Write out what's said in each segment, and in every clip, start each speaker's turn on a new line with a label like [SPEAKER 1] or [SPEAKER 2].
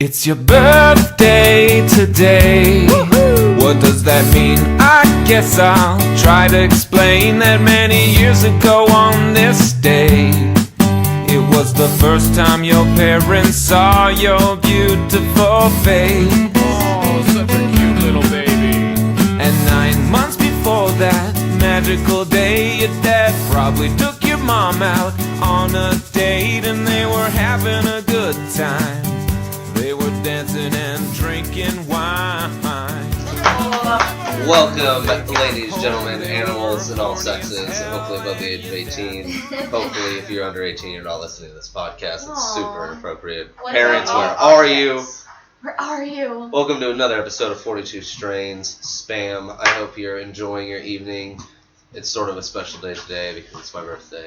[SPEAKER 1] It's your birthday today. Woo-hoo! What does that mean? I guess I'll try to explain that many years ago on this day, it was the first time your parents saw your beautiful face.
[SPEAKER 2] Oh, such a cute little baby.
[SPEAKER 1] And 9 months before that magical day, your dad probably took your mom out on a date, and they were having a good time. They were dancing and drinking wine.
[SPEAKER 3] Welcome, ladies, gentlemen, animals, and all sexes, hopefully above the age of 18. Hopefully, if you're under 18, you're not listening to this podcast. It's super inappropriate. Parents, where are you?
[SPEAKER 4] Where are you?
[SPEAKER 3] Welcome to another episode of 42 Strains Spam. I hope you're enjoying your evening. It's sort of a special day today because it's my birthday.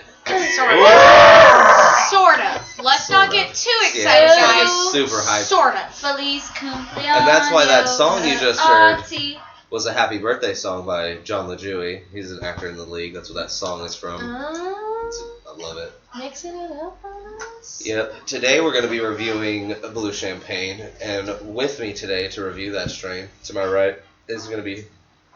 [SPEAKER 4] Sort of. Let's
[SPEAKER 3] Sort
[SPEAKER 4] not
[SPEAKER 3] of.
[SPEAKER 4] get too
[SPEAKER 3] Yeah,
[SPEAKER 4] excited,
[SPEAKER 3] let's not
[SPEAKER 4] guys.
[SPEAKER 3] get super hyped.
[SPEAKER 4] Sort of. Feliz cumpleaños.
[SPEAKER 3] And that's why that song you just heard
[SPEAKER 4] Auntie.
[SPEAKER 3] was a happy birthday song by John LaJoie. He's an actor in the league. That's what that song is from. I love it.
[SPEAKER 4] Mixing it up on us.
[SPEAKER 3] Yep. Today we're going to be reviewing Blue Champagne, and with me today to review that strain, to my right, is going to be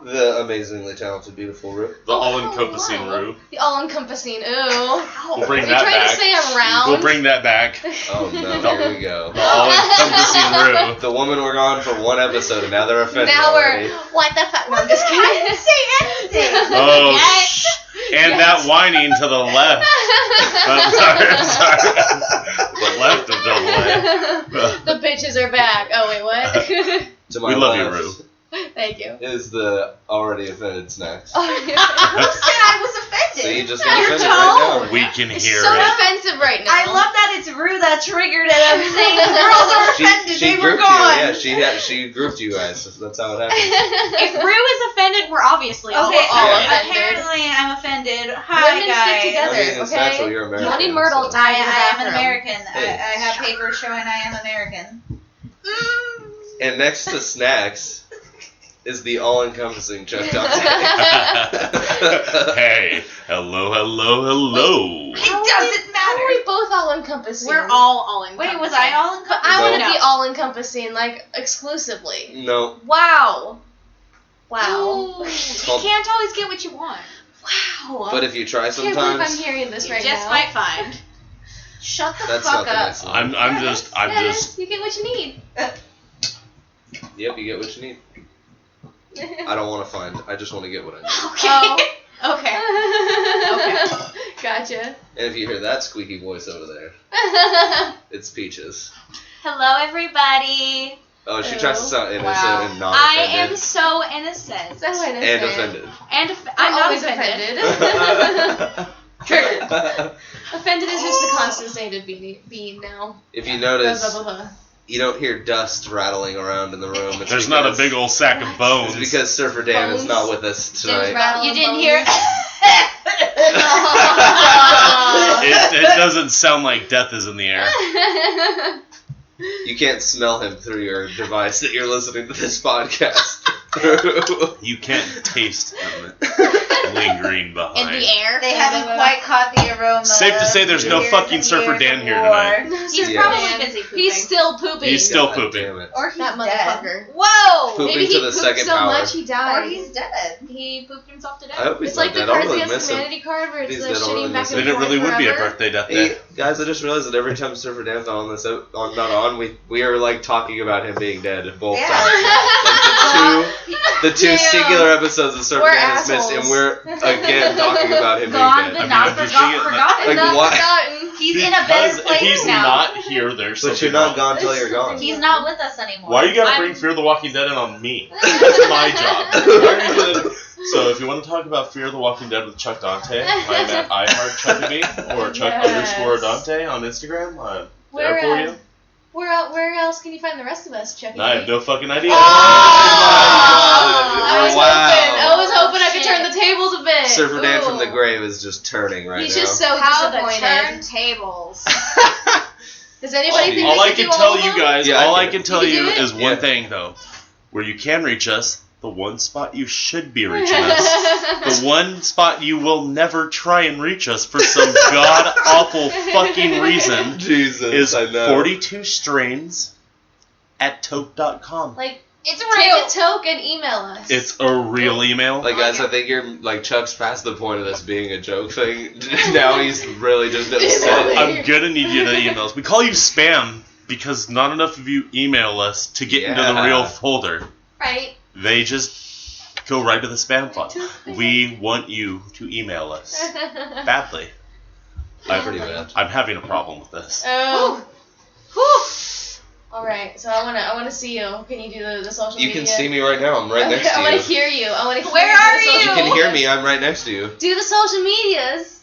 [SPEAKER 3] the amazingly talented, beautiful Rue.
[SPEAKER 2] The all-encompassing Rue.
[SPEAKER 4] The all-encompassing. Ooh.
[SPEAKER 2] We'll bring
[SPEAKER 4] Are you
[SPEAKER 2] that
[SPEAKER 4] trying
[SPEAKER 2] back.
[SPEAKER 4] to say I'm round?
[SPEAKER 2] We'll bring that back.
[SPEAKER 3] Oh no, here we go.
[SPEAKER 2] The all-encompassing Rue.
[SPEAKER 3] The woman were gone for one episode, and now they're offended
[SPEAKER 4] Now
[SPEAKER 3] already.
[SPEAKER 4] we're. What the fuck? No, I'm just kidding.
[SPEAKER 5] I didn't say anything.
[SPEAKER 2] Oh,
[SPEAKER 4] Yes.
[SPEAKER 2] and
[SPEAKER 4] Yes.
[SPEAKER 2] that whining to the left. I'm sorry. The left of double A.
[SPEAKER 4] The bitches are back. Oh, wait, what?
[SPEAKER 3] To my
[SPEAKER 2] We love you,
[SPEAKER 3] left
[SPEAKER 2] Rue.
[SPEAKER 4] Thank you.
[SPEAKER 3] is the already offended Snacks.
[SPEAKER 4] Oh,
[SPEAKER 5] Who said I was offended?
[SPEAKER 3] So you just got
[SPEAKER 5] Your
[SPEAKER 3] offended right
[SPEAKER 5] tone.
[SPEAKER 3] now.
[SPEAKER 2] We can
[SPEAKER 4] It's
[SPEAKER 2] hear
[SPEAKER 4] so
[SPEAKER 2] it.
[SPEAKER 4] offensive right now.
[SPEAKER 5] I love that it's Rue that triggered it. I'm saying the girls are offended.
[SPEAKER 3] She
[SPEAKER 5] They were
[SPEAKER 3] grouped
[SPEAKER 5] gone.
[SPEAKER 3] you. Yeah, she grouped you guys. That's how it happened.
[SPEAKER 5] If Rue is offended, we're obviously all
[SPEAKER 4] Okay,
[SPEAKER 5] offended.
[SPEAKER 4] yeah.
[SPEAKER 5] Apparently, I'm offended. Hi,
[SPEAKER 4] Women
[SPEAKER 5] guys.
[SPEAKER 4] stick together.
[SPEAKER 3] I mean, it's
[SPEAKER 4] Okay.
[SPEAKER 3] natural. You're American.
[SPEAKER 4] Lonnie Myrtle
[SPEAKER 3] so.
[SPEAKER 4] died in the
[SPEAKER 5] I am an
[SPEAKER 4] bathroom.
[SPEAKER 5] American.
[SPEAKER 3] Hey.
[SPEAKER 5] I have papers showing I am American.
[SPEAKER 3] And next to Snacks is the all-encompassing Chuck Dante.
[SPEAKER 2] Hey, hello.
[SPEAKER 5] It doesn't
[SPEAKER 4] How are
[SPEAKER 5] matter.
[SPEAKER 4] we both all-encompassing?
[SPEAKER 5] We're all-encompassing. Wait, was I all-encompassing?
[SPEAKER 4] I want to
[SPEAKER 3] No.
[SPEAKER 4] be all-encompassing, like, exclusively.
[SPEAKER 3] No.
[SPEAKER 5] Wow.
[SPEAKER 4] Wow.
[SPEAKER 5] You can't always get what you want.
[SPEAKER 4] Wow.
[SPEAKER 3] But if you try
[SPEAKER 4] I can't believe I'm
[SPEAKER 3] sometimes,
[SPEAKER 4] hearing this
[SPEAKER 5] You
[SPEAKER 4] right
[SPEAKER 5] just
[SPEAKER 4] now.
[SPEAKER 5] might find. Shut the
[SPEAKER 3] that's
[SPEAKER 5] fuck
[SPEAKER 3] not the
[SPEAKER 5] up.
[SPEAKER 3] next one.
[SPEAKER 2] I'm just.
[SPEAKER 4] You get what you need.
[SPEAKER 3] Yep, you get what you need. I don't want to find. I just want to get what I need.
[SPEAKER 5] Oh. Okay.
[SPEAKER 4] Gotcha.
[SPEAKER 3] And if you hear that squeaky voice over there, it's Peaches.
[SPEAKER 5] Hello, everybody.
[SPEAKER 3] Oh, she
[SPEAKER 4] Hello.
[SPEAKER 3] tries to sound innocent
[SPEAKER 5] Wow.
[SPEAKER 3] and not
[SPEAKER 5] I
[SPEAKER 3] offended.
[SPEAKER 5] am so innocent.
[SPEAKER 4] So innocent.
[SPEAKER 3] And offended.
[SPEAKER 5] And
[SPEAKER 4] I'm
[SPEAKER 5] not
[SPEAKER 4] always offended. Triggered. Offended is just a constant state of being now.
[SPEAKER 3] If you
[SPEAKER 4] Blah,
[SPEAKER 3] notice,
[SPEAKER 4] blah, blah, blah.
[SPEAKER 3] you don't hear dust rattling around in the room. It's
[SPEAKER 2] There's not a
[SPEAKER 3] because-
[SPEAKER 2] big old sack of bones.
[SPEAKER 3] It's because Surfer Dan is
[SPEAKER 4] Bones.
[SPEAKER 3] not with us
[SPEAKER 4] There's
[SPEAKER 3] tonight.
[SPEAKER 4] rattling
[SPEAKER 5] You didn't
[SPEAKER 4] bones.
[SPEAKER 5] hear?
[SPEAKER 2] It doesn't sound like death is in the air.
[SPEAKER 3] You can't smell him through your device that you're listening to this podcast.
[SPEAKER 2] You can't taste him lingering behind.
[SPEAKER 4] In the air.
[SPEAKER 5] They haven't quite caught the aroma.
[SPEAKER 2] Safe to say there's no
[SPEAKER 5] Years
[SPEAKER 2] fucking
[SPEAKER 5] and
[SPEAKER 2] Surfer
[SPEAKER 5] years
[SPEAKER 2] Dan
[SPEAKER 5] of
[SPEAKER 2] here
[SPEAKER 5] war.
[SPEAKER 2] tonight.
[SPEAKER 5] He's
[SPEAKER 3] Yeah.
[SPEAKER 5] probably busy pooping.
[SPEAKER 4] He's still pooping.
[SPEAKER 2] He's still
[SPEAKER 3] God
[SPEAKER 2] pooping.
[SPEAKER 3] damn it.
[SPEAKER 5] Or he's
[SPEAKER 4] That
[SPEAKER 5] dead.
[SPEAKER 4] motherfucker.
[SPEAKER 5] Whoa!
[SPEAKER 3] Pooping
[SPEAKER 4] Maybe
[SPEAKER 3] to
[SPEAKER 4] he
[SPEAKER 3] the
[SPEAKER 4] pooped
[SPEAKER 3] second
[SPEAKER 4] so
[SPEAKER 3] power.
[SPEAKER 4] much he died.
[SPEAKER 5] Or he's dead. He pooped himself to death.
[SPEAKER 3] I hope he's
[SPEAKER 4] It's
[SPEAKER 3] not
[SPEAKER 4] like the
[SPEAKER 3] dead. I
[SPEAKER 4] Cards
[SPEAKER 3] really
[SPEAKER 4] Against
[SPEAKER 3] miss him.
[SPEAKER 4] Humanity card where it's
[SPEAKER 3] He's
[SPEAKER 4] the
[SPEAKER 3] dead, I'll really
[SPEAKER 4] shitting back
[SPEAKER 3] miss
[SPEAKER 4] and
[SPEAKER 2] Then it
[SPEAKER 4] forth
[SPEAKER 2] really would be a
[SPEAKER 4] forever.
[SPEAKER 2] birthday death
[SPEAKER 3] Hey,
[SPEAKER 2] day.
[SPEAKER 3] guys, I just realized that every time Surfer Dan's on this, we are like talking about him being dead both
[SPEAKER 5] Yeah.
[SPEAKER 3] times. Like the two
[SPEAKER 4] Damn.
[SPEAKER 3] singular episodes of Surfer
[SPEAKER 4] We're
[SPEAKER 3] Dan is missed,
[SPEAKER 4] assholes.
[SPEAKER 3] and we're again talking about him
[SPEAKER 5] Gone,
[SPEAKER 3] being
[SPEAKER 5] but
[SPEAKER 3] dead.
[SPEAKER 5] not
[SPEAKER 2] I'm just thinking,
[SPEAKER 5] forgotten.
[SPEAKER 3] like,
[SPEAKER 4] Not
[SPEAKER 3] why?
[SPEAKER 4] forgotten.
[SPEAKER 5] He's in a better
[SPEAKER 2] Because
[SPEAKER 5] place
[SPEAKER 2] if he's
[SPEAKER 5] now.
[SPEAKER 2] not here, there's
[SPEAKER 3] But
[SPEAKER 2] something
[SPEAKER 3] you're not
[SPEAKER 2] wrong.
[SPEAKER 3] gone till you're gone.
[SPEAKER 5] He's not with us anymore.
[SPEAKER 2] Why you gotta bring
[SPEAKER 5] I'm-
[SPEAKER 2] Fear the Walking Dead in on me? That's my job. So if you want to talk about Fear the Walking Dead with Chuck Dante, I'm at iHeartChuckabee or Chuck
[SPEAKER 4] Yes.
[SPEAKER 2] _Dante on Instagram. I'm
[SPEAKER 4] Where,
[SPEAKER 2] there for you.
[SPEAKER 4] Where else can you find the rest of us, Chucky?
[SPEAKER 2] I have no fucking idea.
[SPEAKER 4] Oh, I was
[SPEAKER 3] Wow.
[SPEAKER 4] hoping I could turn the tables a bit.
[SPEAKER 3] Surfer Dan from the
[SPEAKER 4] Ooh.
[SPEAKER 3] grave is just turning right
[SPEAKER 4] He's
[SPEAKER 3] now.
[SPEAKER 4] just so
[SPEAKER 5] How the
[SPEAKER 4] disappointed.
[SPEAKER 5] turntables.
[SPEAKER 4] Does anybody think
[SPEAKER 2] All
[SPEAKER 4] we
[SPEAKER 2] I
[SPEAKER 4] can
[SPEAKER 2] can
[SPEAKER 4] do all
[SPEAKER 2] tell
[SPEAKER 4] of
[SPEAKER 2] you
[SPEAKER 4] them?
[SPEAKER 2] guys,
[SPEAKER 3] Yeah, I
[SPEAKER 2] all I
[SPEAKER 3] can.
[SPEAKER 2] can tell
[SPEAKER 4] You
[SPEAKER 2] you
[SPEAKER 4] can do it?
[SPEAKER 2] is one
[SPEAKER 3] Yeah.
[SPEAKER 2] thing though. Where you can reach us, the one spot you should be reaching us, the one spot you will never try and reach us for some god awful fucking reason
[SPEAKER 3] Jesus,
[SPEAKER 2] is
[SPEAKER 3] I know.
[SPEAKER 2] 42strains @toke.com.
[SPEAKER 4] Like,
[SPEAKER 5] It's
[SPEAKER 4] take
[SPEAKER 5] real.
[SPEAKER 4] a toke and email us.
[SPEAKER 2] It's a real email.
[SPEAKER 3] Like, guys, I think you're, like, Chuck's past the point of this being a joke thing. Now he's really just upset.
[SPEAKER 2] I'm gonna need you to email us. We call you spam because not enough of you email us to get into the real folder.
[SPEAKER 4] Right.
[SPEAKER 2] They just go right to the spam file. We want you to email us badly.
[SPEAKER 3] Pretty bad.
[SPEAKER 2] I'm having a problem with this.
[SPEAKER 4] Oh. Whew. All right. So I want to see you. Can you do the social
[SPEAKER 3] You
[SPEAKER 4] media?
[SPEAKER 3] can see me right now. I'm right next to
[SPEAKER 4] I want
[SPEAKER 3] you.
[SPEAKER 4] to hear you. I want to hear
[SPEAKER 5] Where
[SPEAKER 4] you do
[SPEAKER 5] are
[SPEAKER 4] the social
[SPEAKER 3] You
[SPEAKER 5] you?
[SPEAKER 3] can hear me. I'm right next to you.
[SPEAKER 4] Do the social medias.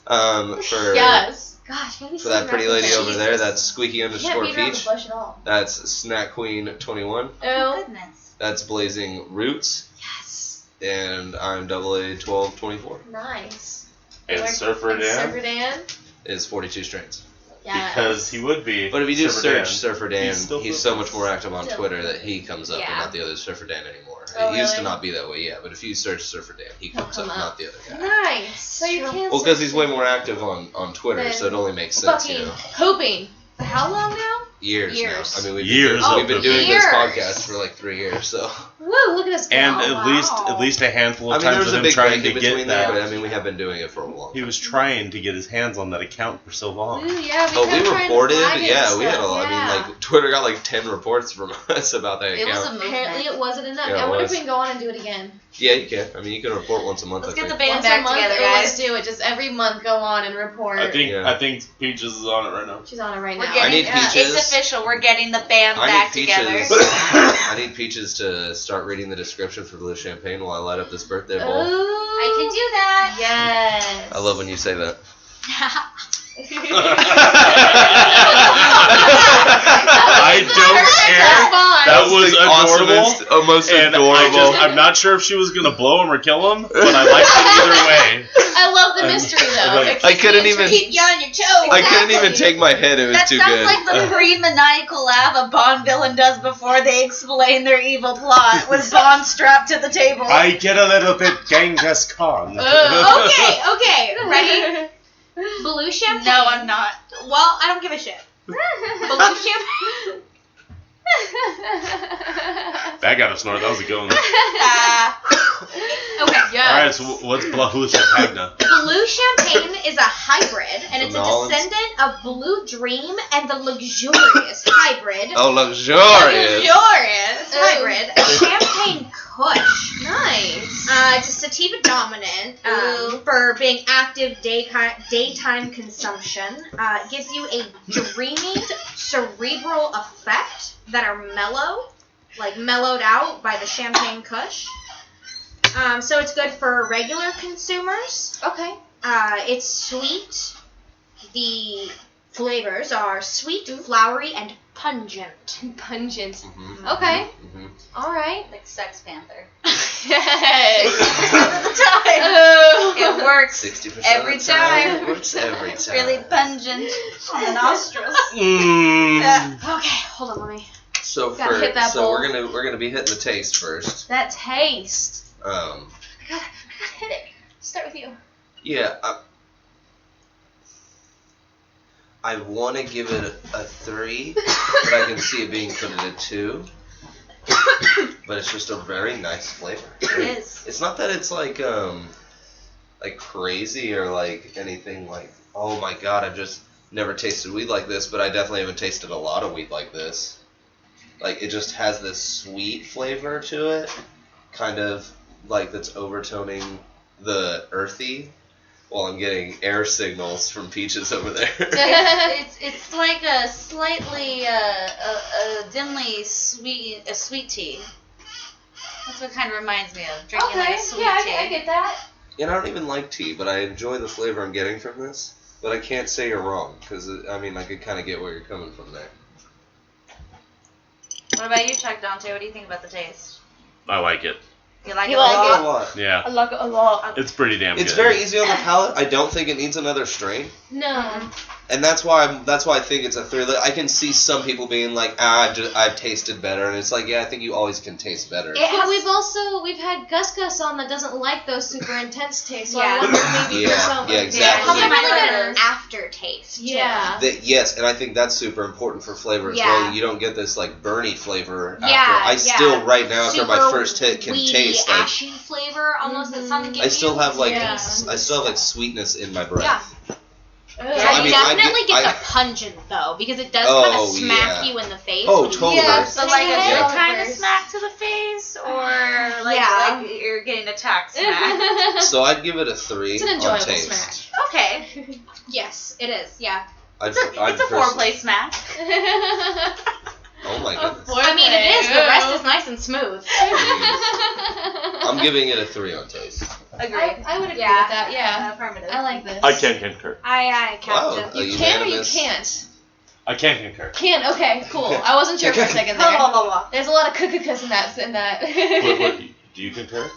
[SPEAKER 3] For
[SPEAKER 4] Yes. Gosh, maybe
[SPEAKER 3] for that pretty lady over there, that's Squeaky
[SPEAKER 4] Can't
[SPEAKER 3] underscore
[SPEAKER 4] beat around the
[SPEAKER 3] Peach.
[SPEAKER 4] bush at all.
[SPEAKER 3] That's Snack Queen 21.
[SPEAKER 4] Oh.
[SPEAKER 5] Goodness.
[SPEAKER 3] That's Blazing Roots.
[SPEAKER 4] Yes.
[SPEAKER 3] And I'm AA 1224.
[SPEAKER 4] Nice.
[SPEAKER 2] And Surfer Dan.
[SPEAKER 4] Surfer Dan.
[SPEAKER 3] Is 42strains.
[SPEAKER 4] Yes.
[SPEAKER 2] Because he would be.
[SPEAKER 3] But if you do
[SPEAKER 2] Surfer Dan.
[SPEAKER 3] search Surfer Dan,
[SPEAKER 2] He's still
[SPEAKER 3] he's
[SPEAKER 2] Surfer
[SPEAKER 3] so much more active on
[SPEAKER 4] Still.
[SPEAKER 3] Twitter that he comes up and
[SPEAKER 5] Yeah.
[SPEAKER 3] not the other Surfer Dan anymore.
[SPEAKER 4] Oh,
[SPEAKER 3] It used to
[SPEAKER 4] really?
[SPEAKER 3] not be that way, yeah. But if you search Surfer Dan, he
[SPEAKER 4] He'll
[SPEAKER 3] comes
[SPEAKER 4] come
[SPEAKER 3] up,
[SPEAKER 4] up.
[SPEAKER 3] not the other guy.
[SPEAKER 4] Nice. So you can't.
[SPEAKER 3] Well, because he's way more active on Twitter,
[SPEAKER 4] Then
[SPEAKER 3] so it only makes sense,
[SPEAKER 4] fucking
[SPEAKER 3] you know.
[SPEAKER 4] pooping. For how long now?
[SPEAKER 3] Years
[SPEAKER 4] Years.
[SPEAKER 3] now. I mean, we've
[SPEAKER 2] Years
[SPEAKER 3] been,
[SPEAKER 2] of
[SPEAKER 3] we've been doing
[SPEAKER 4] years.
[SPEAKER 3] this podcast for like 3 years, so.
[SPEAKER 4] Woo! Look at us go.
[SPEAKER 2] And
[SPEAKER 4] Wow.
[SPEAKER 2] at least a handful
[SPEAKER 3] I
[SPEAKER 2] of
[SPEAKER 3] mean, there
[SPEAKER 2] times
[SPEAKER 3] was
[SPEAKER 2] of
[SPEAKER 3] a
[SPEAKER 2] him
[SPEAKER 3] big
[SPEAKER 2] trying
[SPEAKER 3] break
[SPEAKER 2] to
[SPEAKER 3] in
[SPEAKER 2] get
[SPEAKER 3] between there,
[SPEAKER 2] that.
[SPEAKER 3] but I mean, we have been doing it for a long
[SPEAKER 2] He
[SPEAKER 3] time.
[SPEAKER 2] was trying to get his hands on that account for so long.
[SPEAKER 4] Ooh, yeah,
[SPEAKER 3] Oh,
[SPEAKER 4] kept
[SPEAKER 3] we
[SPEAKER 4] trying to
[SPEAKER 3] reported?
[SPEAKER 4] flag it
[SPEAKER 3] Yeah,
[SPEAKER 4] and
[SPEAKER 3] we had a
[SPEAKER 4] stuff,
[SPEAKER 3] lot.
[SPEAKER 4] yeah.
[SPEAKER 3] I mean, like, Twitter got like 10 reports from us about that
[SPEAKER 5] It was a
[SPEAKER 3] account.
[SPEAKER 5] movement.
[SPEAKER 4] Apparently it wasn't enough.
[SPEAKER 3] Yeah, it
[SPEAKER 4] I wonder if
[SPEAKER 3] was.
[SPEAKER 4] we can go on and do it again.
[SPEAKER 3] Yeah, you can. I mean, you can report once a month,
[SPEAKER 5] Let's
[SPEAKER 3] I
[SPEAKER 5] get the
[SPEAKER 3] think.
[SPEAKER 5] band
[SPEAKER 4] Once a
[SPEAKER 5] back
[SPEAKER 4] month,
[SPEAKER 5] together,
[SPEAKER 4] or let's
[SPEAKER 5] guys.
[SPEAKER 4] do it. Just every month go on and report.
[SPEAKER 2] I think Peaches is on it right now.
[SPEAKER 4] She's on it right
[SPEAKER 5] We're
[SPEAKER 4] now.
[SPEAKER 5] getting,
[SPEAKER 3] need Peaches.
[SPEAKER 5] It's official. We're getting the band
[SPEAKER 3] I
[SPEAKER 5] back
[SPEAKER 3] need
[SPEAKER 5] together.
[SPEAKER 3] Peaches. I need Peaches to start reading the description for Blue Champagne while I light up this birthday bowl.
[SPEAKER 5] I can do that.
[SPEAKER 4] Yes.
[SPEAKER 3] I love when you say that.
[SPEAKER 2] I don't care. That was
[SPEAKER 3] the
[SPEAKER 2] adorable.
[SPEAKER 3] awesomest, most
[SPEAKER 2] And
[SPEAKER 3] adorable.
[SPEAKER 2] I'm not sure if she was gonna blow him or kill him, but I liked it either way.
[SPEAKER 4] I love the mystery though.
[SPEAKER 2] like-
[SPEAKER 4] It keeps
[SPEAKER 3] I couldn't
[SPEAKER 4] me
[SPEAKER 3] even-
[SPEAKER 4] intrigued.
[SPEAKER 5] Keep you on your toes.
[SPEAKER 3] I couldn't even
[SPEAKER 4] Exactly.
[SPEAKER 3] take my head. It was
[SPEAKER 5] That
[SPEAKER 3] too
[SPEAKER 5] sounds
[SPEAKER 3] good.
[SPEAKER 5] like the pre-maniacal laugh a Bond villain does before they explain their evil plot, with Bond strapped to the table.
[SPEAKER 2] I get a little bit Genghis Khan.
[SPEAKER 5] Okay, ready? Blue champagne. No, I'm not. Well, I don't give a shit. Blue champagne.
[SPEAKER 2] That got a snort. That was a good one.
[SPEAKER 5] Okay.
[SPEAKER 4] Yes.
[SPEAKER 2] All right, so what's Blue Champagne?
[SPEAKER 5] Blue champagne is a hybrid, and it's a
[SPEAKER 3] Knowledge.
[SPEAKER 5] descendant of Blue Dream and the luxurious hybrid.
[SPEAKER 3] Oh, luxurious.
[SPEAKER 5] Luxurious hybrid. A champagne kush.
[SPEAKER 4] Nice.
[SPEAKER 5] It's a sativa dominant for being active daytime consumption. It gives you a dreamy, cerebral effect that are mellow, like mellowed out by the champagne kush. So it's good for regular consumers.
[SPEAKER 4] Okay.
[SPEAKER 5] It's sweet. The flavors are sweet, flowery, and pungent.
[SPEAKER 4] Pungent.
[SPEAKER 3] Mhm.
[SPEAKER 4] Okay.
[SPEAKER 3] Mhm.
[SPEAKER 4] All right.
[SPEAKER 5] Like Sex Panther.
[SPEAKER 4] Yes.
[SPEAKER 5] Oh. It works
[SPEAKER 3] 60%
[SPEAKER 5] every
[SPEAKER 3] of the time.
[SPEAKER 5] time.
[SPEAKER 3] It works every time.
[SPEAKER 5] really pungent on the nostrils.
[SPEAKER 2] Mm.
[SPEAKER 5] Okay, hold on, let me.
[SPEAKER 3] So
[SPEAKER 4] Gotta hit that bowl.
[SPEAKER 3] we're gonna be hitting the taste first.
[SPEAKER 5] That taste.
[SPEAKER 3] Um,
[SPEAKER 5] I gotta hit it. Start with you.
[SPEAKER 3] yeah. I want to give it a 3, but I can see it being put at a 2. But it's just a very nice flavor.
[SPEAKER 5] It is.
[SPEAKER 3] It's not that it's like crazy or like anything like, oh my god, I've just never tasted weed like this, but I definitely haven't tasted a lot of weed like this. Like, it just has this sweet flavor to it, kind of like that's overtoning the earthy, while I'm getting air signals from Peaches over there.
[SPEAKER 5] It's like a slightly a dimly sweet tea. That's what it kind of reminds me of, drinking like a sweet tea.
[SPEAKER 4] I get that.
[SPEAKER 3] And I don't even like tea, but I enjoy the flavor I'm getting from this. But I can't say you're wrong, because, I mean, I could kind of get where you're coming from there.
[SPEAKER 5] What about you, Chuck Dante? What do you think about the taste?
[SPEAKER 2] I like it.
[SPEAKER 5] You like
[SPEAKER 4] You
[SPEAKER 5] it
[SPEAKER 4] like
[SPEAKER 5] a
[SPEAKER 3] I
[SPEAKER 5] lot?
[SPEAKER 3] like it a lot.
[SPEAKER 2] Yeah,
[SPEAKER 4] I like it a lot.
[SPEAKER 2] it's pretty damn
[SPEAKER 3] It's
[SPEAKER 2] good.
[SPEAKER 3] very easy on the palate. I don't think it needs another strain.
[SPEAKER 4] No.
[SPEAKER 3] And that's why I think it's a 3. Like, I can see some people being like, I've tasted better, and it's like, yeah, I think you always can taste better.
[SPEAKER 4] But we've had Gus on that doesn't like those super intense tastes. So
[SPEAKER 5] Yeah.
[SPEAKER 4] I wonder maybe
[SPEAKER 3] Yeah,
[SPEAKER 4] there's something.
[SPEAKER 3] yeah, exactly.
[SPEAKER 5] Probably
[SPEAKER 4] Yeah,
[SPEAKER 5] might
[SPEAKER 4] really
[SPEAKER 5] like
[SPEAKER 4] good.
[SPEAKER 5] an aftertaste.
[SPEAKER 4] Yeah.
[SPEAKER 3] Yes, and I think that's super important for flavor as
[SPEAKER 5] Yeah.
[SPEAKER 3] well. You don't get this like burny flavor after.
[SPEAKER 5] Yeah,
[SPEAKER 3] I still right now after my
[SPEAKER 5] Super
[SPEAKER 3] first hit can
[SPEAKER 5] weedy,
[SPEAKER 3] taste like
[SPEAKER 5] ashy flavor almost that some give
[SPEAKER 3] I still
[SPEAKER 5] you.
[SPEAKER 3] have like
[SPEAKER 4] Yeah.
[SPEAKER 3] I still have like sweetness in my breath.
[SPEAKER 5] Yeah.
[SPEAKER 4] Ugh.
[SPEAKER 5] Yeah,
[SPEAKER 3] I
[SPEAKER 5] you
[SPEAKER 3] mean,
[SPEAKER 5] definitely get
[SPEAKER 3] I-
[SPEAKER 5] the pungent though, because it does kind
[SPEAKER 3] Oh,
[SPEAKER 5] of smack
[SPEAKER 3] yeah.
[SPEAKER 5] you in the face.
[SPEAKER 3] Oh,
[SPEAKER 5] when you-
[SPEAKER 3] totally.
[SPEAKER 4] Yeah,
[SPEAKER 6] So like a
[SPEAKER 4] Yeah.
[SPEAKER 6] good kind of
[SPEAKER 4] First.
[SPEAKER 6] smack to the face, or like
[SPEAKER 5] Yeah.
[SPEAKER 6] like you're getting attacked smack.
[SPEAKER 3] So I'd give it a 3
[SPEAKER 4] It's an
[SPEAKER 3] on
[SPEAKER 4] enjoyable
[SPEAKER 3] taste.
[SPEAKER 4] smack.
[SPEAKER 6] Okay,
[SPEAKER 5] Yes, it is. Yeah.
[SPEAKER 3] I'd,
[SPEAKER 6] it's a foreplay smack.
[SPEAKER 3] Oh my goodness.
[SPEAKER 5] I mean, it is. The rest is nice and smooth.
[SPEAKER 3] I'm giving it a 3 on taste.
[SPEAKER 6] Agreed.
[SPEAKER 4] I would agree
[SPEAKER 5] Yeah.
[SPEAKER 4] with that. Yeah.
[SPEAKER 6] Affirmative.
[SPEAKER 4] I like this.
[SPEAKER 2] I can concur.
[SPEAKER 5] I
[SPEAKER 3] Wow.
[SPEAKER 5] Captain.
[SPEAKER 3] A
[SPEAKER 4] You can or you
[SPEAKER 3] unanimous-
[SPEAKER 4] can't?
[SPEAKER 2] I can concur.
[SPEAKER 4] Can. Okay. Cool. I wasn't sure for a second
[SPEAKER 6] Blah, blah,
[SPEAKER 4] there.
[SPEAKER 6] blah, blah.
[SPEAKER 4] There's a lot of cuckoo in that.
[SPEAKER 2] What, do you concur?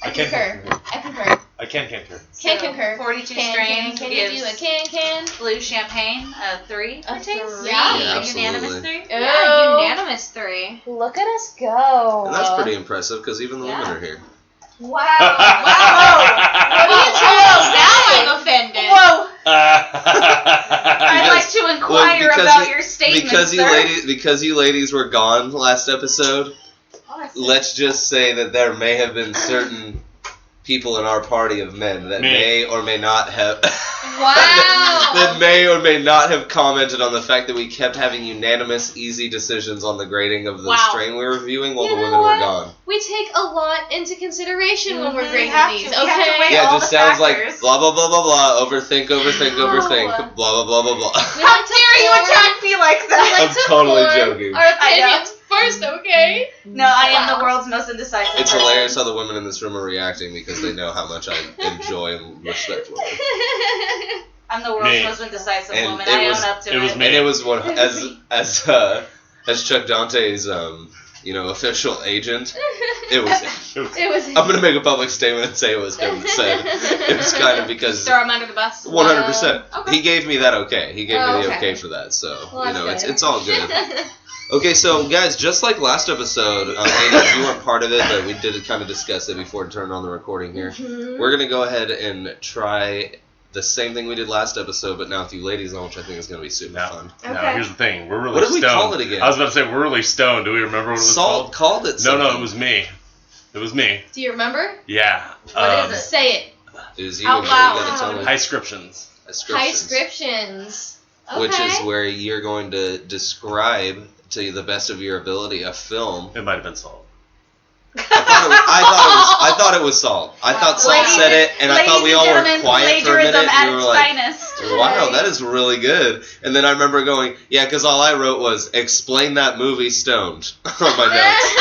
[SPEAKER 4] I
[SPEAKER 2] can
[SPEAKER 4] concur.
[SPEAKER 2] concur.
[SPEAKER 4] I concur.
[SPEAKER 2] I can concur.
[SPEAKER 4] Can
[SPEAKER 6] So,
[SPEAKER 4] concur.
[SPEAKER 6] 42
[SPEAKER 4] Can
[SPEAKER 6] strains
[SPEAKER 4] can you do
[SPEAKER 6] gives
[SPEAKER 4] a can?
[SPEAKER 6] blue champagne a 3
[SPEAKER 4] A
[SPEAKER 6] for taste.
[SPEAKER 4] 3.
[SPEAKER 5] Yeah,
[SPEAKER 3] Yeah,
[SPEAKER 6] Unanimous
[SPEAKER 3] absolutely.
[SPEAKER 6] 3.
[SPEAKER 5] Yeah,
[SPEAKER 4] Oh.
[SPEAKER 5] unanimous 3.
[SPEAKER 4] Look at us go.
[SPEAKER 3] And that's pretty impressive because even the women are here.
[SPEAKER 5] Wow.
[SPEAKER 2] What
[SPEAKER 5] What are you trying now? I'm offended.
[SPEAKER 6] Whoa!
[SPEAKER 2] I
[SPEAKER 6] I'd like to inquire about your statement,
[SPEAKER 3] because you ladies were gone last episode.
[SPEAKER 6] Honestly.
[SPEAKER 3] Let's just say that there may have been certain people in our party of men that
[SPEAKER 2] Me.
[SPEAKER 3] may or may not have
[SPEAKER 5] Wow.
[SPEAKER 3] that may or may not have commented on the fact that we kept having unanimous, easy decisions on the grading of the
[SPEAKER 5] Wow.
[SPEAKER 3] strain we were reviewing while
[SPEAKER 4] You
[SPEAKER 3] the
[SPEAKER 4] know
[SPEAKER 3] women
[SPEAKER 4] what?
[SPEAKER 3] were gone.
[SPEAKER 4] We take a lot into consideration when we're
[SPEAKER 6] Mhm,
[SPEAKER 4] grading
[SPEAKER 6] we have
[SPEAKER 4] these.
[SPEAKER 6] to. We have to
[SPEAKER 4] Okay.
[SPEAKER 6] weigh
[SPEAKER 3] Yeah, it
[SPEAKER 6] all
[SPEAKER 3] just
[SPEAKER 6] the
[SPEAKER 3] sounds
[SPEAKER 6] factors.
[SPEAKER 3] like blah blah blah blah blah. Overthink, overthink,
[SPEAKER 4] No.
[SPEAKER 3] overthink. Blah blah blah blah blah.
[SPEAKER 4] We
[SPEAKER 6] How
[SPEAKER 4] like to
[SPEAKER 6] dare you
[SPEAKER 4] form-
[SPEAKER 6] attack me like
[SPEAKER 4] we
[SPEAKER 6] that?
[SPEAKER 4] like
[SPEAKER 3] I'm
[SPEAKER 4] to
[SPEAKER 3] totally
[SPEAKER 4] form
[SPEAKER 3] joking.
[SPEAKER 4] Our opinions first, okay?
[SPEAKER 6] No, I am
[SPEAKER 4] Wow.
[SPEAKER 6] the world's most indecisive
[SPEAKER 3] It's
[SPEAKER 6] person.
[SPEAKER 3] hilarious how the women in this room are reacting because they know how much I enjoy and respect women.
[SPEAKER 6] I'm the world's
[SPEAKER 2] Me.
[SPEAKER 6] most indecisive
[SPEAKER 3] And
[SPEAKER 6] woman.
[SPEAKER 3] it
[SPEAKER 6] I
[SPEAKER 3] was-
[SPEAKER 6] own up to
[SPEAKER 2] it was me.
[SPEAKER 3] And it was one as Chuck Dante's official agent. It was him.
[SPEAKER 4] It was.
[SPEAKER 3] I'm gonna make a public statement and say it was him that said it. It was kind of because
[SPEAKER 5] Throw him under the bus.
[SPEAKER 3] 100%.
[SPEAKER 5] Okay.
[SPEAKER 3] He gave me that okay. He gave
[SPEAKER 4] Oh,
[SPEAKER 3] me the
[SPEAKER 4] okay.
[SPEAKER 3] okay for that. So
[SPEAKER 4] Well, that's good.
[SPEAKER 3] it's all good. Okay, so guys, just like last episode, Anna, you weren't part of it, but we did kind of discuss it before we turned on the recording here.
[SPEAKER 4] Mhm.
[SPEAKER 3] We're gonna go ahead and try the same thing we did last episode, but now with you ladies on, which I think is gonna be super
[SPEAKER 2] Now,
[SPEAKER 3] fun.
[SPEAKER 2] now,
[SPEAKER 4] Okay.
[SPEAKER 2] here's the thing. We're really
[SPEAKER 3] What did we
[SPEAKER 2] stoned.
[SPEAKER 3] call it again?
[SPEAKER 2] I was about to say, we're really stoned. Do we remember what it was
[SPEAKER 3] Salt
[SPEAKER 2] called?
[SPEAKER 3] called it.
[SPEAKER 2] No,
[SPEAKER 3] Something.
[SPEAKER 2] it was me. It was me.
[SPEAKER 4] Do you remember?
[SPEAKER 2] Yeah.
[SPEAKER 6] What is it?
[SPEAKER 4] Say it.
[SPEAKER 3] It was you
[SPEAKER 5] Out
[SPEAKER 3] and me,
[SPEAKER 5] loud.
[SPEAKER 3] you gotta tell me.
[SPEAKER 2] Highscriptions.
[SPEAKER 4] High
[SPEAKER 3] Descriptions.
[SPEAKER 4] descriptions. Okay.
[SPEAKER 3] Which is where you're going to describe to the best of your ability a film.
[SPEAKER 2] It might have been salt.
[SPEAKER 3] I thought it was Salt. I thought Salt
[SPEAKER 6] Ladies
[SPEAKER 3] said it, and I thought we all were
[SPEAKER 6] gentlemen,
[SPEAKER 3] quiet for a minute.
[SPEAKER 6] plagiarism at
[SPEAKER 3] And you
[SPEAKER 6] its
[SPEAKER 3] were like,
[SPEAKER 6] finest.
[SPEAKER 3] "Wow, that is really good." And then I remember going, "Yeah," because all I wrote was "explain that movie stoned" on my notes.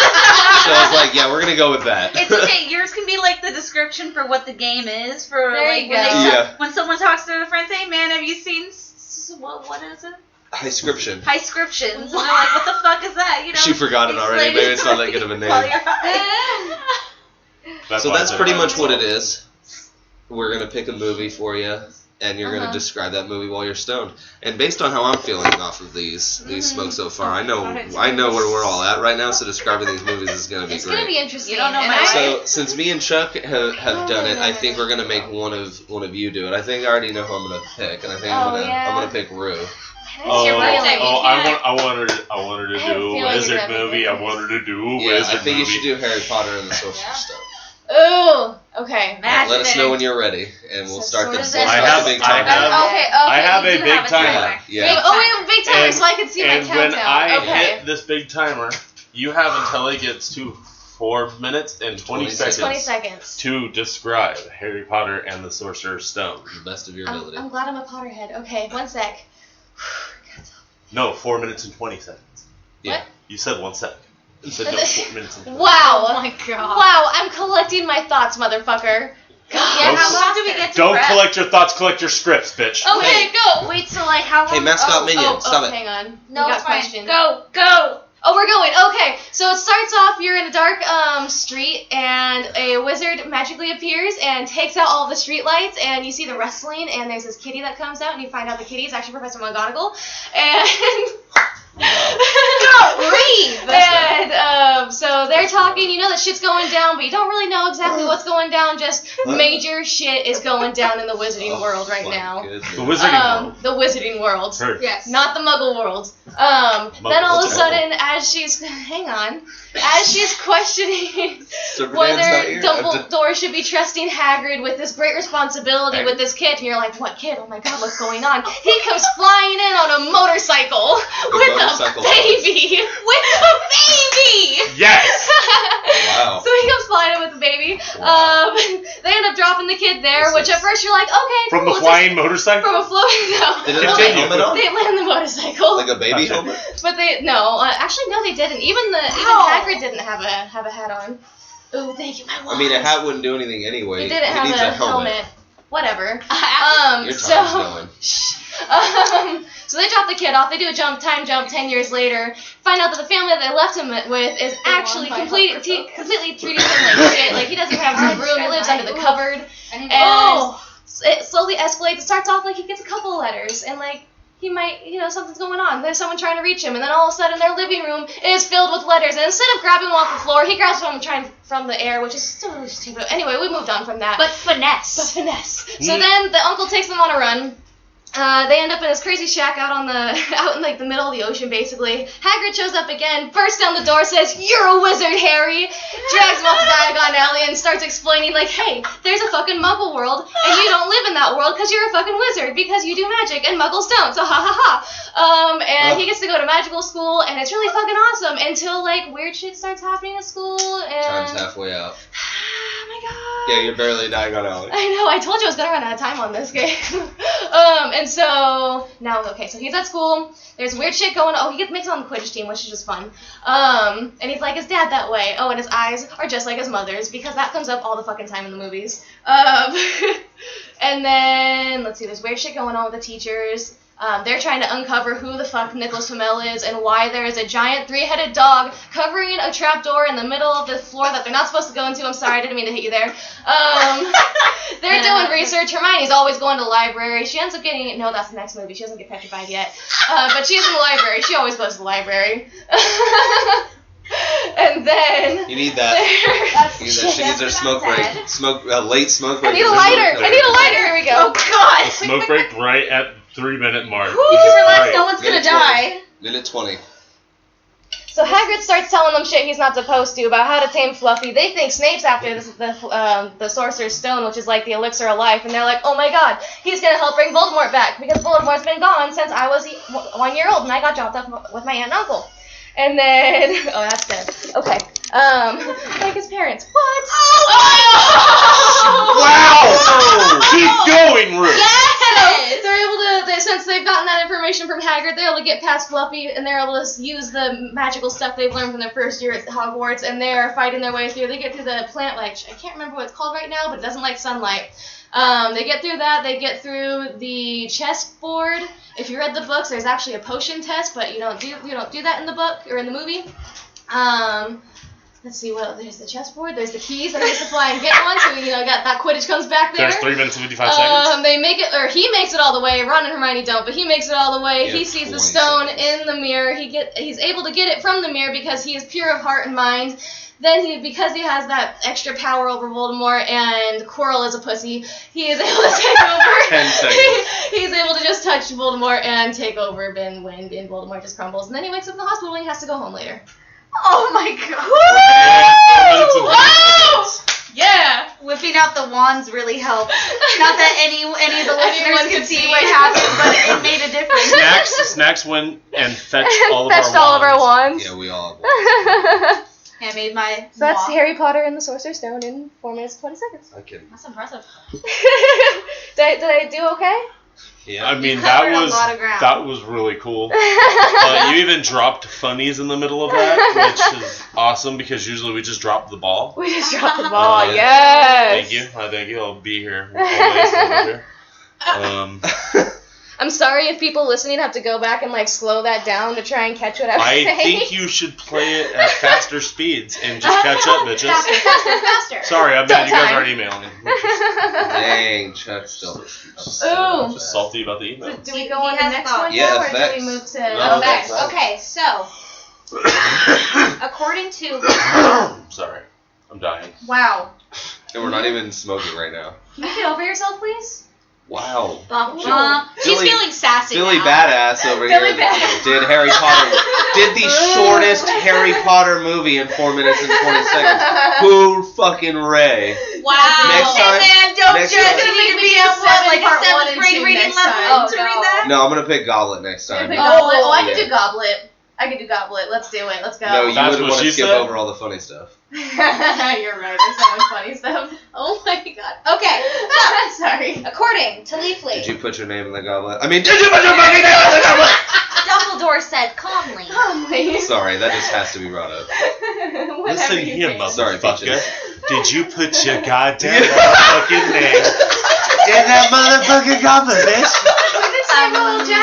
[SPEAKER 3] So I was like, "Yeah, we're gonna go with that."
[SPEAKER 6] It's okay. Yours can be like the description for what the game is. For
[SPEAKER 4] There
[SPEAKER 6] like
[SPEAKER 4] you
[SPEAKER 6] when,
[SPEAKER 4] go.
[SPEAKER 3] Yeah.
[SPEAKER 6] when someone talks to their friends, "Hey man, have you seen what is it?
[SPEAKER 3] Highscription.
[SPEAKER 6] Highscriptions?" And they're like, "What the fuck is that?" You know.
[SPEAKER 3] She forgot it already.
[SPEAKER 6] explain
[SPEAKER 3] Maybe
[SPEAKER 6] it
[SPEAKER 3] it's
[SPEAKER 6] to
[SPEAKER 3] not that
[SPEAKER 6] me
[SPEAKER 3] good of a name.
[SPEAKER 6] while you're high.
[SPEAKER 3] So
[SPEAKER 2] why I
[SPEAKER 3] that's
[SPEAKER 2] said
[SPEAKER 3] pretty
[SPEAKER 2] it
[SPEAKER 3] much
[SPEAKER 2] was
[SPEAKER 3] what
[SPEAKER 2] salt.
[SPEAKER 3] it is. We're gonna pick a movie for you, and you're gonna describe that movie while you're stoned. And based on how I'm feeling off of these smokes so far, I know where we're all at right now. So describing these movies is gonna be
[SPEAKER 4] It's
[SPEAKER 3] great.
[SPEAKER 4] gonna be interesting.
[SPEAKER 6] You don't know
[SPEAKER 4] and
[SPEAKER 6] my
[SPEAKER 4] I-
[SPEAKER 3] So since me and Chuck have done it, I think we're gonna make one of you do it. I think I already know who I'm gonna pick, and I think I'm gonna pick Rue.
[SPEAKER 2] Oh,
[SPEAKER 5] your birthday
[SPEAKER 2] I
[SPEAKER 5] weekend.
[SPEAKER 2] want her to
[SPEAKER 4] I have a
[SPEAKER 2] do
[SPEAKER 4] feeling
[SPEAKER 2] a wizard
[SPEAKER 4] you're gonna
[SPEAKER 2] movie. I
[SPEAKER 4] make
[SPEAKER 2] want her to do a
[SPEAKER 3] Yeah,
[SPEAKER 2] wizard
[SPEAKER 3] I think
[SPEAKER 2] movie.
[SPEAKER 3] you should do Harry Potter and the Sorcerer's Stone.
[SPEAKER 4] Ooh. Okay.
[SPEAKER 6] Imagine
[SPEAKER 3] Let us
[SPEAKER 6] it.
[SPEAKER 3] know when you're ready, and we'll
[SPEAKER 4] So
[SPEAKER 3] start the
[SPEAKER 4] sort of
[SPEAKER 2] I have-
[SPEAKER 3] big
[SPEAKER 2] I
[SPEAKER 3] timer.
[SPEAKER 2] have-
[SPEAKER 4] Okay.
[SPEAKER 2] I have a
[SPEAKER 6] you
[SPEAKER 2] big
[SPEAKER 6] have it
[SPEAKER 2] timer.
[SPEAKER 6] somewhere.
[SPEAKER 3] Yeah.
[SPEAKER 4] Oh, wait, big timer,
[SPEAKER 2] And-
[SPEAKER 4] so I can see my
[SPEAKER 2] And
[SPEAKER 4] countdown.
[SPEAKER 2] when I
[SPEAKER 4] okay.
[SPEAKER 2] hit this big timer, you have until it gets to 4 minutes and 20 seconds
[SPEAKER 4] 20 seconds.
[SPEAKER 2] to describe Harry Potter and the Sorcerer's Stone.
[SPEAKER 3] The best of your
[SPEAKER 4] I'm
[SPEAKER 3] ability.
[SPEAKER 4] glad I'm a Potterhead. Okay, one sec.
[SPEAKER 2] No, 4 minutes and 20 seconds.
[SPEAKER 3] Yeah.
[SPEAKER 2] You said 1 second. You said no, 4 minutes and 20
[SPEAKER 4] Wow.
[SPEAKER 5] Oh my god.
[SPEAKER 4] Wow, I'm collecting my thoughts, motherfucker.
[SPEAKER 6] Yeah,
[SPEAKER 2] Don't-
[SPEAKER 6] how long do we get to
[SPEAKER 2] Don't
[SPEAKER 6] prep?
[SPEAKER 2] collect your thoughts, collect your scripts, bitch.
[SPEAKER 4] Okay,
[SPEAKER 3] Hey.
[SPEAKER 4] go.
[SPEAKER 6] Wait, so like how long?
[SPEAKER 3] Hey, mascot minion, stop it.
[SPEAKER 4] Hang on.
[SPEAKER 6] No,
[SPEAKER 4] we got
[SPEAKER 6] it's fine.
[SPEAKER 4] questions.
[SPEAKER 6] Go, go.
[SPEAKER 4] Oh, we're going. Okay, so it starts off. You're in a dark street, and a wizard magically appears and takes out all the street lights, and you see them wrestling. And there's this kitty that comes out, and you find out the kitty is actually Professor McGonagall. And
[SPEAKER 6] Go.
[SPEAKER 5] Breathe.
[SPEAKER 4] And so they're talking. You know that shit's going down, but you don't really know exactly what's going down. Just major shit is going down in the wizarding world right now.
[SPEAKER 2] The Wizarding World.
[SPEAKER 4] The wizarding world.
[SPEAKER 2] Heard.
[SPEAKER 5] Yes.
[SPEAKER 4] Not the Muggle world. Then all of a sudden, as she's questioning whether Dumbledore should be trusting Hagrid with this great responsibility with this kid, and you're like, what kid? Oh my god, what's going on? He comes flying in on a motorcycle with a baby. With a baby!
[SPEAKER 2] Yes!
[SPEAKER 3] Wow.
[SPEAKER 4] So he comes flying in with the baby. They end up dropping the kid there, which at first you're like, okay,
[SPEAKER 2] From
[SPEAKER 4] cool.
[SPEAKER 2] the flying motorcycle?
[SPEAKER 4] From a floating, no.
[SPEAKER 3] Did it have a helmet on?
[SPEAKER 4] They land the motorcycle.
[SPEAKER 3] Like a baby
[SPEAKER 2] Okay.
[SPEAKER 3] helmet?
[SPEAKER 4] But actually no, they didn't. Even Hagrid didn't have a hat on. Ooh, thank you, my wand.
[SPEAKER 3] I mean, a hat wouldn't do anything anyway.
[SPEAKER 4] He didn't have
[SPEAKER 3] needs
[SPEAKER 4] a
[SPEAKER 3] a
[SPEAKER 4] helmet. Whatever.
[SPEAKER 3] Your time's going.
[SPEAKER 4] So they drop the kid off. They do a time jump 10 years later. Find out that the family that they left him with is actually completely treating him like shit. Like he doesn't have his own room. He lives under the cupboard. And it slowly escalates. It starts off like he gets a couple of letters and like he might, something's going on. There's someone trying to reach him, and then all of a sudden their living room is filled with letters. And instead of grabbing them off the floor, he grabs them from the air, which is so really stupid. Anyway, we moved on from that.
[SPEAKER 5] But finesse.
[SPEAKER 4] So then the uncle takes them on a run. They end up in this crazy shack out in like the middle of the ocean, basically. Hagrid shows up again, bursts down the door, says, "You're a wizard, Harry!" Drags him off to Diagon Alley and starts explaining, like, hey, there's a fucking Muggle world, and you don't live in that world because you're a fucking wizard, because you do magic, and Muggles don't, so ha ha ha. And he gets to go to magical school, and it's really fucking awesome, until, like, weird shit starts happening at school, and...
[SPEAKER 3] Time's halfway out.
[SPEAKER 4] Oh my god.
[SPEAKER 3] Yeah, you're barely dying on Alley.
[SPEAKER 4] I know, I told you I was gonna run out of time on this game. And so now, okay, so he's at school. There's weird shit going on. Oh, he makes it on the Quidditch team, which is just fun. And he's like his dad that way. Oh, and his eyes are just like his mother's, because that comes up all the fucking time in the movies. And then, let's see, there's weird shit going on with the teachers. They're trying to uncover who the fuck Nicholas Flamel is and why there is a giant 3-headed dog covering a trapdoor in the middle of the floor that they're not supposed to go into. I'm sorry, I didn't mean to hit you there. They're doing research. Hermione's always going to the library. She ends up getting... No, that's the next movie. She doesn't get petrified yet. But she's in the library. She always goes to the library. And then...
[SPEAKER 3] You need that. She needs her smoke break. Late smoke break.
[SPEAKER 4] I need a lighter. Here we go.
[SPEAKER 5] Oh, God.
[SPEAKER 2] Smoke break right at 3-minute mark.
[SPEAKER 5] You can relax. No one's gonna die.
[SPEAKER 3] Minute 20.
[SPEAKER 4] So Hagrid starts telling them shit he's not supposed to about how to tame Fluffy. They think Snape's after the Sorcerer's Stone, which is like the elixir of life, and they're like, oh my god, he's gonna help bring Voldemort back, because Voldemort's been gone since I was 1 year old and I got dropped off with my aunt and uncle. And then, oh, that's dead. Okay. Like his parents. What?
[SPEAKER 2] Wow! Keep going, Ruth!
[SPEAKER 4] Yes! So they're able to, since they've gotten that information from Hagrid, they're able to get past Fluffy, and they're able to use the magical stuff they've learned from their first year at Hogwarts, and they're fighting their way through. They get through the plant, like, I can't remember what it's called right now, but it doesn't like sunlight. They get through that. They get through the chessboard. If you read the books, there's actually a potion test, but you don't do that in the book or in the movie. Let's see, there's the chessboard, there's the keys, and he has to fly and get one, so got that Quidditch comes back there.
[SPEAKER 2] There's 3 minutes and 55 seconds.
[SPEAKER 4] They make it, or he makes it all the way. Ron and Hermione don't, but he makes it all the way. He sees the stone in the mirror. He's able to get it from the mirror because he is pure of heart and mind. Then because he has that extra power over Voldemort and Quirrell is a pussy, he is able to take over.
[SPEAKER 3] 10 seconds.
[SPEAKER 4] He's able to just touch Voldemort and take over when Voldemort just crumbles. And then he wakes up in the hospital and he has to go home later.
[SPEAKER 5] Oh my god.
[SPEAKER 4] Woo! Yeah!
[SPEAKER 5] Whipping out the wands really helped. Not that any of the listeners
[SPEAKER 4] Anyone
[SPEAKER 5] can
[SPEAKER 4] can
[SPEAKER 5] see
[SPEAKER 4] see.
[SPEAKER 5] what happened, but it made a difference.
[SPEAKER 2] Snacks went and fetched all
[SPEAKER 4] Fetched all of our wands.
[SPEAKER 3] Yeah, we all have one.
[SPEAKER 5] I made my
[SPEAKER 4] So that's
[SPEAKER 5] wand.
[SPEAKER 4] Harry Potter and the Sorcerer's Stone in 4 minutes and 20 seconds.
[SPEAKER 3] I can.
[SPEAKER 5] That's impressive.
[SPEAKER 4] Did I do okay?
[SPEAKER 3] Yeah.
[SPEAKER 2] I mean,
[SPEAKER 5] covered a lot of ground.
[SPEAKER 2] that was really cool. You even dropped funnies in the middle of that, which is awesome because usually we just drop the ball.
[SPEAKER 4] We just dropped the ball,
[SPEAKER 3] yeah.
[SPEAKER 4] yes!
[SPEAKER 2] Thank you. Thank you. I'll be here always over here.
[SPEAKER 4] I'm sorry if people listening have to go back and like slow that down to try and catch what I was
[SPEAKER 2] I
[SPEAKER 4] saying.
[SPEAKER 2] think you should play it at faster speeds and just catch up, bitches.
[SPEAKER 5] Faster.
[SPEAKER 2] Sorry, I bet you guys
[SPEAKER 4] Time.
[SPEAKER 2] are emailing.
[SPEAKER 3] Dang, Chuck's still.
[SPEAKER 4] Ooh.
[SPEAKER 2] Just salty about the email.
[SPEAKER 4] Do we go on the next one
[SPEAKER 3] Yeah,
[SPEAKER 4] now, or
[SPEAKER 3] effects.
[SPEAKER 4] do we move to...
[SPEAKER 3] No,
[SPEAKER 5] Okay,
[SPEAKER 3] effects.
[SPEAKER 5] okay, so According to
[SPEAKER 2] Sorry, I'm dying.
[SPEAKER 5] wow.
[SPEAKER 3] And we're not even smoking right now.
[SPEAKER 4] Can you get over yourself, please?
[SPEAKER 3] Wow.
[SPEAKER 5] She's
[SPEAKER 3] Billy-
[SPEAKER 5] feeling sassy
[SPEAKER 3] Billy
[SPEAKER 5] now.
[SPEAKER 3] Badass over
[SPEAKER 4] Billy
[SPEAKER 3] here
[SPEAKER 4] Badass.
[SPEAKER 3] did Harry Potter. Did the shortest Harry Potter movie in 4 minutes and 20 seconds. Who fucking Ray?
[SPEAKER 5] Wow.
[SPEAKER 3] Next time-
[SPEAKER 5] And then don't
[SPEAKER 3] next
[SPEAKER 5] judge
[SPEAKER 3] time-
[SPEAKER 5] me to
[SPEAKER 4] Make me
[SPEAKER 5] be
[SPEAKER 4] do
[SPEAKER 5] at
[SPEAKER 4] seven
[SPEAKER 5] like a
[SPEAKER 4] part one
[SPEAKER 5] 7th
[SPEAKER 4] and
[SPEAKER 5] grade
[SPEAKER 4] two
[SPEAKER 5] reading
[SPEAKER 4] next
[SPEAKER 5] level
[SPEAKER 4] time.
[SPEAKER 5] to
[SPEAKER 4] Oh,
[SPEAKER 5] read
[SPEAKER 4] no.
[SPEAKER 5] that.
[SPEAKER 3] No, I'm gonna pick Goblet next time.
[SPEAKER 4] Goblet. Oh, I
[SPEAKER 3] Yeah.
[SPEAKER 4] can do Goblet. I can do Goblet. Let's do it. Let's go.
[SPEAKER 3] No, you
[SPEAKER 2] That's
[SPEAKER 3] wouldn't
[SPEAKER 2] what
[SPEAKER 3] want to
[SPEAKER 2] she
[SPEAKER 3] skip
[SPEAKER 2] said?
[SPEAKER 3] over all the funny stuff.
[SPEAKER 4] You're right. There's so much funny stuff.
[SPEAKER 5] Oh my god. Okay.
[SPEAKER 4] Sorry.
[SPEAKER 5] According to Leafly,
[SPEAKER 3] Did you put your name in the goblet? I mean, did you put your fucking name in the goblet?
[SPEAKER 5] Dumbledore said calmly.
[SPEAKER 4] Please.
[SPEAKER 3] Sorry, that just has to be brought up.
[SPEAKER 2] Listen here,
[SPEAKER 3] Sorry,
[SPEAKER 2] motherfucker.
[SPEAKER 3] Peaches.
[SPEAKER 2] Did you put your goddamn motherfucking name
[SPEAKER 3] In that motherfucking goblet, bitch.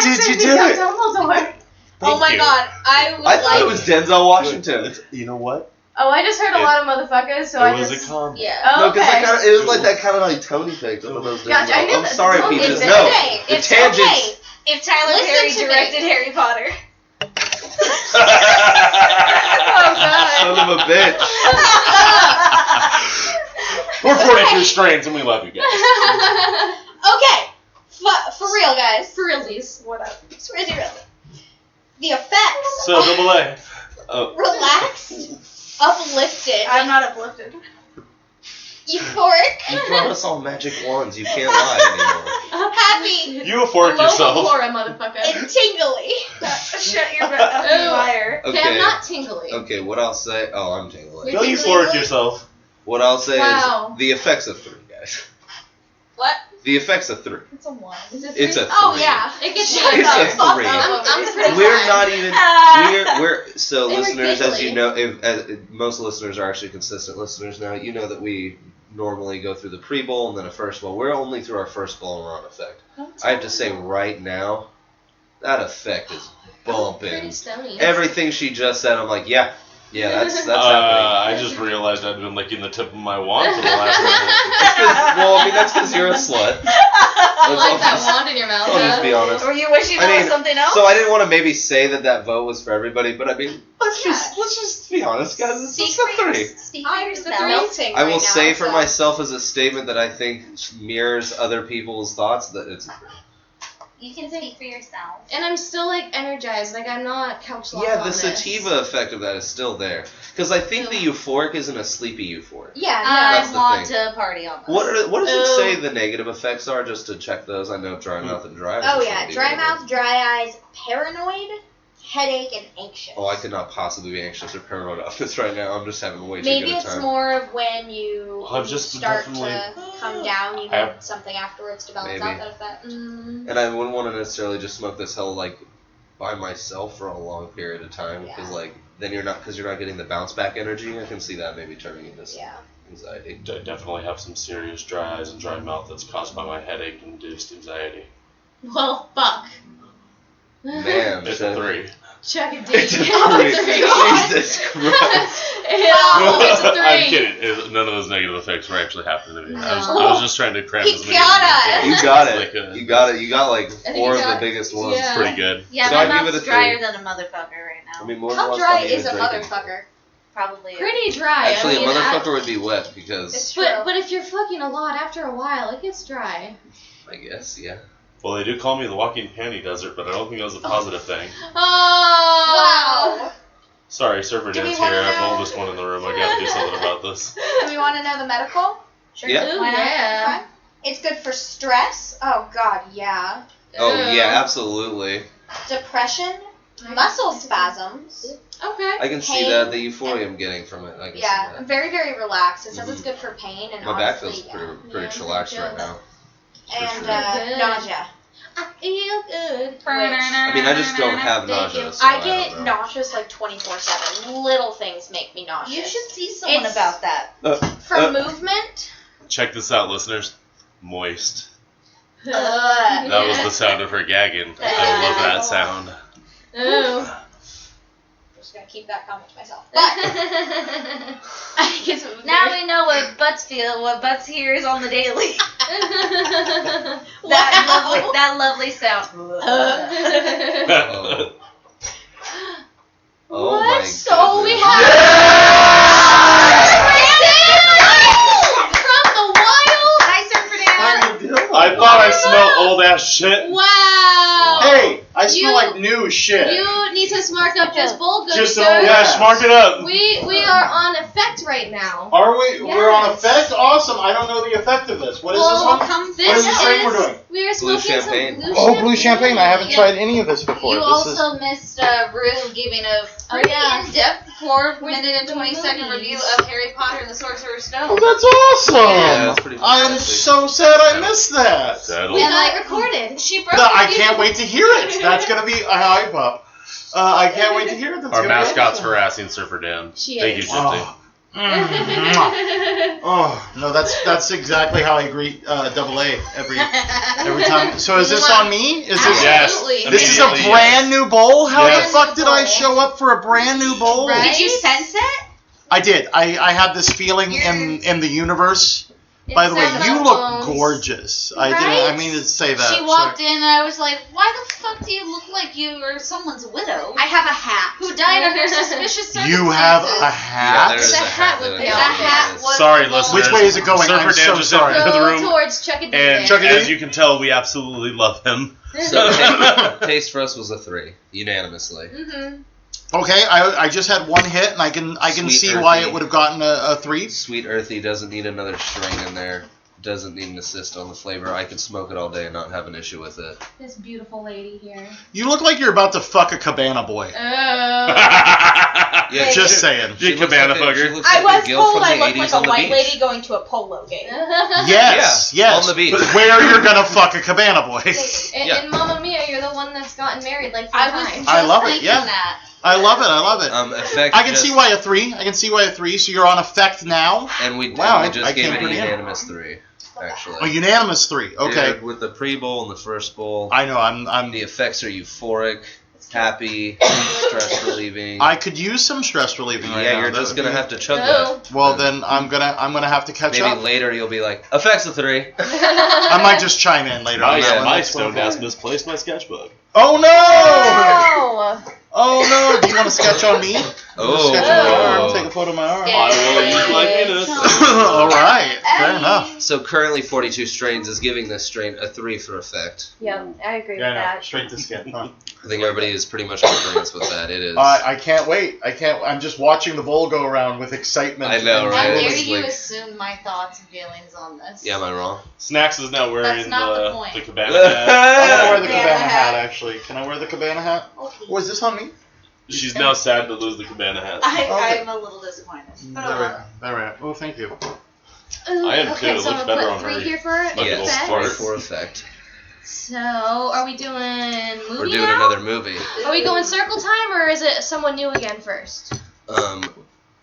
[SPEAKER 4] Did
[SPEAKER 3] you do it?
[SPEAKER 4] Dumbledore.
[SPEAKER 5] Oh my
[SPEAKER 2] you.
[SPEAKER 5] god. I would
[SPEAKER 3] I thought
[SPEAKER 5] like
[SPEAKER 3] it was Denzel Washington.
[SPEAKER 2] You know what?
[SPEAKER 4] Oh, I just heard a lot of motherfuckers, so I
[SPEAKER 2] It was
[SPEAKER 4] just.
[SPEAKER 2] a comment.
[SPEAKER 5] Yeah.
[SPEAKER 4] Oh,
[SPEAKER 3] No, because
[SPEAKER 4] okay.
[SPEAKER 3] it was like that kind of like Tony picked one of those.
[SPEAKER 4] Gotcha, I knew
[SPEAKER 3] I'm
[SPEAKER 4] that.
[SPEAKER 3] sorry,
[SPEAKER 4] Oh,
[SPEAKER 3] Peaches.
[SPEAKER 4] it's
[SPEAKER 3] No,
[SPEAKER 5] okay.
[SPEAKER 3] the
[SPEAKER 5] It's
[SPEAKER 3] tangents.
[SPEAKER 5] okay. If Tyler
[SPEAKER 4] Listen
[SPEAKER 5] Perry
[SPEAKER 4] to me.
[SPEAKER 5] directed Harry Potter.
[SPEAKER 4] Oh god.
[SPEAKER 3] Son of a bitch.
[SPEAKER 2] We're 42 strains and we love you guys.
[SPEAKER 5] Okay. For real, guys.
[SPEAKER 4] For realsies.
[SPEAKER 5] What up? Really. The effects
[SPEAKER 2] So, double A. Oh.
[SPEAKER 5] relaxed, uplifted,
[SPEAKER 6] I'm not uplifted.
[SPEAKER 5] euphoric,
[SPEAKER 3] You brought us all magic wands. You can't lie anymore.
[SPEAKER 5] happy,
[SPEAKER 2] You afford yourself.
[SPEAKER 4] Flora, motherfucker.
[SPEAKER 5] and tingly.
[SPEAKER 6] Shut your mouth, you liar.
[SPEAKER 4] Okay, I'm
[SPEAKER 3] Okay.
[SPEAKER 4] not tingly.
[SPEAKER 3] Okay, what I'll say. Oh, I'm tingling.
[SPEAKER 2] Go euphoric yourself.
[SPEAKER 3] What I'll say
[SPEAKER 4] Wow.
[SPEAKER 3] is the effects of 3, guys.
[SPEAKER 5] What?
[SPEAKER 3] The effects of 3.
[SPEAKER 5] It's a 1.
[SPEAKER 4] Is it
[SPEAKER 3] It's
[SPEAKER 4] three?
[SPEAKER 3] a 3.
[SPEAKER 5] Oh yeah.
[SPEAKER 4] It gets
[SPEAKER 3] It's
[SPEAKER 4] shut
[SPEAKER 3] a
[SPEAKER 4] up.
[SPEAKER 3] 3.
[SPEAKER 4] I'm pretty
[SPEAKER 3] We're
[SPEAKER 4] fine.
[SPEAKER 3] not even. We're so
[SPEAKER 4] They were
[SPEAKER 3] listeners, as
[SPEAKER 4] giggly.
[SPEAKER 3] you know, if most listeners are actually consistent listeners now. You know that we normally go through the pre-bowl and then a first bowl. We're only through our first bowl and we're on effect. I have to say right now, that effect is bumping.
[SPEAKER 4] Pretty stony.
[SPEAKER 3] Everything she just said, I'm like, yeah, that's happening.
[SPEAKER 2] I just realized I'd been licking the tip of my wand for the last minute.
[SPEAKER 3] It's 'cause- well, I mean that's because you're a slut.
[SPEAKER 4] You like that wand in your mouth?
[SPEAKER 3] I'll just be honest.
[SPEAKER 6] Were you wishing
[SPEAKER 3] I
[SPEAKER 6] there was
[SPEAKER 3] mean,
[SPEAKER 6] something else?
[SPEAKER 3] So I didn't want to maybe say that vote was for everybody, but I mean, let's just be honest, guys. It's a 3.
[SPEAKER 5] Speak for yourself.
[SPEAKER 4] Melting
[SPEAKER 3] I will
[SPEAKER 4] right
[SPEAKER 3] say
[SPEAKER 4] now,
[SPEAKER 3] for
[SPEAKER 4] so.
[SPEAKER 3] myself as a statement that I think mirrors other people's thoughts that it's a 3.
[SPEAKER 5] You can speak for yourself.
[SPEAKER 4] And I'm still like energized. Like I'm not couch locked
[SPEAKER 3] Yeah,
[SPEAKER 4] on
[SPEAKER 3] the
[SPEAKER 4] this.
[SPEAKER 3] sativa effect of that is still there. Because I think the euphoric isn't a sleepy euphoric.
[SPEAKER 5] Yeah,
[SPEAKER 3] That's
[SPEAKER 5] I
[SPEAKER 3] the
[SPEAKER 5] want
[SPEAKER 3] thing.
[SPEAKER 5] to party on this.
[SPEAKER 3] What does it
[SPEAKER 4] Ooh.
[SPEAKER 3] say the negative effects are, just to check those? I know dry mouth and dry eyes.
[SPEAKER 5] Oh
[SPEAKER 3] are
[SPEAKER 5] yeah,
[SPEAKER 3] something
[SPEAKER 5] dry
[SPEAKER 3] to
[SPEAKER 5] mouth, dry eyes, paranoid, headache, and anxious.
[SPEAKER 3] Oh, I could not possibly be anxious or paranoid about this right now. I'm just having way too
[SPEAKER 5] Maybe
[SPEAKER 3] good a
[SPEAKER 5] it's
[SPEAKER 3] time.
[SPEAKER 5] more of when you
[SPEAKER 2] I've just
[SPEAKER 5] start to
[SPEAKER 2] definitely-
[SPEAKER 5] come down, you
[SPEAKER 2] I have-
[SPEAKER 5] need something afterwards to balance
[SPEAKER 3] Maybe.
[SPEAKER 5] out that effect.
[SPEAKER 3] And I wouldn't want to necessarily just smoke this hell like by myself for a long period of time because then you're not getting the bounce back energy. I can see that maybe turning into some
[SPEAKER 5] Yeah.
[SPEAKER 3] anxiety.
[SPEAKER 2] I definitely have some serious dry eyes and dry mouth that's caused by my headache-induced anxiety.
[SPEAKER 4] Well, fuck.
[SPEAKER 3] Man,
[SPEAKER 2] It's
[SPEAKER 3] so-
[SPEAKER 2] a 3.
[SPEAKER 4] Chuck a dick.
[SPEAKER 3] It's a 3. Jesus Christ.
[SPEAKER 4] It's a 3.
[SPEAKER 2] I'm kidding. None of those negative effects were actually happening to me. I was just trying to cram
[SPEAKER 5] He
[SPEAKER 2] as many
[SPEAKER 5] got
[SPEAKER 2] as I
[SPEAKER 3] You
[SPEAKER 2] could.
[SPEAKER 3] got
[SPEAKER 2] It's
[SPEAKER 3] it.
[SPEAKER 2] like a-
[SPEAKER 3] You got it. You got like
[SPEAKER 4] think
[SPEAKER 3] 4
[SPEAKER 4] you
[SPEAKER 3] of the
[SPEAKER 4] got-
[SPEAKER 3] biggest ones.
[SPEAKER 4] yeah.
[SPEAKER 2] Pretty good.
[SPEAKER 6] Yeah,
[SPEAKER 3] So
[SPEAKER 6] my
[SPEAKER 3] I'd give
[SPEAKER 6] mouth's
[SPEAKER 3] it a
[SPEAKER 6] drier
[SPEAKER 3] 3.
[SPEAKER 6] than a motherfucker right now.
[SPEAKER 3] I mean, more than
[SPEAKER 4] How
[SPEAKER 3] once
[SPEAKER 4] dry
[SPEAKER 3] I'm
[SPEAKER 4] is a
[SPEAKER 3] even drinking.
[SPEAKER 4] motherfucker?
[SPEAKER 6] Probably.
[SPEAKER 4] Pretty dry.
[SPEAKER 3] Actually,
[SPEAKER 4] I
[SPEAKER 3] a
[SPEAKER 4] mean,
[SPEAKER 3] motherfucker would be wet because
[SPEAKER 4] But if you're fucking a lot, after a while, it gets dry.
[SPEAKER 3] I guess yeah.
[SPEAKER 2] Well, they do call me the walking panty desert, but I don't think that was a positive thing.
[SPEAKER 4] Oh!
[SPEAKER 5] Wow.
[SPEAKER 2] Sorry, surfer
[SPEAKER 5] Do we
[SPEAKER 2] dance
[SPEAKER 5] wanna
[SPEAKER 2] here. I'm the
[SPEAKER 5] know-
[SPEAKER 2] oldest one in the room. I gotta do something about this.
[SPEAKER 5] Do we want to know the medical?
[SPEAKER 4] Sure
[SPEAKER 3] Yeah.
[SPEAKER 4] do,
[SPEAKER 5] Why not?
[SPEAKER 4] yeah.
[SPEAKER 5] Okay. It's good for stress. Oh God, yeah.
[SPEAKER 3] Oh
[SPEAKER 4] Ew.
[SPEAKER 3] yeah, absolutely.
[SPEAKER 5] Depression, muscle spasms.
[SPEAKER 4] Okay.
[SPEAKER 3] I can see
[SPEAKER 5] Pain.
[SPEAKER 3] that the euphoria I'm getting from it. I can
[SPEAKER 5] Yeah,
[SPEAKER 3] see that.
[SPEAKER 5] very, very relaxed. It says it's good for pain and
[SPEAKER 3] My back
[SPEAKER 5] honestly,
[SPEAKER 3] feels
[SPEAKER 5] yeah.
[SPEAKER 3] pretty
[SPEAKER 4] Yeah,
[SPEAKER 3] chillaxed
[SPEAKER 4] me
[SPEAKER 3] right
[SPEAKER 4] too.
[SPEAKER 3] now.
[SPEAKER 5] And
[SPEAKER 4] Good.
[SPEAKER 5] nausea.
[SPEAKER 4] I feel good.
[SPEAKER 3] I mean, I just don't have
[SPEAKER 4] Thank
[SPEAKER 3] nausea.
[SPEAKER 4] you.
[SPEAKER 3] So
[SPEAKER 5] I
[SPEAKER 3] don't
[SPEAKER 5] get
[SPEAKER 3] know.
[SPEAKER 5] nauseous like 24/7. Little things make me nauseous.
[SPEAKER 6] You should see someone
[SPEAKER 5] It's-
[SPEAKER 6] about that.
[SPEAKER 5] For movement.
[SPEAKER 2] Check this out, listeners. Moist.
[SPEAKER 5] Ugh.
[SPEAKER 2] That was the sound of her gagging. I love that sound.
[SPEAKER 4] Ooh.
[SPEAKER 5] I'm just gonna keep that comment to myself. But I guess it was
[SPEAKER 6] Now
[SPEAKER 5] very-
[SPEAKER 6] we know what butts feel, what butts hears on the daily.
[SPEAKER 5] Wow.
[SPEAKER 6] that lovely sound.
[SPEAKER 3] Oh. Oh
[SPEAKER 4] What?
[SPEAKER 3] my
[SPEAKER 4] So we
[SPEAKER 3] goodness.
[SPEAKER 4] have from the wild.
[SPEAKER 5] Hi, Surfer Dan.
[SPEAKER 2] I thought I smelled old ass shit.
[SPEAKER 4] Wow.
[SPEAKER 7] Hey, I smell
[SPEAKER 4] You-
[SPEAKER 7] like new shit.
[SPEAKER 4] You need to smart up this bowl, good
[SPEAKER 7] Just
[SPEAKER 4] sir.
[SPEAKER 7] a-
[SPEAKER 2] Yeah, smart it up.
[SPEAKER 4] We are on effect right now.
[SPEAKER 7] Are we? We're on
[SPEAKER 4] Yes.
[SPEAKER 7] effect? Awesome. I don't know the effect of this. What is this
[SPEAKER 4] Well,
[SPEAKER 7] one?
[SPEAKER 5] Come
[SPEAKER 4] This
[SPEAKER 7] What is the strain we're
[SPEAKER 4] is
[SPEAKER 7] doing?
[SPEAKER 4] we are
[SPEAKER 3] Blue
[SPEAKER 4] smoking
[SPEAKER 3] champagne.
[SPEAKER 4] some blue
[SPEAKER 7] Oh, blue champagne. I haven't
[SPEAKER 6] Yeah.
[SPEAKER 7] tried any of this before.
[SPEAKER 6] You
[SPEAKER 7] This is.
[SPEAKER 6] also missed Rue giving a pretty
[SPEAKER 4] yeah.
[SPEAKER 6] in-depth 4-minute and
[SPEAKER 4] the
[SPEAKER 6] 20-second
[SPEAKER 4] movies.
[SPEAKER 6] review of Harry Potter and the Sorcerer's Stone.
[SPEAKER 7] Oh, that's awesome.
[SPEAKER 3] Yeah, that's pretty
[SPEAKER 7] I am
[SPEAKER 3] fantastic.
[SPEAKER 7] so sad I missed that.
[SPEAKER 2] Settle.
[SPEAKER 4] We
[SPEAKER 6] And,
[SPEAKER 4] got
[SPEAKER 6] like,
[SPEAKER 4] it recorded.
[SPEAKER 6] She broke
[SPEAKER 7] No, I
[SPEAKER 6] it.
[SPEAKER 7] can't wait to hear it. That's gonna be a hype up. I can't wait to hear it. That's
[SPEAKER 2] Our
[SPEAKER 7] gonna be
[SPEAKER 2] mascot's
[SPEAKER 7] awesome.
[SPEAKER 2] harassing Surfer Dan.
[SPEAKER 4] She
[SPEAKER 2] Thank
[SPEAKER 4] is.
[SPEAKER 2] you, Shifty.
[SPEAKER 7] Oh no, that's exactly how I greet Double A every time. So is this on me? Is this
[SPEAKER 2] Yes.
[SPEAKER 6] Absolutely.
[SPEAKER 7] this is a
[SPEAKER 2] Immediately,
[SPEAKER 7] brand new bowl? How
[SPEAKER 2] Yes.
[SPEAKER 7] the fuck did I show up for a brand new bowl?
[SPEAKER 4] Right?
[SPEAKER 5] Did you sense it?
[SPEAKER 7] I did. I had this feeling in the universe. By the way,
[SPEAKER 4] It's
[SPEAKER 7] you
[SPEAKER 4] in
[SPEAKER 7] look
[SPEAKER 4] bones.
[SPEAKER 7] gorgeous. I
[SPEAKER 4] Right?
[SPEAKER 7] mean to say that.
[SPEAKER 6] She walked in and I was like, why the fuck do you look like you are someone's widow
[SPEAKER 5] I have a hat.
[SPEAKER 6] who died under suspicious circumstances?
[SPEAKER 7] You have a
[SPEAKER 3] Yeah,
[SPEAKER 7] hat.
[SPEAKER 3] there's
[SPEAKER 4] It's a
[SPEAKER 3] a
[SPEAKER 4] hat
[SPEAKER 3] hat
[SPEAKER 4] with
[SPEAKER 3] that
[SPEAKER 4] the
[SPEAKER 3] I
[SPEAKER 6] That
[SPEAKER 3] think
[SPEAKER 6] hat
[SPEAKER 3] is-
[SPEAKER 6] was
[SPEAKER 2] Sorry,
[SPEAKER 6] the gold.
[SPEAKER 2] listeners.
[SPEAKER 7] Which way is it going?
[SPEAKER 2] Surfer
[SPEAKER 7] I'm
[SPEAKER 2] Dan
[SPEAKER 7] so
[SPEAKER 2] just
[SPEAKER 7] sorry.
[SPEAKER 2] entered the
[SPEAKER 4] Go
[SPEAKER 2] room.
[SPEAKER 4] towards Chuck and
[SPEAKER 2] And
[SPEAKER 7] Chuck E.
[SPEAKER 2] as
[SPEAKER 7] D?
[SPEAKER 2] you can tell, we absolutely love him.
[SPEAKER 3] So taste for us was a 3, unanimously.
[SPEAKER 4] Mm-hmm.
[SPEAKER 7] Okay, I just had one hit, and I can
[SPEAKER 3] Sweet
[SPEAKER 7] see why
[SPEAKER 3] earthy.
[SPEAKER 7] it would have gotten a 3.
[SPEAKER 3] Sweet earthy doesn't need another strain in there. Doesn't need an assist on the flavor. I could smoke it all day and not have an issue with it.
[SPEAKER 4] This beautiful lady here.
[SPEAKER 7] You look like you're about to fuck a cabana boy.
[SPEAKER 4] Oh.
[SPEAKER 3] Yeah,
[SPEAKER 7] Just saying.
[SPEAKER 2] Big cabana fucker.
[SPEAKER 3] looks
[SPEAKER 5] I
[SPEAKER 3] like
[SPEAKER 5] was
[SPEAKER 3] a Gil
[SPEAKER 5] told
[SPEAKER 3] from
[SPEAKER 5] I
[SPEAKER 3] the
[SPEAKER 5] looked
[SPEAKER 3] 80s
[SPEAKER 5] like a
[SPEAKER 3] on the
[SPEAKER 5] white
[SPEAKER 3] beach.
[SPEAKER 5] lady going to a polo game.
[SPEAKER 7] Yes,
[SPEAKER 3] Yeah,
[SPEAKER 7] yes.
[SPEAKER 3] on the beach.
[SPEAKER 7] But where you're gonna fuck a cabana boy?
[SPEAKER 4] And,
[SPEAKER 3] Yeah.
[SPEAKER 4] and Mamma Mia, you're the one that's gotten married like 4
[SPEAKER 6] I was
[SPEAKER 4] times.
[SPEAKER 6] just
[SPEAKER 7] I love it,
[SPEAKER 6] thinking
[SPEAKER 7] yeah.
[SPEAKER 6] that.
[SPEAKER 7] I love it. I love it.
[SPEAKER 3] Effect
[SPEAKER 7] I can
[SPEAKER 3] just-
[SPEAKER 7] see why a 3. I can see why a 3. So you're on effect now.
[SPEAKER 3] And we,
[SPEAKER 7] Wow,
[SPEAKER 3] and we
[SPEAKER 7] I
[SPEAKER 3] just gave
[SPEAKER 7] came
[SPEAKER 3] it a
[SPEAKER 7] pretty in.
[SPEAKER 3] unanimous 3, actually.
[SPEAKER 7] A unanimous 3. Okay.
[SPEAKER 3] Yeah, with the pre-bowl and the first bowl,
[SPEAKER 7] I know. I'm.
[SPEAKER 3] the effects are euphoric, happy, stress relieving.
[SPEAKER 7] I could use some stress relieving right now.
[SPEAKER 3] yeah, you're
[SPEAKER 7] That
[SPEAKER 3] just
[SPEAKER 7] would
[SPEAKER 3] gonna
[SPEAKER 7] be-
[SPEAKER 3] have to chug
[SPEAKER 4] Oh.
[SPEAKER 3] that.
[SPEAKER 7] Well, then I'm gonna have to catch
[SPEAKER 3] Maybe
[SPEAKER 7] up.
[SPEAKER 3] later you'll be like, effects of 3.
[SPEAKER 7] I might just chime in later.
[SPEAKER 2] My,
[SPEAKER 7] on that one.
[SPEAKER 2] my
[SPEAKER 7] That's
[SPEAKER 2] stone
[SPEAKER 7] fine.
[SPEAKER 2] ass misplaced my sketchbook.
[SPEAKER 7] Oh no!
[SPEAKER 4] Oh.
[SPEAKER 7] Oh no! Do you want to sketch on me?
[SPEAKER 3] Oh.
[SPEAKER 7] Sketch on my arm. Take a photo of my arm.
[SPEAKER 2] I will use my penis.
[SPEAKER 7] All right. Fair enough.
[SPEAKER 3] So currently 42 strains is giving this strain a 3 for effect.
[SPEAKER 4] Yep, I agree
[SPEAKER 7] Yeah,
[SPEAKER 4] with
[SPEAKER 7] no,
[SPEAKER 4] that.
[SPEAKER 7] straight to skin. Huh?
[SPEAKER 3] I think everybody is pretty much in agreement with that. It is.
[SPEAKER 7] I can't wait. I can't. I'm just watching the bowl go around with excitement.
[SPEAKER 3] I know,
[SPEAKER 7] and-
[SPEAKER 3] right?
[SPEAKER 6] How
[SPEAKER 3] It
[SPEAKER 6] dare
[SPEAKER 3] was
[SPEAKER 6] you
[SPEAKER 3] like-
[SPEAKER 6] assume my thoughts and feelings on this?
[SPEAKER 3] Yeah, am I wrong?
[SPEAKER 2] Snacks is now wearing
[SPEAKER 6] That's not the point.
[SPEAKER 2] the cabana hat.
[SPEAKER 7] I'm gonna wear the
[SPEAKER 5] Cabana
[SPEAKER 7] cabana
[SPEAKER 5] hat.
[SPEAKER 7] hat. Actually, can I wear the cabana hat? Was this on me?
[SPEAKER 2] She's now sad to lose the cabana hat.
[SPEAKER 7] Okay.
[SPEAKER 6] I'm a little disappointed. But
[SPEAKER 7] There
[SPEAKER 6] oh
[SPEAKER 7] we
[SPEAKER 6] well.
[SPEAKER 7] are. There we are. Oh, thank you.
[SPEAKER 4] Ooh,
[SPEAKER 2] I am
[SPEAKER 4] okay,
[SPEAKER 2] too. It
[SPEAKER 4] so
[SPEAKER 2] looks
[SPEAKER 4] I'm
[SPEAKER 2] better
[SPEAKER 4] gonna
[SPEAKER 2] on
[SPEAKER 4] put 3
[SPEAKER 2] her.
[SPEAKER 4] here for
[SPEAKER 2] Like a little
[SPEAKER 4] effect.
[SPEAKER 2] spark.
[SPEAKER 3] 3 for effect.
[SPEAKER 4] So, are we doing movie
[SPEAKER 3] We're doing
[SPEAKER 4] now?
[SPEAKER 3] another movie.
[SPEAKER 4] Are we going circle time, or is it someone new again first?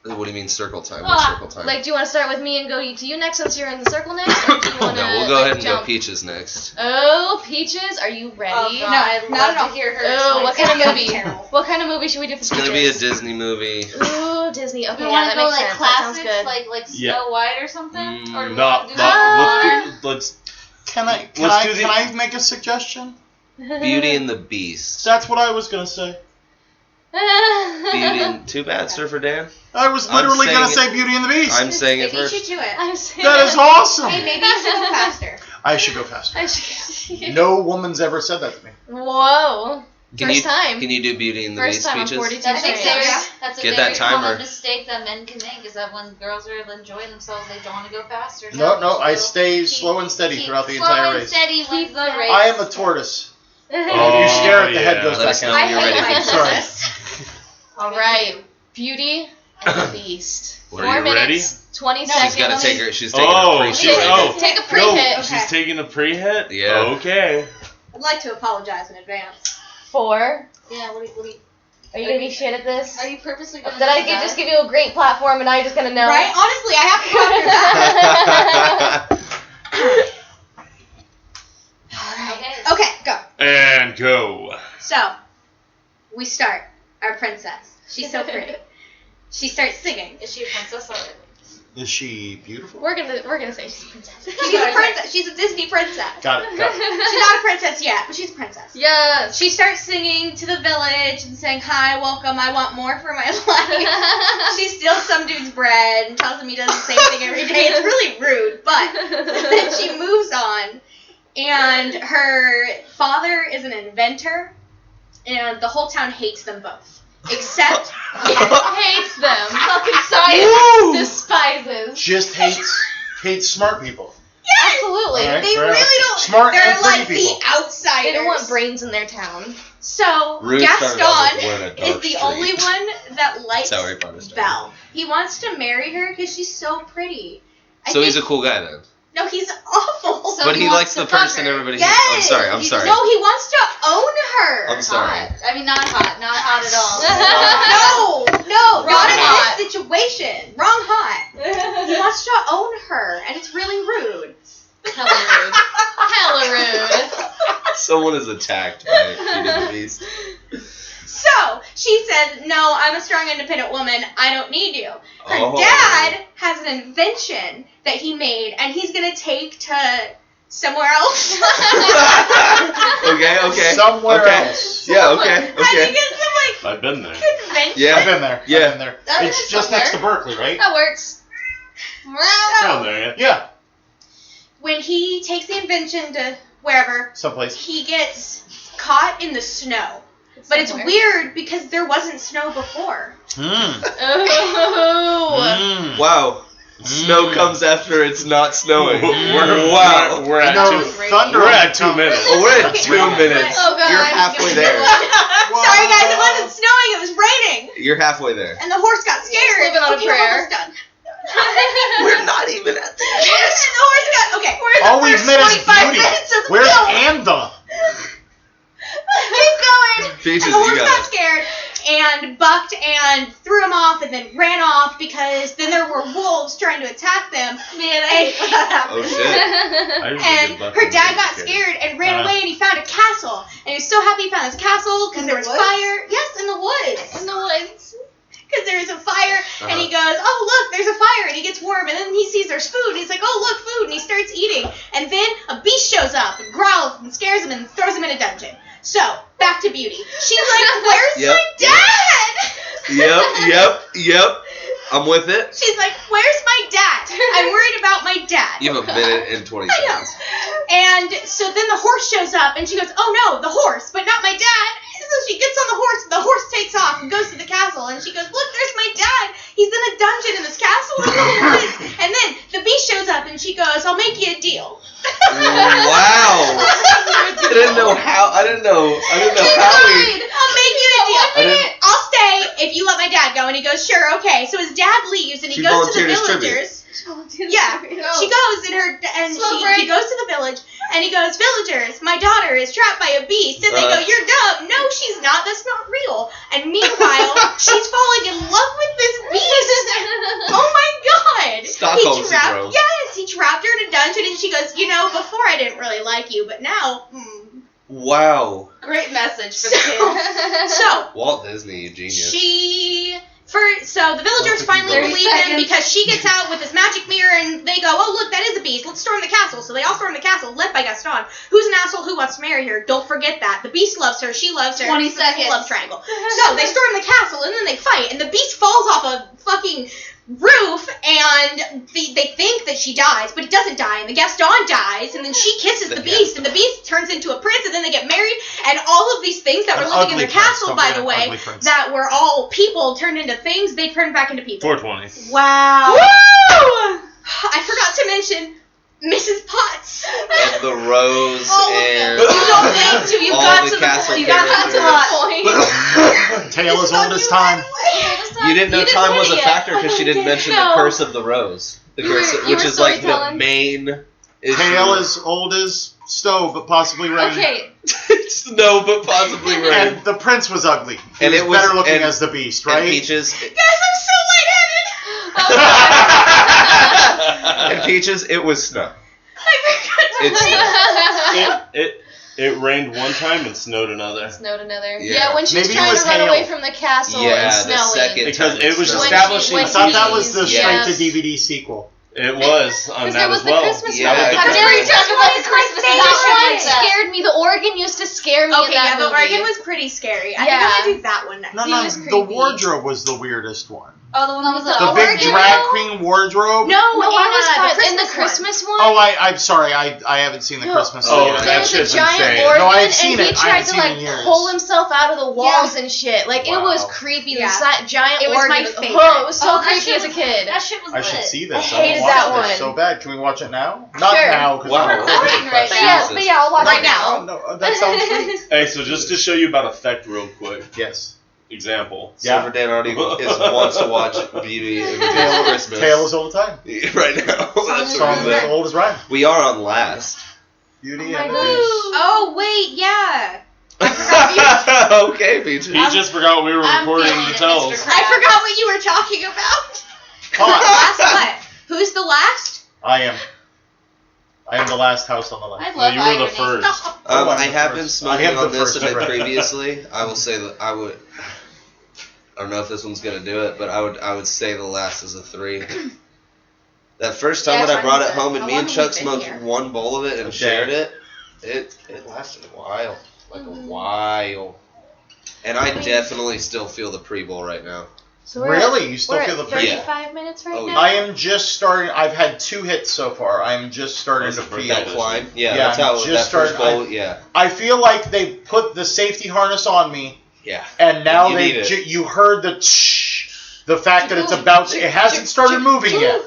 [SPEAKER 3] What do you mean circle time? What's circle time?
[SPEAKER 4] Like, do you want to start with me and go to you next since you're in the circle next? Or do you want to,
[SPEAKER 3] no, we'll go ahead and go Peaches next.
[SPEAKER 4] Oh, Peaches, are you ready?
[SPEAKER 6] Oh, God, I'd love
[SPEAKER 5] no.
[SPEAKER 6] to hear her.
[SPEAKER 4] Oh, what
[SPEAKER 6] explain
[SPEAKER 4] kind of
[SPEAKER 6] something
[SPEAKER 4] movie?
[SPEAKER 6] terrible.
[SPEAKER 4] What kind of movie should we do for
[SPEAKER 3] It's
[SPEAKER 4] Peaches?
[SPEAKER 3] gonna be a Disney movie.
[SPEAKER 4] Ooh, Disney. Okay,
[SPEAKER 6] We
[SPEAKER 4] yeah,
[SPEAKER 6] want
[SPEAKER 4] that
[SPEAKER 6] to go
[SPEAKER 4] makes
[SPEAKER 6] like
[SPEAKER 4] sense. That sounds
[SPEAKER 6] classics,
[SPEAKER 4] good.
[SPEAKER 6] like
[SPEAKER 2] Yeah.
[SPEAKER 6] Snow White or something. Or do we
[SPEAKER 2] Not,
[SPEAKER 6] wanna do
[SPEAKER 2] not,
[SPEAKER 6] more?
[SPEAKER 2] let's
[SPEAKER 7] Can I
[SPEAKER 2] Let's do the-
[SPEAKER 7] can I make a suggestion?
[SPEAKER 3] Beauty and the Beast.
[SPEAKER 7] That's what I was gonna say.
[SPEAKER 3] Beauty and too bad, Surfer Dan.
[SPEAKER 7] I was
[SPEAKER 3] I'm
[SPEAKER 7] literally gonna
[SPEAKER 3] saying
[SPEAKER 7] say Beauty and the Beast.
[SPEAKER 3] I'm saying it
[SPEAKER 5] They beat
[SPEAKER 3] first.
[SPEAKER 5] you to it.
[SPEAKER 4] I'm saying
[SPEAKER 7] That is awesome.
[SPEAKER 5] Hey, maybe you should go faster.
[SPEAKER 7] I should go faster.
[SPEAKER 4] I should-
[SPEAKER 7] No woman's ever said that to me.
[SPEAKER 4] Whoa.
[SPEAKER 3] Can
[SPEAKER 4] First
[SPEAKER 3] you
[SPEAKER 4] time.
[SPEAKER 3] Can you do Beauty and the
[SPEAKER 4] First
[SPEAKER 3] Beast,
[SPEAKER 4] time on
[SPEAKER 3] Peaches?
[SPEAKER 4] 42
[SPEAKER 6] That's
[SPEAKER 4] strains.
[SPEAKER 6] that's a
[SPEAKER 3] Get
[SPEAKER 6] very
[SPEAKER 3] that timer.
[SPEAKER 6] common mistake that men can make is that when girls are enjoying themselves, they don't want to go faster.
[SPEAKER 7] No, I
[SPEAKER 6] So
[SPEAKER 7] stay
[SPEAKER 6] keep-
[SPEAKER 7] slow and steady
[SPEAKER 6] keep
[SPEAKER 7] throughout the
[SPEAKER 6] slow
[SPEAKER 7] entire
[SPEAKER 6] and
[SPEAKER 7] race.
[SPEAKER 6] steady wins
[SPEAKER 4] Keep
[SPEAKER 6] the
[SPEAKER 4] that-
[SPEAKER 6] race.
[SPEAKER 7] I am a tortoise.
[SPEAKER 2] Oh,
[SPEAKER 7] You stare at the head
[SPEAKER 2] yeah.
[SPEAKER 7] goes
[SPEAKER 3] Let us
[SPEAKER 7] back
[SPEAKER 3] know
[SPEAKER 7] out.
[SPEAKER 3] when you're ready.
[SPEAKER 4] hate
[SPEAKER 3] Peaches.
[SPEAKER 7] Sorry.
[SPEAKER 4] All right. Beauty and the Beast.
[SPEAKER 2] Are
[SPEAKER 4] 4
[SPEAKER 2] you ready?
[SPEAKER 4] minutes, 20
[SPEAKER 5] No,
[SPEAKER 4] seconds.
[SPEAKER 3] She's gotta take her. She's taking
[SPEAKER 2] Oh,
[SPEAKER 3] her
[SPEAKER 2] she's
[SPEAKER 3] pre.
[SPEAKER 2] oh.
[SPEAKER 4] Take a
[SPEAKER 2] No,
[SPEAKER 4] pre-hit.
[SPEAKER 5] Okay.
[SPEAKER 2] she's taking a pre-hit?
[SPEAKER 3] Yeah.
[SPEAKER 2] Okay.
[SPEAKER 5] I'd like to apologize in advance.
[SPEAKER 4] 4.
[SPEAKER 6] Yeah, what do you,
[SPEAKER 4] Are you gonna be shit at this?
[SPEAKER 6] are you purposely going
[SPEAKER 4] Did I just give you a great platform and now you're just gonna know?
[SPEAKER 5] Right? Honestly, I have to go after that.
[SPEAKER 6] Okay.
[SPEAKER 5] Okay, go.
[SPEAKER 2] And go.
[SPEAKER 5] So, we start. Our princess. She's so pretty. She starts singing.
[SPEAKER 6] Is she a princess already?
[SPEAKER 7] Is she beautiful?
[SPEAKER 4] We're gonna say she's a princess.
[SPEAKER 5] She's a princess. She's a Disney princess.
[SPEAKER 7] Got it.
[SPEAKER 5] She's not a princess yet, but she's a princess.
[SPEAKER 4] Yes.
[SPEAKER 5] She starts singing to the village and saying, "Hi, welcome. I want more for my life." She steals some dude's bread and tells him he does the same thing every day. It's really rude, but then she moves on, and her father is an inventor, and the whole town hates them both. Except
[SPEAKER 4] hates them. Fucking science
[SPEAKER 7] Woo!
[SPEAKER 4] despises.
[SPEAKER 7] Just hates smart people.
[SPEAKER 5] yes,
[SPEAKER 4] Absolutely.
[SPEAKER 7] All right,
[SPEAKER 5] they
[SPEAKER 7] fair
[SPEAKER 5] really
[SPEAKER 7] enough.
[SPEAKER 5] don't.
[SPEAKER 7] Smart
[SPEAKER 5] They're
[SPEAKER 7] and pretty
[SPEAKER 5] like
[SPEAKER 7] people.
[SPEAKER 5] the outsiders.
[SPEAKER 4] They don't want brains in their town.
[SPEAKER 5] So
[SPEAKER 3] Rude started off as wearing a
[SPEAKER 5] Gaston is
[SPEAKER 3] dark
[SPEAKER 5] the
[SPEAKER 3] streak.
[SPEAKER 5] only one that likes
[SPEAKER 3] That's how Harry Potter started.
[SPEAKER 5] Belle. He wants to marry her because she's so pretty.
[SPEAKER 3] So he's a cool guy then.
[SPEAKER 5] No, he's awful.
[SPEAKER 6] So
[SPEAKER 3] But
[SPEAKER 6] he
[SPEAKER 3] he
[SPEAKER 6] wants
[SPEAKER 3] likes
[SPEAKER 6] to
[SPEAKER 3] the
[SPEAKER 6] fuck
[SPEAKER 3] person
[SPEAKER 6] her.
[SPEAKER 3] everybody
[SPEAKER 5] Yes.
[SPEAKER 3] I'm sorry. I'm sorry.
[SPEAKER 5] No, he wants to own her.
[SPEAKER 3] I'm sorry.
[SPEAKER 6] Hot. I mean, not hot at all.
[SPEAKER 5] No,
[SPEAKER 6] Wrong
[SPEAKER 5] not
[SPEAKER 6] hot.
[SPEAKER 5] in this situation. Wrong hot. He wants to own her, and it's really rude.
[SPEAKER 4] Hella rude.
[SPEAKER 3] Someone is attacked by Beauty and the Beast.
[SPEAKER 5] So she says, "No, I'm a strong, independent woman. I don't need you." Her
[SPEAKER 3] Oh.
[SPEAKER 5] dad has an invention that he made, and he's gonna take to somewhere else.
[SPEAKER 3] Okay.
[SPEAKER 7] Somewhere
[SPEAKER 3] okay.
[SPEAKER 7] else.
[SPEAKER 3] Yeah. Okay.
[SPEAKER 5] I think
[SPEAKER 3] Okay.
[SPEAKER 5] it's some
[SPEAKER 2] I've been there.
[SPEAKER 5] like convention.
[SPEAKER 3] Yeah.
[SPEAKER 7] I've been there.
[SPEAKER 3] Yeah.
[SPEAKER 7] I've been there.
[SPEAKER 6] That
[SPEAKER 7] It's
[SPEAKER 6] is
[SPEAKER 7] just
[SPEAKER 6] somewhere.
[SPEAKER 7] next to Berkeley, right?
[SPEAKER 6] That works.
[SPEAKER 2] Down there, yeah.
[SPEAKER 7] Yeah.
[SPEAKER 5] When he takes the invention to wherever,
[SPEAKER 7] Someplace.
[SPEAKER 5] he gets caught in the snow. But it's
[SPEAKER 4] Somewhere.
[SPEAKER 5] weird because there wasn't snow before.
[SPEAKER 4] Oh.
[SPEAKER 3] Wow. Snow comes after it's not snowing.
[SPEAKER 2] Wow. We're at
[SPEAKER 7] No,
[SPEAKER 2] two.
[SPEAKER 7] thunder.
[SPEAKER 2] We're at 2 minutes.
[SPEAKER 3] Oh, we're at 2 minutes.
[SPEAKER 4] Oh, God.
[SPEAKER 3] You're halfway there.
[SPEAKER 5] Sorry guys, it wasn't snowing, it was raining.
[SPEAKER 3] You're halfway there.
[SPEAKER 5] And the horse got scared.
[SPEAKER 4] living on a
[SPEAKER 5] Okay,
[SPEAKER 4] prayer.
[SPEAKER 5] I'm almost done.
[SPEAKER 3] We're not even at the
[SPEAKER 5] And the horse got, okay.
[SPEAKER 7] All we've met is
[SPEAKER 5] 25
[SPEAKER 7] beauty.
[SPEAKER 5] minutes of the
[SPEAKER 7] Where's
[SPEAKER 5] film.
[SPEAKER 7] Anda?
[SPEAKER 5] Keep going.
[SPEAKER 3] Peaches,
[SPEAKER 5] And the
[SPEAKER 3] you
[SPEAKER 5] horse
[SPEAKER 3] got
[SPEAKER 5] got
[SPEAKER 3] it.
[SPEAKER 5] scared and bucked and threw him off and then ran off because then there were wolves trying to attack them.
[SPEAKER 4] Man,
[SPEAKER 5] And,
[SPEAKER 3] Oh shit.
[SPEAKER 2] I usually
[SPEAKER 5] and
[SPEAKER 2] get bucked
[SPEAKER 5] her
[SPEAKER 2] when I
[SPEAKER 5] dad
[SPEAKER 2] get
[SPEAKER 5] got scared and ran
[SPEAKER 2] Uh-huh.
[SPEAKER 5] away and he found a castle. And he was so happy he found this castle because there was fire. Yes, in the woods.
[SPEAKER 4] In the woods.
[SPEAKER 5] Because there's a fire, and he goes, "Oh look, there's a fire," and he gets warm, and then he sees there's food, and he's like, "Oh look, food," and he starts eating, and then a beast shows up and growls and scares him and throws him in a dungeon. So back to Beauty. She's like, "Where's
[SPEAKER 3] Yep.
[SPEAKER 5] my dad?"
[SPEAKER 3] Yep. I'm with it.
[SPEAKER 5] She's like, "Where's my dad? I'm worried about my dad."
[SPEAKER 3] You have a minute and 20
[SPEAKER 5] I know.
[SPEAKER 3] seconds.
[SPEAKER 5] And so then the horse shows up, and she goes, "Oh no, the horse, but not my dad." And so she gets on the horse takes off and goes to the castle, and she goes, "Look, there's my dad. He's in a dungeon in this castle in the woods." And then the beast shows up, and she goes, "I'll make you a deal."
[SPEAKER 3] Wow. I didn't know how
[SPEAKER 5] I'll make you a deal.
[SPEAKER 3] I didn't-
[SPEAKER 5] I'll stay if you let my dad go. And he goes, "Sure, okay." So his dad leaves, and he
[SPEAKER 3] She
[SPEAKER 5] goes to the
[SPEAKER 3] volunteered as tribute.
[SPEAKER 5] villagers. Yeah, she goes she goes to the village, and he goes, "Villagers, my daughter is trapped by a beast." And they go, "You're dumb." "No, she's not. That's not real." And meanwhile, she's falling in love with this beast. Oh my God!
[SPEAKER 3] Stockholm syndrome.
[SPEAKER 5] Yes, he trapped her in a dungeon, and she goes, "Before I didn't really like you, but now."
[SPEAKER 3] Wow.
[SPEAKER 6] Great message for the kids.
[SPEAKER 5] So
[SPEAKER 3] Walt Disney, genius.
[SPEAKER 5] So the villagers finally
[SPEAKER 6] 30
[SPEAKER 5] believe him
[SPEAKER 6] seconds.
[SPEAKER 5] because she gets out with this magic mirror and they go, "Oh look, that is a beast. Let's storm the castle." So they all storm the castle, led by Gaston, who's an asshole who wants to marry her. Don't forget that. The beast loves her. She loves her.
[SPEAKER 6] 20
[SPEAKER 5] It's a full
[SPEAKER 6] seconds.
[SPEAKER 5] love triangle. So they storm the castle and then they fight and the beast falls off a fucking roof and they think that she dies, but he doesn't die. And the Gaston dies and then she kisses the beast and the beast turns into a prince and then they get married and all of these things that
[SPEAKER 7] An
[SPEAKER 5] were living in
[SPEAKER 7] ugly
[SPEAKER 5] their
[SPEAKER 7] prince.
[SPEAKER 5] castle,
[SPEAKER 7] Don't
[SPEAKER 5] by
[SPEAKER 7] forget
[SPEAKER 5] the
[SPEAKER 7] an
[SPEAKER 5] way,
[SPEAKER 7] ugly prince.
[SPEAKER 5] that were all people turned into things, they turned back into people.
[SPEAKER 2] 420.
[SPEAKER 5] Wow. Woo! I forgot to mention Mrs. Potts.
[SPEAKER 3] And the rose
[SPEAKER 5] All of
[SPEAKER 3] and
[SPEAKER 5] them. You don't think to. You
[SPEAKER 3] all
[SPEAKER 5] got
[SPEAKER 3] the
[SPEAKER 5] to the
[SPEAKER 3] castle
[SPEAKER 5] point. You got to the point.
[SPEAKER 7] Tale
[SPEAKER 5] This
[SPEAKER 7] as
[SPEAKER 5] is on
[SPEAKER 7] old as
[SPEAKER 5] you,
[SPEAKER 7] time.
[SPEAKER 5] by the way.
[SPEAKER 3] You didn't know
[SPEAKER 4] You didn't
[SPEAKER 3] time
[SPEAKER 4] hit
[SPEAKER 3] was
[SPEAKER 4] it
[SPEAKER 3] a
[SPEAKER 4] yet.
[SPEAKER 3] factor because she didn't mention
[SPEAKER 4] No.
[SPEAKER 3] the curse of the rose. The curse,
[SPEAKER 4] You
[SPEAKER 3] which
[SPEAKER 4] were
[SPEAKER 3] is like the
[SPEAKER 4] storytelling.
[SPEAKER 3] main issue.
[SPEAKER 7] Tale as old as stove, but possibly rain.
[SPEAKER 4] Okay.
[SPEAKER 3] No, but possibly rain.
[SPEAKER 7] And the prince was ugly. He
[SPEAKER 3] And
[SPEAKER 7] was
[SPEAKER 3] it was-
[SPEAKER 7] better looking
[SPEAKER 3] and-
[SPEAKER 7] as the beast,
[SPEAKER 3] And
[SPEAKER 7] right?
[SPEAKER 3] Peaches.
[SPEAKER 5] Guys, I'm so lightheaded.
[SPEAKER 3] And Peaches, it was snow.
[SPEAKER 5] I forgot to
[SPEAKER 3] It's
[SPEAKER 5] mention.
[SPEAKER 2] It rained one time and snowed another.
[SPEAKER 4] Snowed another.
[SPEAKER 3] Yeah.
[SPEAKER 4] Yeah, when she's
[SPEAKER 7] Maybe it
[SPEAKER 4] trying
[SPEAKER 7] was
[SPEAKER 4] to run
[SPEAKER 7] hail.
[SPEAKER 4] away from the castle
[SPEAKER 3] Yeah,
[SPEAKER 4] and
[SPEAKER 3] the
[SPEAKER 4] snowing.
[SPEAKER 3] second
[SPEAKER 2] Because
[SPEAKER 3] time
[SPEAKER 2] it was
[SPEAKER 3] snowed.
[SPEAKER 2] establishing.
[SPEAKER 7] I thought that was the
[SPEAKER 4] Yeah.
[SPEAKER 7] straight to DVD sequel.
[SPEAKER 2] It was on
[SPEAKER 4] Because
[SPEAKER 2] that
[SPEAKER 4] there was
[SPEAKER 2] as well.
[SPEAKER 4] the Christmas
[SPEAKER 3] Yeah,
[SPEAKER 4] one.
[SPEAKER 3] the
[SPEAKER 4] How dare you
[SPEAKER 3] Christmas
[SPEAKER 4] talk about the Christmas one?
[SPEAKER 5] favorite.
[SPEAKER 4] That one scared me. The Oregon used to scare me in
[SPEAKER 5] Okay,
[SPEAKER 4] that
[SPEAKER 5] yeah, the
[SPEAKER 4] movie.
[SPEAKER 5] Oregon was pretty scary. I think
[SPEAKER 4] Yeah.
[SPEAKER 5] I'm gonna do that one next.
[SPEAKER 7] No,
[SPEAKER 4] He
[SPEAKER 7] no,
[SPEAKER 4] was
[SPEAKER 7] the
[SPEAKER 4] creepy.
[SPEAKER 7] wardrobe was the weirdest one.
[SPEAKER 5] Oh, the one with
[SPEAKER 4] The
[SPEAKER 7] The big
[SPEAKER 4] Oregon
[SPEAKER 7] drag
[SPEAKER 4] one?
[SPEAKER 7] queen wardrobe.
[SPEAKER 5] No,
[SPEAKER 4] No, I was
[SPEAKER 5] the
[SPEAKER 4] fine. In the
[SPEAKER 5] Christmas
[SPEAKER 4] Christmas one?
[SPEAKER 7] Oh, I'm sorry. I haven't seen the
[SPEAKER 4] No.
[SPEAKER 7] Christmas
[SPEAKER 2] Oh,
[SPEAKER 7] one yet.
[SPEAKER 2] that
[SPEAKER 4] There was a
[SPEAKER 2] shit's
[SPEAKER 4] giant
[SPEAKER 2] insane.
[SPEAKER 4] Oregon,
[SPEAKER 7] No, I've seen
[SPEAKER 4] and he
[SPEAKER 7] it. I
[SPEAKER 4] tried
[SPEAKER 7] haven't
[SPEAKER 4] to
[SPEAKER 7] seen it
[SPEAKER 4] like
[SPEAKER 7] in years.
[SPEAKER 4] pull himself out of the walls and shit. Like it was
[SPEAKER 7] Wow.
[SPEAKER 4] creepy.
[SPEAKER 5] Yeah.
[SPEAKER 4] The giant
[SPEAKER 5] It was
[SPEAKER 4] Oregon.
[SPEAKER 5] my favorite.
[SPEAKER 4] Oh, it was so
[SPEAKER 6] Oh, that
[SPEAKER 4] creepy
[SPEAKER 6] shit
[SPEAKER 4] as a
[SPEAKER 6] was-
[SPEAKER 4] kid.
[SPEAKER 6] That shit was
[SPEAKER 7] I
[SPEAKER 6] lit.
[SPEAKER 7] should see this.
[SPEAKER 4] I
[SPEAKER 7] I
[SPEAKER 4] hated
[SPEAKER 7] watched
[SPEAKER 4] that
[SPEAKER 7] this
[SPEAKER 4] one.
[SPEAKER 7] so bad. Can we watch it now? Not
[SPEAKER 4] Sure.
[SPEAKER 7] now, because
[SPEAKER 3] Wow.
[SPEAKER 7] we're recording.
[SPEAKER 6] Right
[SPEAKER 4] But
[SPEAKER 6] now.
[SPEAKER 4] yeah, but yeah, I'll watch
[SPEAKER 5] Right
[SPEAKER 4] it
[SPEAKER 5] now.
[SPEAKER 7] Oh, no, that sounds sweet.
[SPEAKER 2] Hey, so just to show you about effect real quick.
[SPEAKER 7] Yes.
[SPEAKER 2] Example.
[SPEAKER 7] Yeah.
[SPEAKER 3] Silver Dan already wants to watch Beauty and the Beast
[SPEAKER 7] Tale,
[SPEAKER 3] Christmas.
[SPEAKER 7] Tale is all the time.
[SPEAKER 3] Right now. That's
[SPEAKER 7] Song
[SPEAKER 3] what
[SPEAKER 7] as old as rhyme.
[SPEAKER 3] we are on last.
[SPEAKER 7] Beauty
[SPEAKER 4] Oh my
[SPEAKER 7] and the
[SPEAKER 4] gosh.
[SPEAKER 7] Beast.
[SPEAKER 5] Oh wait, yeah.
[SPEAKER 3] Okay, Peaches.
[SPEAKER 2] He just forgot we were
[SPEAKER 6] I'm
[SPEAKER 2] recording
[SPEAKER 6] feeling
[SPEAKER 2] the
[SPEAKER 6] it,
[SPEAKER 2] tells.
[SPEAKER 6] Mr.
[SPEAKER 5] I forgot what you were talking about.
[SPEAKER 7] Hot.
[SPEAKER 5] Last what? Who's the last?
[SPEAKER 7] I am the last house on the left.
[SPEAKER 6] I
[SPEAKER 2] No,
[SPEAKER 6] love
[SPEAKER 2] you were the
[SPEAKER 6] irony.
[SPEAKER 2] first.
[SPEAKER 7] Oh, I'm
[SPEAKER 3] I
[SPEAKER 7] the
[SPEAKER 3] have been
[SPEAKER 7] first.
[SPEAKER 3] smoking
[SPEAKER 7] I am the
[SPEAKER 3] on this
[SPEAKER 7] first
[SPEAKER 3] a bit
[SPEAKER 7] right.
[SPEAKER 3] previously. I will say that I would. I don't know if this one's gonna do it, but I would say the last is a 3. That first time
[SPEAKER 4] Yeah,
[SPEAKER 3] that I brought it
[SPEAKER 4] Simon said,
[SPEAKER 3] home and
[SPEAKER 5] how
[SPEAKER 3] me and
[SPEAKER 5] long have
[SPEAKER 3] Chuck
[SPEAKER 5] we been
[SPEAKER 3] smoked
[SPEAKER 5] here?
[SPEAKER 3] one bowl of it and
[SPEAKER 7] Okay.
[SPEAKER 3] shared it, it lasted a while, like a while. And I definitely still feel the pre-bowl right now.
[SPEAKER 4] So we're
[SPEAKER 7] Really? You still
[SPEAKER 4] we're
[SPEAKER 7] feel
[SPEAKER 4] at
[SPEAKER 7] the
[SPEAKER 4] 35 minutes right
[SPEAKER 3] Oh,
[SPEAKER 4] now?
[SPEAKER 7] I am just starting. I've had 2 hits so far. I am just starting
[SPEAKER 2] That's
[SPEAKER 7] to
[SPEAKER 2] the first
[SPEAKER 7] feel.
[SPEAKER 3] That climb, yeah,
[SPEAKER 7] Yeah,
[SPEAKER 3] that's how
[SPEAKER 7] just
[SPEAKER 3] that first
[SPEAKER 7] started-
[SPEAKER 3] bowl, yeah,
[SPEAKER 7] I feel like they put the safety harness on me,
[SPEAKER 3] yeah.
[SPEAKER 7] and now
[SPEAKER 3] You need it.
[SPEAKER 7] you heard the fact that it's about. It hasn't started moving yet.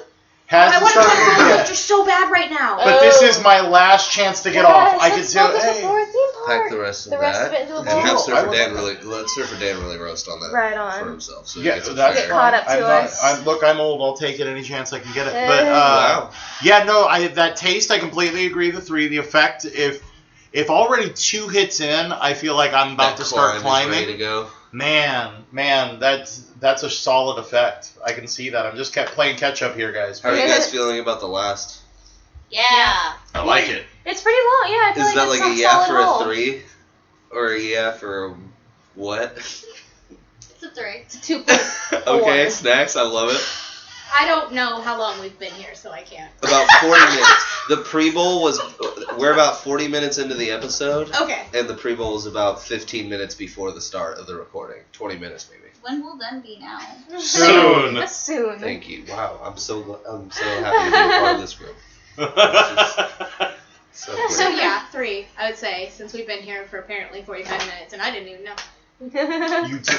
[SPEAKER 5] I
[SPEAKER 7] Hasn't
[SPEAKER 5] want to
[SPEAKER 7] started
[SPEAKER 5] go
[SPEAKER 7] moving
[SPEAKER 5] to
[SPEAKER 7] yet.
[SPEAKER 5] You're so bad right now.
[SPEAKER 7] But this is my last chance to get off. I can
[SPEAKER 4] let's
[SPEAKER 7] do
[SPEAKER 4] focus
[SPEAKER 7] it.
[SPEAKER 4] before a theme
[SPEAKER 3] Pack
[SPEAKER 4] park.
[SPEAKER 3] the rest of
[SPEAKER 4] The rest
[SPEAKER 3] that,
[SPEAKER 4] of it into a
[SPEAKER 3] and
[SPEAKER 4] bowl.
[SPEAKER 3] have
[SPEAKER 7] I
[SPEAKER 3] Surfer
[SPEAKER 7] would
[SPEAKER 3] Dan
[SPEAKER 7] like
[SPEAKER 3] really let Surfer Dan really roast on that
[SPEAKER 4] Right
[SPEAKER 3] for
[SPEAKER 4] on.
[SPEAKER 3] himself. So
[SPEAKER 7] Yeah,
[SPEAKER 3] he gets a
[SPEAKER 7] that's
[SPEAKER 3] fair-
[SPEAKER 4] Get caught up
[SPEAKER 7] fine.
[SPEAKER 4] to
[SPEAKER 7] I'm
[SPEAKER 4] us.
[SPEAKER 7] look, I'm old. I'll take it any chance I can get it. But
[SPEAKER 3] Wow.
[SPEAKER 7] yeah, no, that taste. I completely agree. The 3, the effect. If already 2 hits in, I feel like I'm about
[SPEAKER 3] That
[SPEAKER 7] to start
[SPEAKER 3] climb is ready
[SPEAKER 7] climbing.
[SPEAKER 3] to go.
[SPEAKER 7] Man, that's a solid effect. I can see that. I'm just kept playing catch up here, guys.
[SPEAKER 3] How are you guys feeling about the last?
[SPEAKER 6] Yeah.
[SPEAKER 2] I like it.
[SPEAKER 4] It's pretty long, yeah. I feel
[SPEAKER 3] Is
[SPEAKER 4] like
[SPEAKER 3] that
[SPEAKER 4] it's
[SPEAKER 3] like a
[SPEAKER 4] a
[SPEAKER 3] yeah
[SPEAKER 4] solid
[SPEAKER 3] for
[SPEAKER 4] roll.
[SPEAKER 3] a 3? Or a yeah for a what?
[SPEAKER 6] It's a 3.
[SPEAKER 4] It's a 2.4.
[SPEAKER 3] Okay, snacks, I love it.
[SPEAKER 5] I don't know how long we've been here, so I can't.
[SPEAKER 3] About 40 minutes. The pre-bowl was, we're about 40 minutes into the episode,
[SPEAKER 5] Okay.
[SPEAKER 3] and the pre-bowl was about 15 minutes before the start of the recording. 20 minutes maybe.
[SPEAKER 6] When will then be now?
[SPEAKER 2] Soon.
[SPEAKER 4] Soon.
[SPEAKER 3] Thank you. Wow, I'm so happy to be a part of this group. So great.
[SPEAKER 5] So yeah, 3. I would say since we've been here for apparently 45 minutes, and I didn't even know.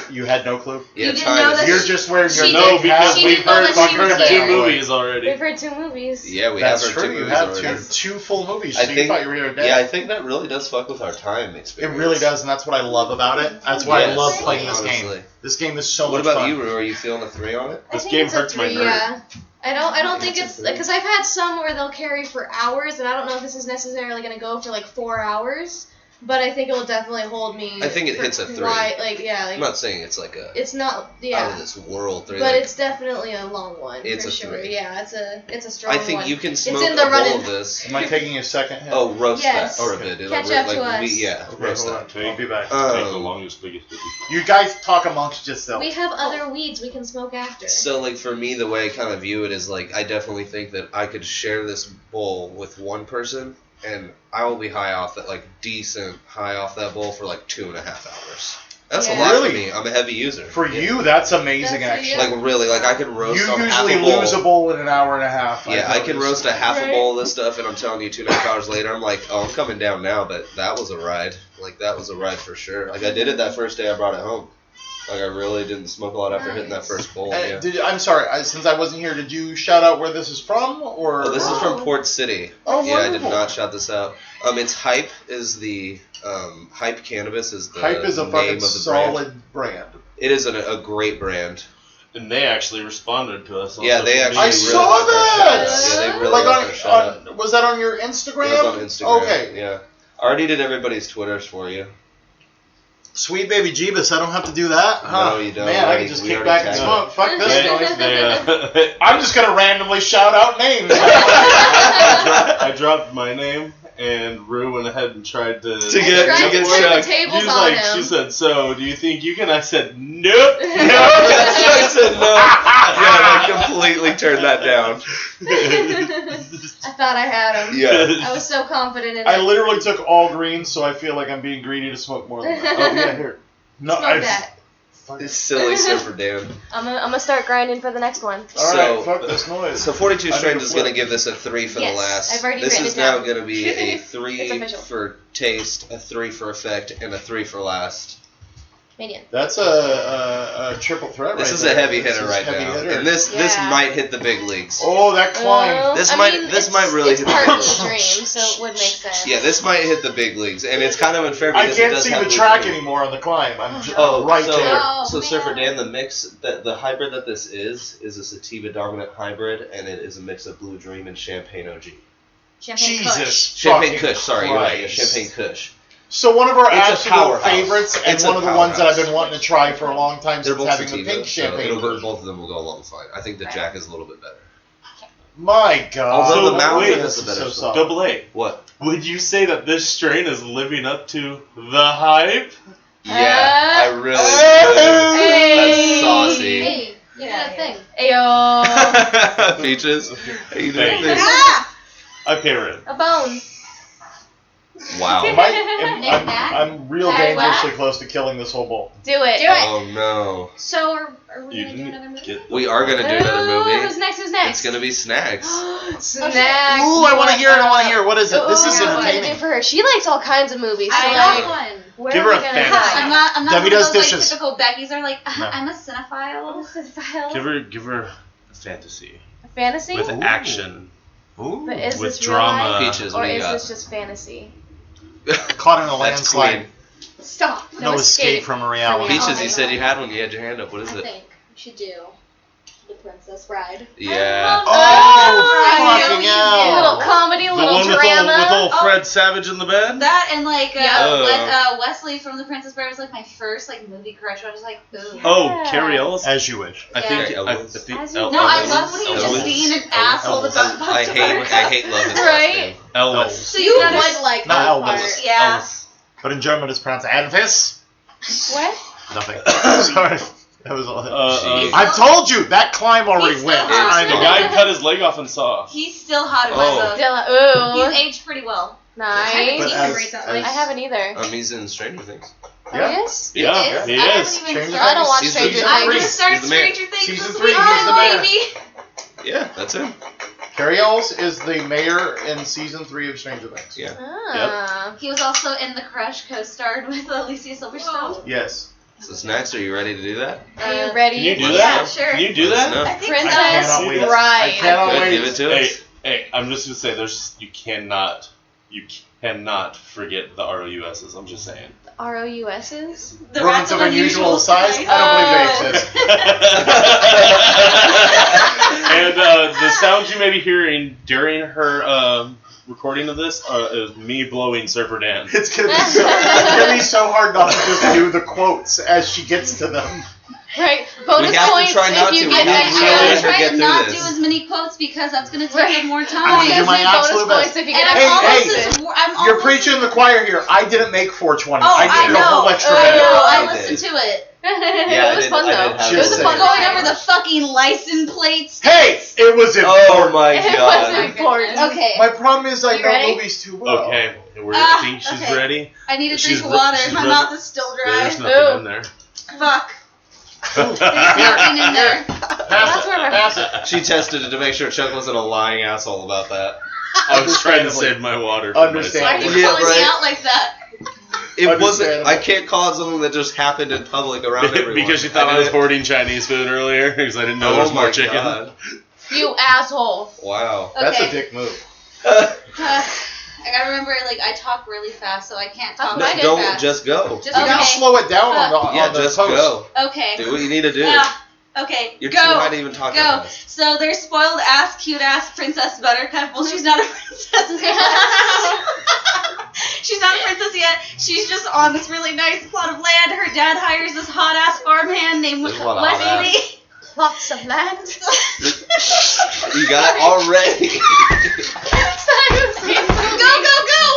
[SPEAKER 7] You had no clue.
[SPEAKER 3] Yeah,
[SPEAKER 5] You didn't
[SPEAKER 3] time
[SPEAKER 5] know
[SPEAKER 3] is-
[SPEAKER 5] that
[SPEAKER 7] You're just wearing your
[SPEAKER 5] She
[SPEAKER 2] No,
[SPEAKER 7] big hat.
[SPEAKER 2] because
[SPEAKER 5] She
[SPEAKER 2] we've
[SPEAKER 5] didn't know
[SPEAKER 2] heard,
[SPEAKER 5] that she
[SPEAKER 2] we've
[SPEAKER 5] was
[SPEAKER 2] heard 2
[SPEAKER 5] here.
[SPEAKER 2] movies already.
[SPEAKER 4] We've heard 2 movies.
[SPEAKER 3] Yeah, we
[SPEAKER 7] That's
[SPEAKER 3] have heard 2
[SPEAKER 7] true. You
[SPEAKER 3] movies
[SPEAKER 7] have
[SPEAKER 3] already.
[SPEAKER 7] two full movies.
[SPEAKER 3] I
[SPEAKER 7] So you
[SPEAKER 3] think-
[SPEAKER 7] thought you were here today.
[SPEAKER 3] Yeah, I think that really does fuck with our time experience.
[SPEAKER 7] It really does, and that's what I love about it. That's why I
[SPEAKER 3] Yes,
[SPEAKER 7] love playing this
[SPEAKER 3] honestly.
[SPEAKER 7] game. This game is so
[SPEAKER 3] What
[SPEAKER 7] much
[SPEAKER 3] about
[SPEAKER 7] fun.
[SPEAKER 3] you, Rue? Are you feeling a 3 on it?
[SPEAKER 4] I
[SPEAKER 2] This
[SPEAKER 4] think
[SPEAKER 2] game
[SPEAKER 4] it's a
[SPEAKER 2] hurts my
[SPEAKER 4] 3,
[SPEAKER 2] brain.
[SPEAKER 4] yeah. I don't think
[SPEAKER 3] It's
[SPEAKER 4] it's
[SPEAKER 3] a 3.
[SPEAKER 4] because I've had some where they'll carry for hours, and I don't know if this is necessarily going to go for like 4 hours, but I think it will definitely hold me.
[SPEAKER 3] I think it
[SPEAKER 4] for
[SPEAKER 3] hits a 3.
[SPEAKER 4] quite- like yeah, like
[SPEAKER 3] I'm not saying it's like a
[SPEAKER 4] it's not
[SPEAKER 3] out
[SPEAKER 4] yeah,
[SPEAKER 3] of this world 3.
[SPEAKER 4] but
[SPEAKER 3] like,
[SPEAKER 4] it's definitely a long one.
[SPEAKER 3] It's
[SPEAKER 4] for
[SPEAKER 3] a
[SPEAKER 4] sure.
[SPEAKER 3] 3.
[SPEAKER 4] Yeah, it's a strong
[SPEAKER 3] I think
[SPEAKER 4] one.
[SPEAKER 3] you can smoke
[SPEAKER 4] in
[SPEAKER 3] a
[SPEAKER 4] the
[SPEAKER 3] bowl
[SPEAKER 4] running.
[SPEAKER 3] of this.
[SPEAKER 7] Am I taking a second hit?
[SPEAKER 3] Oh, roast
[SPEAKER 4] Yes.
[SPEAKER 3] that or a bit.
[SPEAKER 4] Catch up to us.
[SPEAKER 3] Yeah,
[SPEAKER 7] Okay,
[SPEAKER 3] roast
[SPEAKER 7] hold
[SPEAKER 3] that.
[SPEAKER 7] on. I'll be back.
[SPEAKER 2] Take the longest, biggest.
[SPEAKER 7] You guys talk amongst yourselves.
[SPEAKER 4] We have other weeds we can smoke after.
[SPEAKER 3] So, like, for me, the way I kind of view it is, like, I definitely think that I could share this bowl with one person, and I will be high off that, like, decent high off that bowl for, like, 2.5 hours. That's a
[SPEAKER 4] Yeah.
[SPEAKER 3] lot
[SPEAKER 7] Really?
[SPEAKER 3] for me. I'm a heavy user.
[SPEAKER 7] For
[SPEAKER 3] Yeah.
[SPEAKER 7] you, that's amazing,
[SPEAKER 4] That's
[SPEAKER 7] actually.
[SPEAKER 3] Like, really, like, I could roast
[SPEAKER 7] You
[SPEAKER 3] on half
[SPEAKER 7] usually
[SPEAKER 3] a bowl.
[SPEAKER 7] lose a bowl in an hour and a half.
[SPEAKER 3] Yeah, I can roast a half a
[SPEAKER 4] Right.
[SPEAKER 3] bowl of this stuff, and I'm telling you, 2.5 hours later, I'm like, oh, I'm coming down now, but that was a ride. Like, that was a ride for sure. Like, I did it that first day I brought it home. Like, I really didn't smoke a lot after hitting that first bowl. Yeah.
[SPEAKER 7] I'm sorry, since I wasn't here, did you shout out where this is from? Or
[SPEAKER 3] Oh, this is from Port City.
[SPEAKER 7] Oh,
[SPEAKER 3] yeah, I did
[SPEAKER 7] wonderful.
[SPEAKER 3] not shout this out. It's Hype is the Hype Cannabis is the
[SPEAKER 7] Hype is a
[SPEAKER 3] name
[SPEAKER 7] fucking
[SPEAKER 3] of the
[SPEAKER 7] solid
[SPEAKER 3] brand.
[SPEAKER 7] brand.
[SPEAKER 3] It is a great brand.
[SPEAKER 2] And they actually responded to us. On
[SPEAKER 3] Yeah, they
[SPEAKER 2] social
[SPEAKER 3] actually
[SPEAKER 7] I
[SPEAKER 2] media.
[SPEAKER 3] really
[SPEAKER 7] saw
[SPEAKER 3] like our
[SPEAKER 7] that!
[SPEAKER 3] shout-out. Yeah, they really
[SPEAKER 7] Like
[SPEAKER 3] like our shout-out.
[SPEAKER 7] was that on your Instagram?
[SPEAKER 3] It was on Instagram.
[SPEAKER 7] Okay.
[SPEAKER 3] Yeah. I already did everybody's Twitters for you.
[SPEAKER 7] Sweet baby Jeebus, I don't have to do that? Huh?
[SPEAKER 3] No, you don't.
[SPEAKER 7] Man, I
[SPEAKER 3] Already-
[SPEAKER 7] can just
[SPEAKER 3] we
[SPEAKER 7] kick
[SPEAKER 3] already
[SPEAKER 7] back and
[SPEAKER 3] tagged
[SPEAKER 7] smoke. Fuck this
[SPEAKER 2] They-
[SPEAKER 7] noise.
[SPEAKER 2] they,
[SPEAKER 7] I'm just gonna randomly shout out names.
[SPEAKER 2] I dropped my name, and Rue went ahead and tried to
[SPEAKER 3] To get
[SPEAKER 4] Tried to flip
[SPEAKER 3] Chuck.
[SPEAKER 4] the tables
[SPEAKER 2] She's
[SPEAKER 4] on
[SPEAKER 2] like,
[SPEAKER 4] him.
[SPEAKER 2] she said, so do you think you can? I said, nope.
[SPEAKER 3] I said no. Yeah, I completely turned that down.
[SPEAKER 4] I thought I had him.
[SPEAKER 3] Yeah.
[SPEAKER 4] I was so confident in
[SPEAKER 7] I
[SPEAKER 4] it.
[SPEAKER 7] literally took all greens, so I feel like I'm being greedy to smoke more than that. Oh, yeah, here. No,
[SPEAKER 4] Smoke that.
[SPEAKER 3] It's silly Surfer Dan.
[SPEAKER 4] I'm gonna start grinding for the next one.
[SPEAKER 7] Alright, fuck this noise.
[SPEAKER 3] So 42
[SPEAKER 7] I need
[SPEAKER 3] Strains
[SPEAKER 7] to
[SPEAKER 3] is going to
[SPEAKER 7] flip.
[SPEAKER 3] give this a 3 for
[SPEAKER 4] Yes,
[SPEAKER 3] the last.
[SPEAKER 4] I've already
[SPEAKER 3] this
[SPEAKER 4] written
[SPEAKER 3] is
[SPEAKER 4] it
[SPEAKER 3] now
[SPEAKER 4] down.
[SPEAKER 3] going to be a
[SPEAKER 4] It's
[SPEAKER 3] 3
[SPEAKER 4] official.
[SPEAKER 3] for taste, a 3 for effect, and a 3 for last.
[SPEAKER 4] Median.
[SPEAKER 7] That's a triple threat
[SPEAKER 3] This
[SPEAKER 7] right
[SPEAKER 3] is
[SPEAKER 7] there.
[SPEAKER 3] a heavy
[SPEAKER 7] This
[SPEAKER 3] hitter
[SPEAKER 7] is
[SPEAKER 3] right
[SPEAKER 7] heavy
[SPEAKER 3] now,
[SPEAKER 7] hitter.
[SPEAKER 3] and this
[SPEAKER 4] Yeah.
[SPEAKER 3] might hit the big leagues.
[SPEAKER 7] Oh, that climb.
[SPEAKER 3] This
[SPEAKER 4] I
[SPEAKER 3] might-
[SPEAKER 4] mean,
[SPEAKER 3] this
[SPEAKER 4] it's-
[SPEAKER 3] might really
[SPEAKER 4] it's
[SPEAKER 3] hit the
[SPEAKER 4] part
[SPEAKER 3] big
[SPEAKER 4] of the
[SPEAKER 3] leagues.
[SPEAKER 4] dream, so it would make sense.
[SPEAKER 3] Yeah, this might hit the big leagues, and it's kind of unfair
[SPEAKER 7] I
[SPEAKER 3] because it
[SPEAKER 7] can't
[SPEAKER 3] does
[SPEAKER 7] see
[SPEAKER 3] have
[SPEAKER 7] the
[SPEAKER 3] blue
[SPEAKER 7] track
[SPEAKER 3] green.
[SPEAKER 7] anymore on the climb. I'm
[SPEAKER 3] Oh,
[SPEAKER 7] there.
[SPEAKER 3] so
[SPEAKER 6] Oh,
[SPEAKER 3] Surfer
[SPEAKER 6] man.
[SPEAKER 3] Dan, the mix, the hybrid that this is a sativa dominant hybrid, and it is a mix of Blue Dream and Champagne OG.
[SPEAKER 5] Champagne
[SPEAKER 7] Jesus.
[SPEAKER 5] Kush.
[SPEAKER 3] Champagne
[SPEAKER 7] fucking
[SPEAKER 3] Kush, sorry, you're right. Yeah,
[SPEAKER 7] Christ.
[SPEAKER 3] Champagne Kush.
[SPEAKER 7] So one of our
[SPEAKER 3] It's a
[SPEAKER 7] absolute
[SPEAKER 3] powerhouse.
[SPEAKER 7] favorites, and
[SPEAKER 3] It's a
[SPEAKER 7] one of the ones that I've been
[SPEAKER 3] powerhouse.
[SPEAKER 7] wanting to try for a long time
[SPEAKER 3] They're
[SPEAKER 7] since
[SPEAKER 3] both
[SPEAKER 7] having
[SPEAKER 3] sativa,
[SPEAKER 7] the pink
[SPEAKER 3] so
[SPEAKER 7] champagne.
[SPEAKER 3] it'll,
[SPEAKER 7] version.
[SPEAKER 3] both of them will go along fine. I think the Jack is a little bit better.
[SPEAKER 7] My God.
[SPEAKER 3] Although
[SPEAKER 2] the
[SPEAKER 7] Mountain
[SPEAKER 2] Mountain
[SPEAKER 3] is the better
[SPEAKER 7] so
[SPEAKER 3] stuff.
[SPEAKER 7] soft.
[SPEAKER 2] A.
[SPEAKER 3] What?
[SPEAKER 2] Would you say that this strain is living up to the hype?
[SPEAKER 3] Yeah, I really
[SPEAKER 4] Hey.
[SPEAKER 3] That's saucy.
[SPEAKER 6] Hey, you
[SPEAKER 5] Yeah,
[SPEAKER 6] did a thing.
[SPEAKER 4] Ayo.
[SPEAKER 3] Peaches, how you doing?
[SPEAKER 2] Thanks.
[SPEAKER 3] This?
[SPEAKER 5] Ah!
[SPEAKER 2] I pay rent.
[SPEAKER 4] A bone.
[SPEAKER 3] Wow.
[SPEAKER 7] I'm real
[SPEAKER 4] Hey,
[SPEAKER 7] dangerously
[SPEAKER 4] what?
[SPEAKER 7] close to killing this whole bowl.
[SPEAKER 4] Do it.
[SPEAKER 5] Do it.
[SPEAKER 3] Oh no.
[SPEAKER 5] So are we
[SPEAKER 2] You
[SPEAKER 5] gonna do
[SPEAKER 2] didn't
[SPEAKER 5] another movie?
[SPEAKER 2] get
[SPEAKER 3] We are gonna do another
[SPEAKER 4] Ooh,
[SPEAKER 3] movie.
[SPEAKER 4] Who's next? Who's next?
[SPEAKER 3] It's gonna be Snacks.
[SPEAKER 4] Snacks.
[SPEAKER 7] Ooh, I want to hear it. I want to hear it. What is it? This is
[SPEAKER 4] Ooh, what to do
[SPEAKER 7] entertaining.
[SPEAKER 4] for her. She likes all kinds of movies. So
[SPEAKER 5] I
[SPEAKER 4] like,
[SPEAKER 5] got one.
[SPEAKER 4] where
[SPEAKER 2] Give
[SPEAKER 4] are
[SPEAKER 2] her
[SPEAKER 4] we
[SPEAKER 2] a
[SPEAKER 4] gonna
[SPEAKER 2] fantasy.
[SPEAKER 4] hide?
[SPEAKER 6] I'm not
[SPEAKER 7] Debbie
[SPEAKER 6] one of
[SPEAKER 7] does
[SPEAKER 6] those
[SPEAKER 7] dishes.
[SPEAKER 6] like typical Becky's are like,
[SPEAKER 7] No.
[SPEAKER 6] I'm a cinephile.
[SPEAKER 2] Give her a fantasy
[SPEAKER 4] A fantasy?
[SPEAKER 2] with action,
[SPEAKER 7] Ooh.
[SPEAKER 4] But is
[SPEAKER 2] with
[SPEAKER 4] this real
[SPEAKER 2] drama.
[SPEAKER 4] life?
[SPEAKER 3] Peaches,
[SPEAKER 4] Or
[SPEAKER 3] what do you
[SPEAKER 4] is
[SPEAKER 3] got?
[SPEAKER 4] this just fantasy?
[SPEAKER 7] Caught in a
[SPEAKER 3] That's
[SPEAKER 7] landslide.
[SPEAKER 3] Queen.
[SPEAKER 4] Stop.
[SPEAKER 7] No escape from a reality.
[SPEAKER 3] Peaches,
[SPEAKER 4] Oh,
[SPEAKER 3] you said you had one. You had your hand up. What is
[SPEAKER 5] I
[SPEAKER 3] it?
[SPEAKER 5] think we should do The Princess Bride.
[SPEAKER 3] Yeah.
[SPEAKER 7] Oh, fucking
[SPEAKER 4] A
[SPEAKER 7] hell.
[SPEAKER 4] little comedy, a
[SPEAKER 2] The
[SPEAKER 4] little
[SPEAKER 2] one with
[SPEAKER 4] drama.
[SPEAKER 2] old Fred Savage in the bed.
[SPEAKER 6] That and like
[SPEAKER 2] Yeah.
[SPEAKER 6] Wesley from The Princess Bride was like my first like movie crush. I was like, ooh.
[SPEAKER 2] Oh,
[SPEAKER 4] Yeah.
[SPEAKER 2] Carrie Ellis.
[SPEAKER 7] As you wish.
[SPEAKER 2] I think.
[SPEAKER 3] Yeah.
[SPEAKER 2] I think.
[SPEAKER 4] As you
[SPEAKER 2] El-
[SPEAKER 4] do.
[SPEAKER 6] No, I
[SPEAKER 2] Ellis.
[SPEAKER 6] love when he was
[SPEAKER 2] Ellis.
[SPEAKER 6] just being an asshole that got
[SPEAKER 3] I
[SPEAKER 6] bumped
[SPEAKER 3] hate love his last
[SPEAKER 4] Right?
[SPEAKER 3] name.
[SPEAKER 2] Ellis.
[SPEAKER 6] So
[SPEAKER 5] You
[SPEAKER 6] you
[SPEAKER 5] would
[SPEAKER 6] guys,
[SPEAKER 5] like
[SPEAKER 7] Not
[SPEAKER 5] that
[SPEAKER 7] Elvis.
[SPEAKER 5] part.
[SPEAKER 6] yeah.
[SPEAKER 2] Ellis.
[SPEAKER 7] But in German it's pronounced Advis.
[SPEAKER 4] What?
[SPEAKER 7] Nothing. Sorry. That was all.
[SPEAKER 2] Jeez.
[SPEAKER 7] I've told you that climb already
[SPEAKER 6] He's
[SPEAKER 7] went.
[SPEAKER 6] still hot.
[SPEAKER 7] I
[SPEAKER 2] The
[SPEAKER 7] know.
[SPEAKER 2] guy cut his leg off and saw.
[SPEAKER 6] He's still hot in my
[SPEAKER 3] Oh.
[SPEAKER 6] book.
[SPEAKER 4] Dilla. Ooh.
[SPEAKER 6] He's aged pretty well.
[SPEAKER 5] I haven't
[SPEAKER 4] Nice.
[SPEAKER 5] seen
[SPEAKER 7] But
[SPEAKER 5] him recently.
[SPEAKER 4] I haven't either.
[SPEAKER 3] He's in Stranger Things.
[SPEAKER 7] Yeah.
[SPEAKER 4] He is?
[SPEAKER 2] Yeah,
[SPEAKER 6] Is?
[SPEAKER 2] he
[SPEAKER 6] I haven't
[SPEAKER 2] is.
[SPEAKER 6] even
[SPEAKER 7] Stranger
[SPEAKER 6] started.
[SPEAKER 4] I don't watch
[SPEAKER 3] Season
[SPEAKER 4] Stranger
[SPEAKER 3] three.
[SPEAKER 6] I'm
[SPEAKER 4] Things.
[SPEAKER 6] gonna start
[SPEAKER 3] He's the mayor.
[SPEAKER 6] Stranger Things
[SPEAKER 7] Season
[SPEAKER 6] this
[SPEAKER 7] 3,
[SPEAKER 6] week.
[SPEAKER 7] he's the mayor.
[SPEAKER 6] baby.
[SPEAKER 3] Yeah, that's him.
[SPEAKER 7] Carrie Ells is the mayor in season 3 of Stranger Things.
[SPEAKER 3] Yeah.
[SPEAKER 4] Ah.
[SPEAKER 6] He was also in The Crush, co-starred with Alicia Silverstone.
[SPEAKER 7] Yes.
[SPEAKER 3] So Snacks, are you ready to do that?
[SPEAKER 4] Are you ready?
[SPEAKER 2] Can you do
[SPEAKER 6] Yeah,
[SPEAKER 2] that?
[SPEAKER 6] sure.
[SPEAKER 2] Can you do
[SPEAKER 3] Let's
[SPEAKER 2] that?
[SPEAKER 3] know.
[SPEAKER 6] I think
[SPEAKER 4] Princess
[SPEAKER 7] I cannot wait.
[SPEAKER 4] Bride.
[SPEAKER 7] I cannot
[SPEAKER 3] Good,
[SPEAKER 7] wait.
[SPEAKER 3] give it to
[SPEAKER 2] Hey,
[SPEAKER 3] us.
[SPEAKER 2] hey, I'm just gonna say, you cannot forget the ROUSs. I'm just saying.
[SPEAKER 4] ROUSs?
[SPEAKER 6] The
[SPEAKER 7] Rodents of unusual size. I don't believe they exist.
[SPEAKER 2] And the sounds you may be hearing during her recording of this is me blowing Surfer Dan.
[SPEAKER 7] It's gonna be so hard not to just do the quotes as she gets to them.
[SPEAKER 4] Right. Bonus
[SPEAKER 3] We have to
[SPEAKER 4] points
[SPEAKER 3] try not
[SPEAKER 4] if you
[SPEAKER 3] to.
[SPEAKER 4] get
[SPEAKER 3] We have to
[SPEAKER 4] extra.
[SPEAKER 3] really
[SPEAKER 6] I'm trying
[SPEAKER 3] get
[SPEAKER 6] to
[SPEAKER 3] through
[SPEAKER 6] not
[SPEAKER 3] this.
[SPEAKER 6] do as many quotes because that's going to take
[SPEAKER 4] Right.
[SPEAKER 6] up more time.
[SPEAKER 7] I'm gonna do my
[SPEAKER 4] Bonus
[SPEAKER 7] absolute
[SPEAKER 4] points
[SPEAKER 7] best.
[SPEAKER 4] if you
[SPEAKER 6] And
[SPEAKER 4] get
[SPEAKER 6] I'm
[SPEAKER 7] Hey,
[SPEAKER 4] extra.
[SPEAKER 6] almost
[SPEAKER 7] hey,
[SPEAKER 6] as, I'm
[SPEAKER 7] You're
[SPEAKER 6] almost
[SPEAKER 7] preaching
[SPEAKER 6] as,
[SPEAKER 7] the choir here. I didn't make 420.
[SPEAKER 6] Oh,
[SPEAKER 7] I did a whole extra
[SPEAKER 6] I
[SPEAKER 7] minute.
[SPEAKER 6] know. I
[SPEAKER 3] I
[SPEAKER 6] listened to it.
[SPEAKER 4] It was fun
[SPEAKER 3] I did
[SPEAKER 4] though.
[SPEAKER 3] have
[SPEAKER 4] It was a
[SPEAKER 7] Just
[SPEAKER 4] fun
[SPEAKER 6] Going
[SPEAKER 7] saying.
[SPEAKER 6] over the fucking license plates.
[SPEAKER 7] Hey, it was important.
[SPEAKER 3] Oh my
[SPEAKER 4] It
[SPEAKER 3] god.
[SPEAKER 4] was important.
[SPEAKER 6] Okay.
[SPEAKER 7] My problem is I
[SPEAKER 4] You
[SPEAKER 7] know
[SPEAKER 4] ready?
[SPEAKER 7] movies too well.
[SPEAKER 2] Okay,
[SPEAKER 6] Ah,
[SPEAKER 2] I think she's
[SPEAKER 6] okay.
[SPEAKER 2] ready.
[SPEAKER 6] I need a
[SPEAKER 2] She's
[SPEAKER 6] drink of
[SPEAKER 2] re-
[SPEAKER 6] water.
[SPEAKER 2] she's
[SPEAKER 6] My
[SPEAKER 2] ready.
[SPEAKER 6] mouth is still dry.
[SPEAKER 2] There's nothing in there.
[SPEAKER 6] Fuck. There's nothing in there.
[SPEAKER 7] Pass
[SPEAKER 4] That's
[SPEAKER 7] it.
[SPEAKER 4] where my-
[SPEAKER 7] Pass it.
[SPEAKER 3] She tested it to make sure Chuck wasn't a lying asshole about that.
[SPEAKER 2] I was trying to
[SPEAKER 7] Understandably.
[SPEAKER 2] save my water. For
[SPEAKER 6] Why are
[SPEAKER 7] Understandably.
[SPEAKER 6] you
[SPEAKER 3] Yeah,
[SPEAKER 6] calling me
[SPEAKER 3] right.
[SPEAKER 6] out like that?
[SPEAKER 3] It wasn't.
[SPEAKER 7] Understandable.
[SPEAKER 3] I can't call it something that just happened in public around
[SPEAKER 2] myself.
[SPEAKER 3] everyone.
[SPEAKER 2] Because you thought I was
[SPEAKER 3] didn't-
[SPEAKER 2] hoarding Chinese food earlier because I didn't know there
[SPEAKER 3] Oh
[SPEAKER 2] was more
[SPEAKER 3] my
[SPEAKER 2] chicken.
[SPEAKER 3] god!
[SPEAKER 4] You asshole.
[SPEAKER 3] Wow.
[SPEAKER 7] That's a
[SPEAKER 6] Okay.
[SPEAKER 7] dick move.
[SPEAKER 6] I gotta remember, like, I talk really fast, so I can't talk
[SPEAKER 4] That's
[SPEAKER 6] too
[SPEAKER 3] Don't
[SPEAKER 6] fast.
[SPEAKER 3] just go.
[SPEAKER 4] Just
[SPEAKER 7] You
[SPEAKER 6] Okay.
[SPEAKER 7] gotta slow it down on the,
[SPEAKER 3] Yeah,
[SPEAKER 7] on the
[SPEAKER 3] just
[SPEAKER 7] post.
[SPEAKER 3] go.
[SPEAKER 6] Okay.
[SPEAKER 3] Do what you need to do.
[SPEAKER 6] Yeah. Okay.
[SPEAKER 3] You're
[SPEAKER 6] go.
[SPEAKER 3] too high to even talk
[SPEAKER 6] Go.
[SPEAKER 3] about this.
[SPEAKER 6] So there's spoiled ass, cute ass Princess Buttercup. Well, she's not a princess yet. She's not a princess yet. She's just on this really nice plot of land. Her dad hires this hot ass farmhand named
[SPEAKER 3] There's a lot of hot
[SPEAKER 6] Wesley.
[SPEAKER 4] Lots of land.
[SPEAKER 3] You got it already.
[SPEAKER 6] Go, go, go!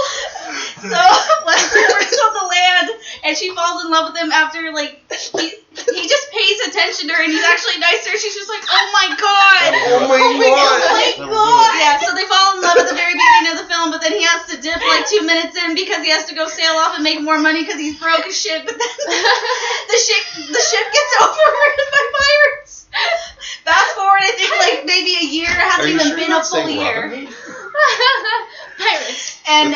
[SPEAKER 6] So Wesley works on the land, and she falls in love with him after, like, he just pays attention to her, and he's actually nicer. She's just like, oh my god!
[SPEAKER 3] Oh my god!
[SPEAKER 6] Yeah, so they fall in love at the very beginning of the film, but then he has to dip like 2 minutes in because he has to go sail off and make more money because he's broke as shit. But then the ship gets overrun by pirates. Fast forward, I think like maybe a year. It hasn't even been a full year.
[SPEAKER 4] Pirates.
[SPEAKER 6] And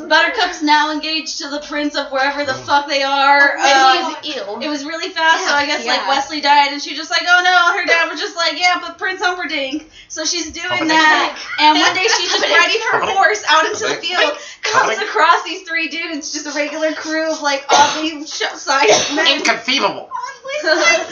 [SPEAKER 6] Buttercup's now engaged to the prince of wherever the fuck they are.
[SPEAKER 4] And he's ill.
[SPEAKER 6] It was really fast, so I guess like Wesley died, and she just like, oh no. Her dad was just like, yeah, but Prince Humperdinck. So she's doing that, and one day she's just riding her horse out into the field, comes across these 3 dudes, just a regular crew of like oddly sized men.
[SPEAKER 7] Inconceivable.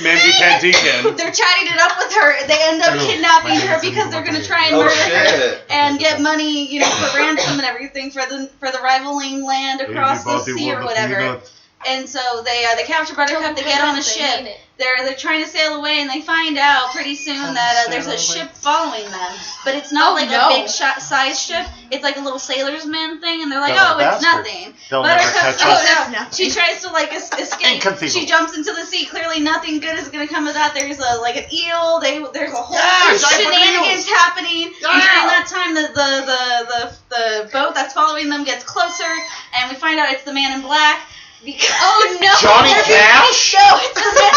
[SPEAKER 2] Mandy Pandeacon.
[SPEAKER 6] They're chatting it up with her. They end up kidnapping her because they're gonna try and murder her and get money, you know, for ransom and everything for the rivaling land across the sea or whatever. And so they capture Buttercup. They get on a ship. They're trying to sail away, and they find out pretty soon that there's a ship following them. But it's not a big size ship. It's like a little sailor's man thing, and they're like, oh, it's nothing. Buttercup, she tries to like escape. She jumps into the sea. Clearly, nothing good is gonna come of that. There's like an eel. There's a whole shenanigans happening. And during that time, the boat that's following them gets closer, and we find out it's the Man in Black. Because
[SPEAKER 7] Johnny Cash?
[SPEAKER 6] No, it's the man.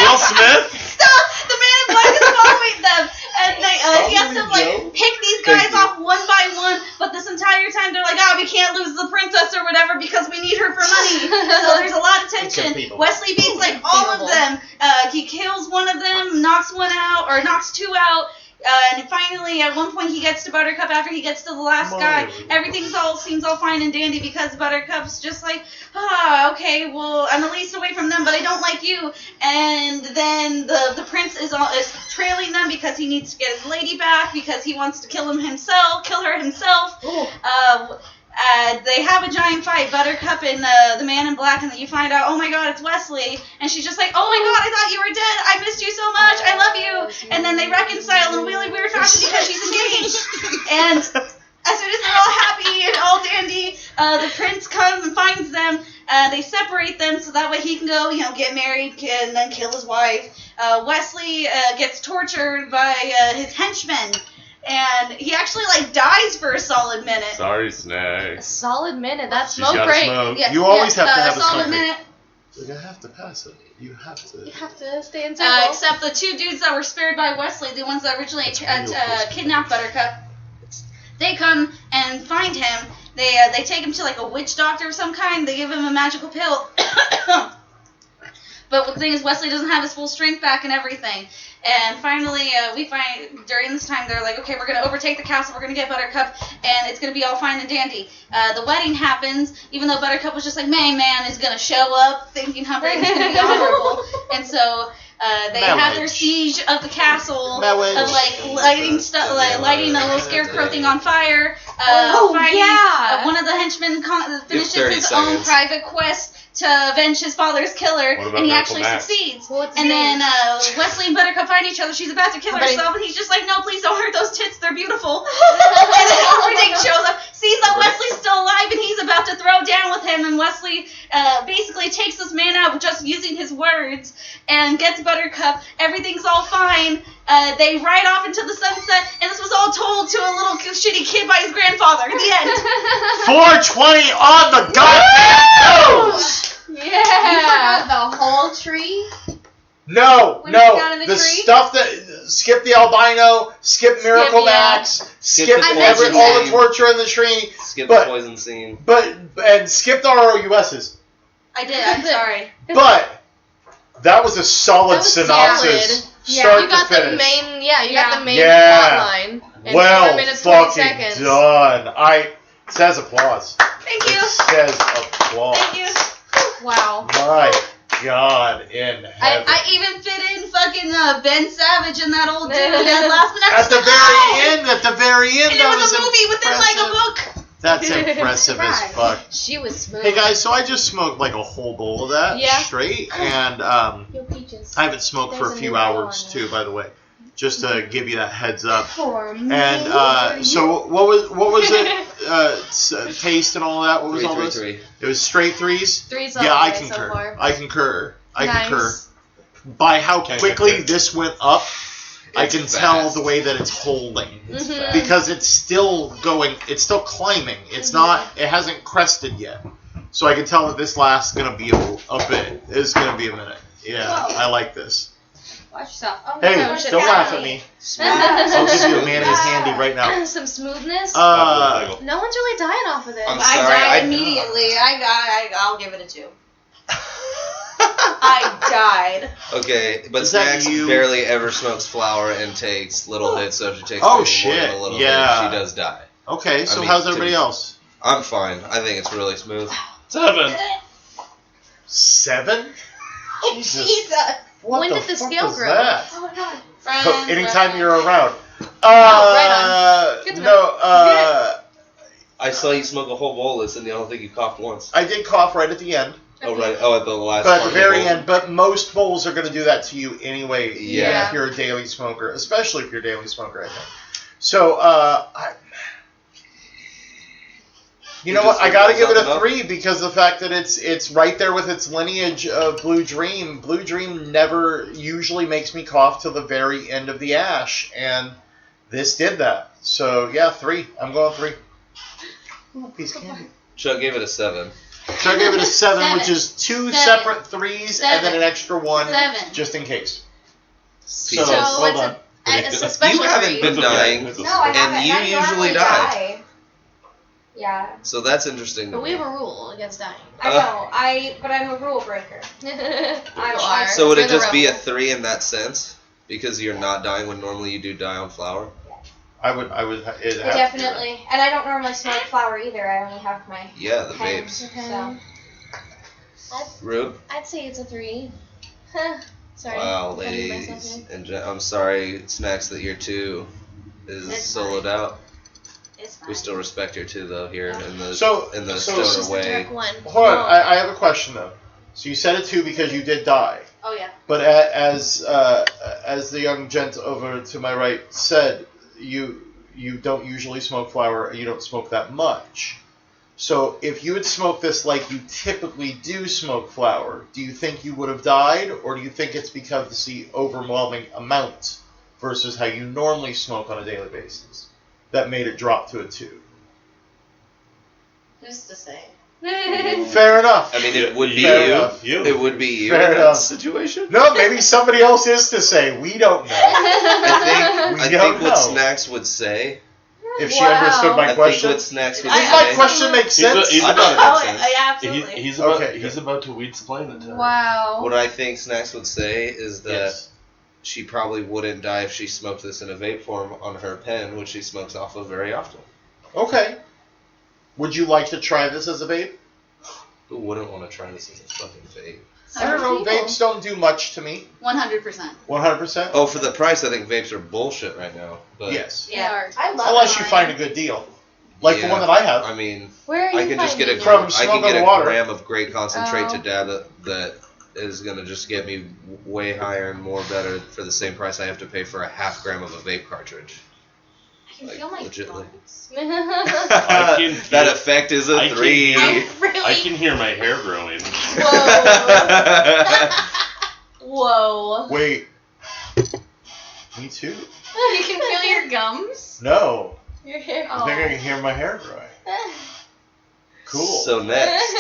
[SPEAKER 2] Will Smith?
[SPEAKER 6] Stop! The Man in Black is following them, and he has to like pick these guys off one by one. But this entire time they're like, we can't lose the princess or whatever because we need her for money. So there's a lot of tension. Wesley beats like all of them. He kills one of them, knocks 2 out. And finally, at one point, he gets to Buttercup after he gets to the last guy. Everything seems all fine and dandy because Buttercup's just like, okay, well, I'm at least away from them, but I don't like you. And then the prince is trailing them because he needs to get his lady back because he wants to kill her himself. They have a giant fight, Buttercup and the Man in Black, and then you find out, oh my god, it's Wesley. And she's just like, oh my god, I thought you were dead. I missed you so much. I love you. And then they reconcile in a really weird fashion because she's engaged. And as soon as they're all happy and all dandy, the prince comes and finds them. They separate them so that way he can go, get married and then kill his wife. Wesley gets tortured by his henchmen. And he actually dies for a solid minute.
[SPEAKER 2] Sorry, Snag.
[SPEAKER 4] A solid minute. That's
[SPEAKER 2] She's
[SPEAKER 4] smoke
[SPEAKER 2] gotta
[SPEAKER 4] break.
[SPEAKER 2] smoke.
[SPEAKER 7] You always have to have a
[SPEAKER 6] solid
[SPEAKER 7] smoke break.
[SPEAKER 6] minute.
[SPEAKER 7] You have to pass it. You have to.
[SPEAKER 4] You have to stay in circle.
[SPEAKER 6] Except the 2 dudes that were spared by Wesley, the ones that originally kidnapped Buttercup, they come and find him. They take him to like a witch doctor of some kind. They give him a magical pill. But the thing is, Wesley doesn't have his full strength back and everything. And finally, we find, during this time, they're like, okay, we're going to overtake the castle, we're going to get Buttercup, and it's going to be all fine and dandy. The wedding happens, even though Buttercup was just like, man is going to show up, thinking Humperdinck is going to be honorable. And so they have their siege of the castle, of lighting a little scarecrow thing on fire. One of the henchmen finishes his own private quest to avenge his father's killer, and he actually succeeds. And then Wesley and Buttercup find each other. She's about to kill herself, and he's just like, no, please don't hurt those tits. They're beautiful. And then Humperdinck shows up, sees that Wesley's still alive, and he's about to throw down with him. And Wesley basically takes this man out just using his words and gets Buttercup. Everything's all fine. They ride off into the sunset, and this was all told to a little shitty kid by his grandfather. The end.
[SPEAKER 7] 420 on the goddamn nose!
[SPEAKER 4] Yeah.
[SPEAKER 5] You forgot the whole tree?
[SPEAKER 7] No,
[SPEAKER 5] When you got in the tree?
[SPEAKER 7] stuff that skip the albino, skip Miracle Max, skip all the torture in the tree,
[SPEAKER 3] Skip the poison scene.
[SPEAKER 7] and skip the ROUSs.
[SPEAKER 6] I did. I'm sorry.
[SPEAKER 7] But that was a solid synopsis.
[SPEAKER 4] Solid.
[SPEAKER 7] Start
[SPEAKER 4] You got
[SPEAKER 7] to finish.
[SPEAKER 4] the main. Yeah, you got the main
[SPEAKER 7] Yeah.
[SPEAKER 4] plot line. In 4
[SPEAKER 7] Well
[SPEAKER 4] minutes, 20
[SPEAKER 7] fucking
[SPEAKER 4] seconds.
[SPEAKER 7] done. It says applause.
[SPEAKER 6] Thank you.
[SPEAKER 7] It says applause.
[SPEAKER 6] Thank you.
[SPEAKER 4] Wow.
[SPEAKER 7] My God in heaven.
[SPEAKER 6] I even fit in fucking Ben Savage and that old dude that last minute.
[SPEAKER 7] At the very end,
[SPEAKER 6] And it
[SPEAKER 7] that
[SPEAKER 6] was a movie within like a
[SPEAKER 7] impressive.
[SPEAKER 6] book.
[SPEAKER 7] That's impressive as fuck.
[SPEAKER 4] She was smooth.
[SPEAKER 7] Hey guys, so I just smoked like a whole bowl of that
[SPEAKER 4] Yeah.
[SPEAKER 7] straight, and
[SPEAKER 4] Yo, peaches.
[SPEAKER 7] I haven't smoked for a
[SPEAKER 4] There's a
[SPEAKER 7] few
[SPEAKER 4] new
[SPEAKER 7] hours
[SPEAKER 4] one.
[SPEAKER 7] too, by the way. just to give you that heads up.
[SPEAKER 6] For me.
[SPEAKER 7] And so what was it? Taste and all that. What was all this?
[SPEAKER 3] 3.
[SPEAKER 7] It was straight threes.
[SPEAKER 4] 3's all
[SPEAKER 7] Yeah,
[SPEAKER 4] the
[SPEAKER 7] I
[SPEAKER 4] way
[SPEAKER 7] concur.
[SPEAKER 4] so far.
[SPEAKER 7] I concur. I
[SPEAKER 4] Nice.
[SPEAKER 7] concur. By how
[SPEAKER 2] Can't
[SPEAKER 7] quickly
[SPEAKER 2] concur.
[SPEAKER 7] this went up, I
[SPEAKER 3] It's
[SPEAKER 7] can
[SPEAKER 3] fast.
[SPEAKER 7] tell the way that it's holding.
[SPEAKER 4] Mhm.
[SPEAKER 7] Because it's still going, it's still climbing. It's not, it hasn't crested yet. So I can tell that this last is going to be a bit. It's going to be a minute. Yeah,
[SPEAKER 6] Whoa.
[SPEAKER 7] I like this.
[SPEAKER 6] Watch yourself. Oh,
[SPEAKER 7] Hey,
[SPEAKER 6] no,
[SPEAKER 7] don't laugh at me. I'll give you a mayonnaise handy right now.
[SPEAKER 4] Some smoothness.
[SPEAKER 7] Uh,
[SPEAKER 4] No one's really dying off of this.
[SPEAKER 3] I'm
[SPEAKER 6] I
[SPEAKER 3] sorry,
[SPEAKER 6] died
[SPEAKER 3] I-
[SPEAKER 6] immediately. I'll give it a 2. I died.
[SPEAKER 3] Okay, but
[SPEAKER 7] Is that
[SPEAKER 3] Snacks
[SPEAKER 7] you?
[SPEAKER 3] barely ever smokes flour and takes little hits, so if she takes
[SPEAKER 7] Oh,
[SPEAKER 3] more
[SPEAKER 7] shit,
[SPEAKER 3] than a little
[SPEAKER 7] yeah.
[SPEAKER 3] hit, she does die.
[SPEAKER 7] okay, so
[SPEAKER 3] I mean,
[SPEAKER 7] how's
[SPEAKER 3] to
[SPEAKER 7] everybody
[SPEAKER 3] be-
[SPEAKER 7] else?
[SPEAKER 3] I'm fine. I think it's really smooth.
[SPEAKER 2] 7.
[SPEAKER 7] 7? Jesus.
[SPEAKER 6] Jesus.
[SPEAKER 7] What
[SPEAKER 4] When
[SPEAKER 7] the
[SPEAKER 4] did the
[SPEAKER 7] fuck
[SPEAKER 4] scale
[SPEAKER 7] was
[SPEAKER 4] grow?
[SPEAKER 7] that?
[SPEAKER 6] Oh my god.
[SPEAKER 7] Anytime you're around.
[SPEAKER 4] right on. Good to
[SPEAKER 7] No,
[SPEAKER 3] I saw you smoke a whole bowl of this, and I don't think you coughed once.
[SPEAKER 7] I did cough right at the end,
[SPEAKER 3] Oh, right. Oh, at the last
[SPEAKER 7] but at
[SPEAKER 3] part
[SPEAKER 7] the
[SPEAKER 3] of
[SPEAKER 7] very
[SPEAKER 3] bowl.
[SPEAKER 7] end. But most bowls are going to do that to you anyway,
[SPEAKER 3] Yeah.
[SPEAKER 7] if you're a daily smoker, especially if you're a daily smoker, I think. So, you know what? I got to give it a 3 because of the fact that it's right there with its lineage of Blue Dream. Blue Dream never usually makes me cough till the very end of the ash, and this did that. So yeah, 3. I'm going 3. Ooh, piece of candy.
[SPEAKER 3] Chuck gave it a 7.
[SPEAKER 7] So I gave it a 7,
[SPEAKER 6] Seven.
[SPEAKER 7] which is 2
[SPEAKER 6] Seven.
[SPEAKER 7] separate 3s and then
[SPEAKER 6] Seven.
[SPEAKER 7] an extra 1
[SPEAKER 6] 7.
[SPEAKER 7] just in case.
[SPEAKER 3] So
[SPEAKER 4] So
[SPEAKER 7] well
[SPEAKER 4] it's
[SPEAKER 7] done.
[SPEAKER 4] it's a special
[SPEAKER 3] You haven't
[SPEAKER 4] treat.
[SPEAKER 3] been dying,
[SPEAKER 2] That's
[SPEAKER 5] No, I
[SPEAKER 3] And
[SPEAKER 5] haven't.
[SPEAKER 3] you
[SPEAKER 5] I
[SPEAKER 3] usually
[SPEAKER 5] normally
[SPEAKER 3] die.
[SPEAKER 5] Yeah,
[SPEAKER 3] so that's interesting.
[SPEAKER 4] But
[SPEAKER 3] to
[SPEAKER 4] we
[SPEAKER 3] me.
[SPEAKER 4] have a rule against dying.
[SPEAKER 5] I know. But I'm a rule breaker.
[SPEAKER 4] You
[SPEAKER 5] I-
[SPEAKER 4] are.
[SPEAKER 3] So would
[SPEAKER 4] You're
[SPEAKER 3] it
[SPEAKER 4] the
[SPEAKER 3] just be a
[SPEAKER 4] rebel.
[SPEAKER 3] 3 in that sense? Because you're not dying when normally you do die on flour?
[SPEAKER 7] I would. It
[SPEAKER 5] I definitely. And I don't normally smoke flower either. I only have my
[SPEAKER 3] Yeah, the
[SPEAKER 5] pen,
[SPEAKER 3] vapes.
[SPEAKER 5] So.
[SPEAKER 3] Rube?
[SPEAKER 4] I'd say it's a 3. Sorry.
[SPEAKER 3] Wow,
[SPEAKER 4] I'm defending myself
[SPEAKER 3] ladies.
[SPEAKER 4] here.
[SPEAKER 3] And I'm sorry, Snacks, that your 2 is
[SPEAKER 6] It's
[SPEAKER 3] soloed
[SPEAKER 6] fine.
[SPEAKER 3] out.
[SPEAKER 6] It's fine.
[SPEAKER 3] We still respect your 2 though here in the
[SPEAKER 7] So-
[SPEAKER 3] in the
[SPEAKER 7] so-
[SPEAKER 4] It's
[SPEAKER 3] stoner
[SPEAKER 4] just a
[SPEAKER 3] way.
[SPEAKER 4] dark one.
[SPEAKER 7] Hold on. I have a question though. So you said a 2 because you did die.
[SPEAKER 6] Oh yeah.
[SPEAKER 7] But as the young gent over to my right said, you don't usually smoke flower. You don't smoke that much. So if you had smoked this like you typically do smoke flower, do you think you would have died, or do you think it's because of the overwhelming amount versus how you normally smoke on a daily basis that made it drop to a 2?
[SPEAKER 6] Who's to say?
[SPEAKER 7] Fair enough.
[SPEAKER 3] I mean, it would be
[SPEAKER 7] Fair
[SPEAKER 3] you.
[SPEAKER 7] enough.
[SPEAKER 2] You.
[SPEAKER 3] It would be you
[SPEAKER 7] Fair
[SPEAKER 3] in that
[SPEAKER 7] enough.
[SPEAKER 3] situation.
[SPEAKER 7] No, maybe somebody else is to say. We don't know.
[SPEAKER 3] I
[SPEAKER 7] We
[SPEAKER 3] think
[SPEAKER 7] don't
[SPEAKER 3] what
[SPEAKER 7] know.
[SPEAKER 3] Snacks would say.
[SPEAKER 7] If she
[SPEAKER 4] Wow.
[SPEAKER 7] understood my
[SPEAKER 3] I
[SPEAKER 7] question.
[SPEAKER 3] think what Snacks would
[SPEAKER 7] Does
[SPEAKER 3] say.
[SPEAKER 7] my question make sense?
[SPEAKER 2] he's
[SPEAKER 3] I
[SPEAKER 2] about-
[SPEAKER 3] thought it
[SPEAKER 6] Oh,
[SPEAKER 3] made sense.
[SPEAKER 6] yeah, absolutely.
[SPEAKER 2] He's about
[SPEAKER 7] Okay,
[SPEAKER 2] he's
[SPEAKER 7] good.
[SPEAKER 2] about to explain it to her.
[SPEAKER 4] Wow.
[SPEAKER 3] What I think Snacks would say is that
[SPEAKER 7] Yes.
[SPEAKER 3] she probably wouldn't die if she smoked this in a vape form on her pen, which she smokes off of very often.
[SPEAKER 7] Okay. Would you like to try this as a vape?
[SPEAKER 3] Who wouldn't want to try this as a fucking vape?
[SPEAKER 7] I don't know.
[SPEAKER 4] People.
[SPEAKER 7] Vapes don't do much to me.
[SPEAKER 6] 100%.
[SPEAKER 7] 100%?
[SPEAKER 3] Oh, for the price, I think vapes are bullshit right now. But
[SPEAKER 7] Yes.
[SPEAKER 4] They are.
[SPEAKER 5] I love
[SPEAKER 7] Unless you
[SPEAKER 5] mine.
[SPEAKER 7] find a good deal. Like the
[SPEAKER 3] Yeah.
[SPEAKER 7] one that I have.
[SPEAKER 3] I mean,
[SPEAKER 4] Where are you
[SPEAKER 3] I can just get a
[SPEAKER 4] finding
[SPEAKER 7] From
[SPEAKER 4] it?
[SPEAKER 3] I
[SPEAKER 7] Smoke
[SPEAKER 3] can
[SPEAKER 7] on
[SPEAKER 3] get
[SPEAKER 7] the
[SPEAKER 3] a
[SPEAKER 7] Water.
[SPEAKER 3] gram of great concentrate
[SPEAKER 4] Oh.
[SPEAKER 3] to dab that is gonna just get me way higher and more better for the same price I have to pay for a half gram of a vape cartridge.
[SPEAKER 6] I can
[SPEAKER 3] Like,
[SPEAKER 6] feel my
[SPEAKER 3] legitly.
[SPEAKER 6] bones.
[SPEAKER 2] I can feel-
[SPEAKER 3] That effect is a
[SPEAKER 2] I can
[SPEAKER 3] 3.
[SPEAKER 2] hear-
[SPEAKER 6] Really?
[SPEAKER 2] I can hear my hair growing.
[SPEAKER 6] Whoa.
[SPEAKER 7] Wait. Me too.
[SPEAKER 6] You can feel your gums?
[SPEAKER 7] No.
[SPEAKER 4] Your hair.
[SPEAKER 7] I think I can hear my hair growing. Cool.
[SPEAKER 3] So next,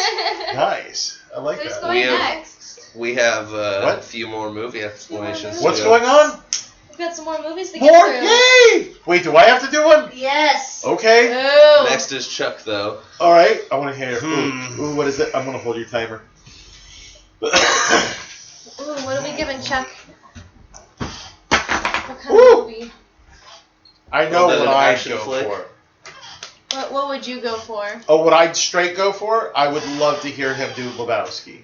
[SPEAKER 7] Nice. I like
[SPEAKER 6] Who's
[SPEAKER 7] that.
[SPEAKER 6] going
[SPEAKER 3] have-
[SPEAKER 6] next?
[SPEAKER 3] we have a
[SPEAKER 7] What?
[SPEAKER 3] few more movie explanations.
[SPEAKER 7] What's
[SPEAKER 3] to
[SPEAKER 7] going on?
[SPEAKER 4] We've got some more movies to get
[SPEAKER 7] More?
[SPEAKER 4] through.
[SPEAKER 7] Yay! Wait, do I have to do one?
[SPEAKER 6] Yes.
[SPEAKER 7] Okay.
[SPEAKER 4] Ooh.
[SPEAKER 3] Next is Chuck, though.
[SPEAKER 7] All right. I want to hear.
[SPEAKER 2] Hmm.
[SPEAKER 7] Ooh, what is it? I'm going to hold your timer.
[SPEAKER 4] Ooh, what are we giving Chuck? What kind
[SPEAKER 7] Woo!
[SPEAKER 4] of movie?
[SPEAKER 7] I know
[SPEAKER 3] Well,
[SPEAKER 7] what
[SPEAKER 3] then an
[SPEAKER 7] I'd
[SPEAKER 3] action
[SPEAKER 7] go
[SPEAKER 3] flick?
[SPEAKER 7] for.
[SPEAKER 4] What would you go for?
[SPEAKER 7] Oh, what I'd straight go for? I would love to hear him do Lebowski.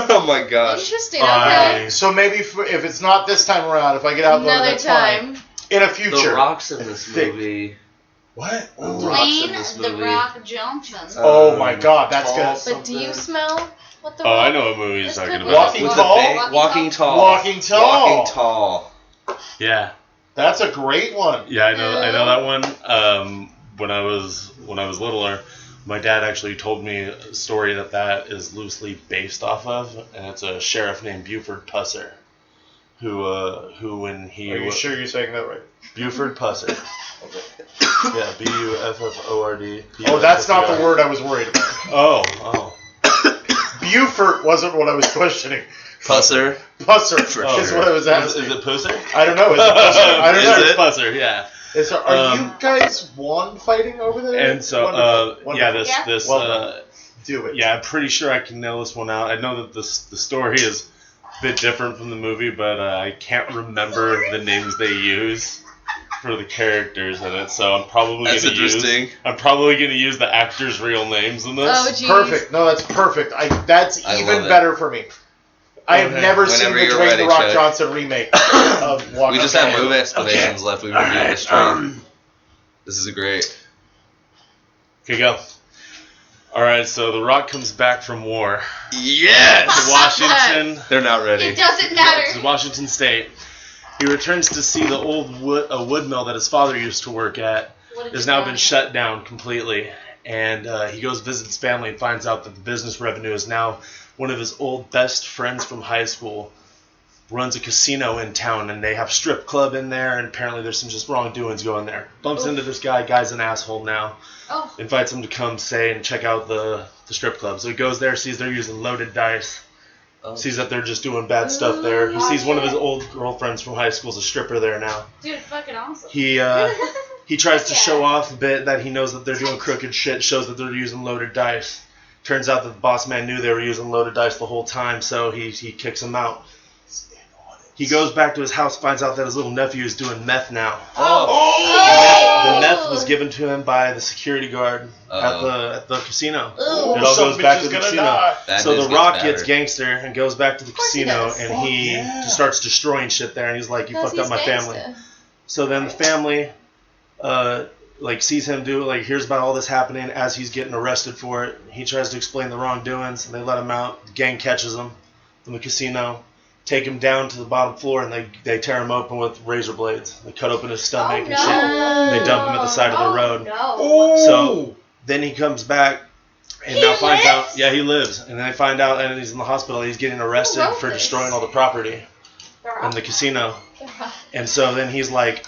[SPEAKER 3] Oh my gosh.
[SPEAKER 4] Interesting. Okay.
[SPEAKER 7] So maybe if it's not this time around, if I get outvoted,
[SPEAKER 4] Another
[SPEAKER 7] that's fine.
[SPEAKER 4] time.
[SPEAKER 7] In a
[SPEAKER 3] The
[SPEAKER 7] future.
[SPEAKER 3] Rock's in this
[SPEAKER 7] Thick.
[SPEAKER 3] movie.
[SPEAKER 7] What?
[SPEAKER 3] The Rock's
[SPEAKER 6] Dwayne
[SPEAKER 3] in this
[SPEAKER 6] The
[SPEAKER 3] movie.
[SPEAKER 6] Rock Johnson.
[SPEAKER 7] Oh my God, that's
[SPEAKER 3] Tall
[SPEAKER 7] good.
[SPEAKER 4] But do you
[SPEAKER 3] something.
[SPEAKER 4] smell what the
[SPEAKER 2] Oh, I
[SPEAKER 4] Rock-
[SPEAKER 2] know what movie he's
[SPEAKER 4] This
[SPEAKER 2] talking
[SPEAKER 4] could be
[SPEAKER 2] about.
[SPEAKER 7] Walking
[SPEAKER 3] With
[SPEAKER 7] Tall?
[SPEAKER 3] the Walking Tall.
[SPEAKER 7] Walking Tall.
[SPEAKER 3] Walking Tall.
[SPEAKER 2] Yeah.
[SPEAKER 7] That's a great one.
[SPEAKER 2] Yeah, I know that one. When I was littler, my dad actually told me a story that is loosely based off of, and it's a sheriff named Buford Pusser, who when he
[SPEAKER 7] Are you sure you're saying that right?
[SPEAKER 2] Buford Pusser. Yeah, Bufford.
[SPEAKER 7] Oh, that's not the word I was worried about.
[SPEAKER 2] Oh.
[SPEAKER 7] Buford wasn't what I was questioning.
[SPEAKER 3] Pusser.
[SPEAKER 7] Pusser is what I was asking.
[SPEAKER 2] Is it Pusser?
[SPEAKER 7] I don't know. Is it Pusser? I don't know.
[SPEAKER 2] It's Pusser, yeah.
[SPEAKER 7] Are you guys wand fighting over there?
[SPEAKER 2] And so,
[SPEAKER 7] Wonderful.
[SPEAKER 2] this
[SPEAKER 7] do it.
[SPEAKER 2] Yeah, I'm pretty sure I can nail this one out. I know that the story is a bit different from the movie, but I can't remember the names they use for the characters in it. So I'm probably going to use the actors' real names in this.
[SPEAKER 4] Oh, geez.
[SPEAKER 7] Perfect. No, that's perfect. That's even better for me. I have never seen the Dwayne The Rock Johnson remake of Walk
[SPEAKER 3] We just have move explanations left. We reviewed the stream. This is great.
[SPEAKER 2] Okay, go. All right, so The Rock comes back from war.
[SPEAKER 3] Yes!
[SPEAKER 2] To Washington.
[SPEAKER 3] They're not ready.
[SPEAKER 4] It doesn't matter.
[SPEAKER 2] To Washington State. He returns to see the old wood mill that his father used to work at has now been shut down completely. And he goes visit his family and finds out that the business revenue is now one of his old best friends from high school runs a casino in town, and they have strip club in there, and apparently there's some just wrongdoings going there. Bumps into this guy's an asshole now.
[SPEAKER 4] Oh.
[SPEAKER 2] Invites him to come stay and check out the strip club. So he goes there, sees they're using loaded dice, sees that they're just doing bad stuff there. He sees one of his old girlfriends from high school is a stripper there now.
[SPEAKER 6] Dude, fucking awesome.
[SPEAKER 2] He tries to show off a bit that he knows that they're doing crooked shit, shows that they're using loaded dice. Turns out that the boss man knew they were using loaded dice the whole time, so he kicks him out. He goes back to his house, finds out that his little nephew is doing meth now. The meth was given to him by the security guard at the casino. It all goes back to the casino. So The Rock gets gangster and goes back to the casino, and he just starts destroying shit there, and he's like, "You fucked up my family." So then the family sees him do it, hears about all this happening as he's getting arrested for it. He tries to explain the wrongdoings, and they let him out. The gang catches him from the casino, take him down to the bottom floor, and they tear him open with razor blades. They cut open his stomach and shit. And they dump him at the side of the road. So then he comes back and now finds out, he lives. And then they find out, and he's in the hospital. He's getting arrested for destroying all the property in the casino. And so then he's like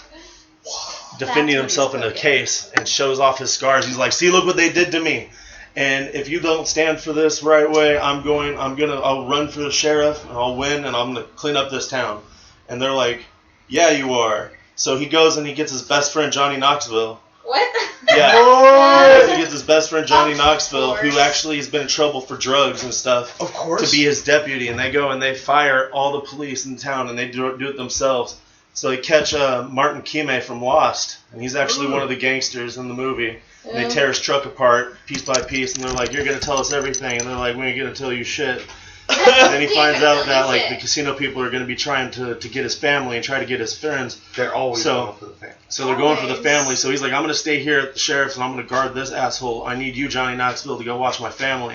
[SPEAKER 2] defending himself in a case and shows off his scars. He's like, "See, look what they did to me. And if you don't stand for this right way, I'll run for the sheriff, and I'll win, and I'm gonna clean up this town." And they're like, "Yeah, you are." So he goes and he gets his best friend Johnny Knoxville.
[SPEAKER 6] What?
[SPEAKER 2] Yeah. He gets his best friend Johnny Knoxville, who actually has been in trouble for drugs and stuff.
[SPEAKER 7] Of course.
[SPEAKER 2] To be his deputy, and they go and they fire all the police in town, and they do it themselves. So they catch Martin Kime from Lost, and he's actually one of the gangsters in the movie. And they tear his truck apart piece by piece, and they're like, "You're going to tell us everything." And they're like, "We ain't going to tell you shit." And then he finds out that the casino people are going to be trying to get his family and try to get his friends.
[SPEAKER 7] They're always going for the family.
[SPEAKER 2] So they're going for the family. So he's like, "I'm going to stay here at the sheriff's, and I'm going to guard this asshole. I need you, Johnny Knoxville, to go watch my family."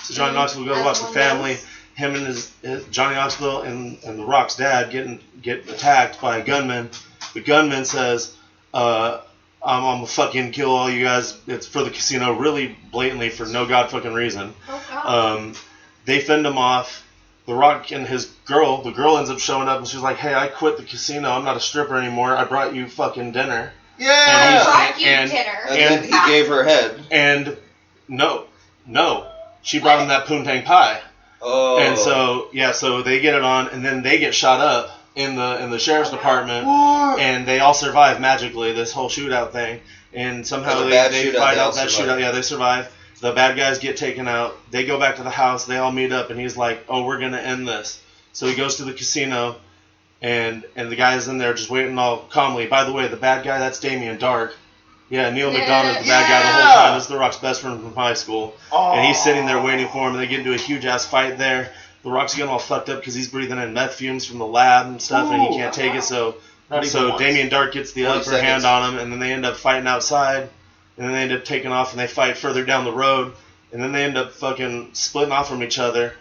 [SPEAKER 2] So Johnny Knoxville goes watch the family. Him and his Johnny Knoxville and The Rock's dad get attacked by a gunman. The gunman says, "I'm gonna fucking kill all you guys. It's for the casino," really blatantly for no god fucking reason. They fend him off. The Rock and the girl ends up showing up, and she's like, "Hey, I quit the casino. I'm not a stripper anymore. I brought you fucking dinner."
[SPEAKER 5] Yeah.
[SPEAKER 3] And then he gave her head.
[SPEAKER 2] And no, she brought him that poontang pie.
[SPEAKER 3] Oh.
[SPEAKER 2] And so they get it on, and then they get shot up in the sheriff's department, and they all survive magically this whole shootout thing, and somehow they fight out that shootout. Yeah, they survive. The bad guys get taken out. They go back to the house. They all meet up, and he's like, "Oh, we're gonna end this." So he goes to the casino, and the guy's in there just waiting all calmly. By the way, the bad guy, that's Damien Dark. Yeah, Neil McDonough's the bad guy the whole time. This is The Rock's best friend from high school. And he's sitting there waiting for him, and they get into a huge-ass fight there. The Rock's getting all fucked up because he's breathing in meth fumes from the lab and stuff, and he can't take it. So Damien Dark gets the upper hand on him, and then they end up fighting outside, and then they end up taking off, and they fight further down the road, and then they end up fucking splitting off from each other.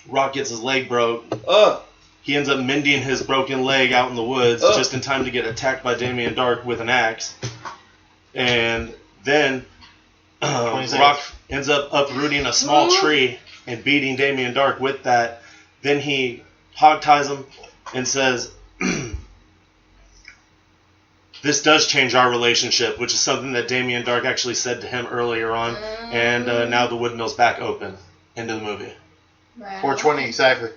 [SPEAKER 2] Rock gets his leg broke. he ends up mending his broken leg out in the woods just in time to get attacked by Damien Dark with an axe. And then Rock ends up uprooting a small tree and beating Damien Dark with that. Then he hogties him and says, this does change our relationship, which is something that Damien Dark actually said to him earlier on. And now the woodmill's back open. End of the movie.
[SPEAKER 4] Wow.
[SPEAKER 7] 420 exactly.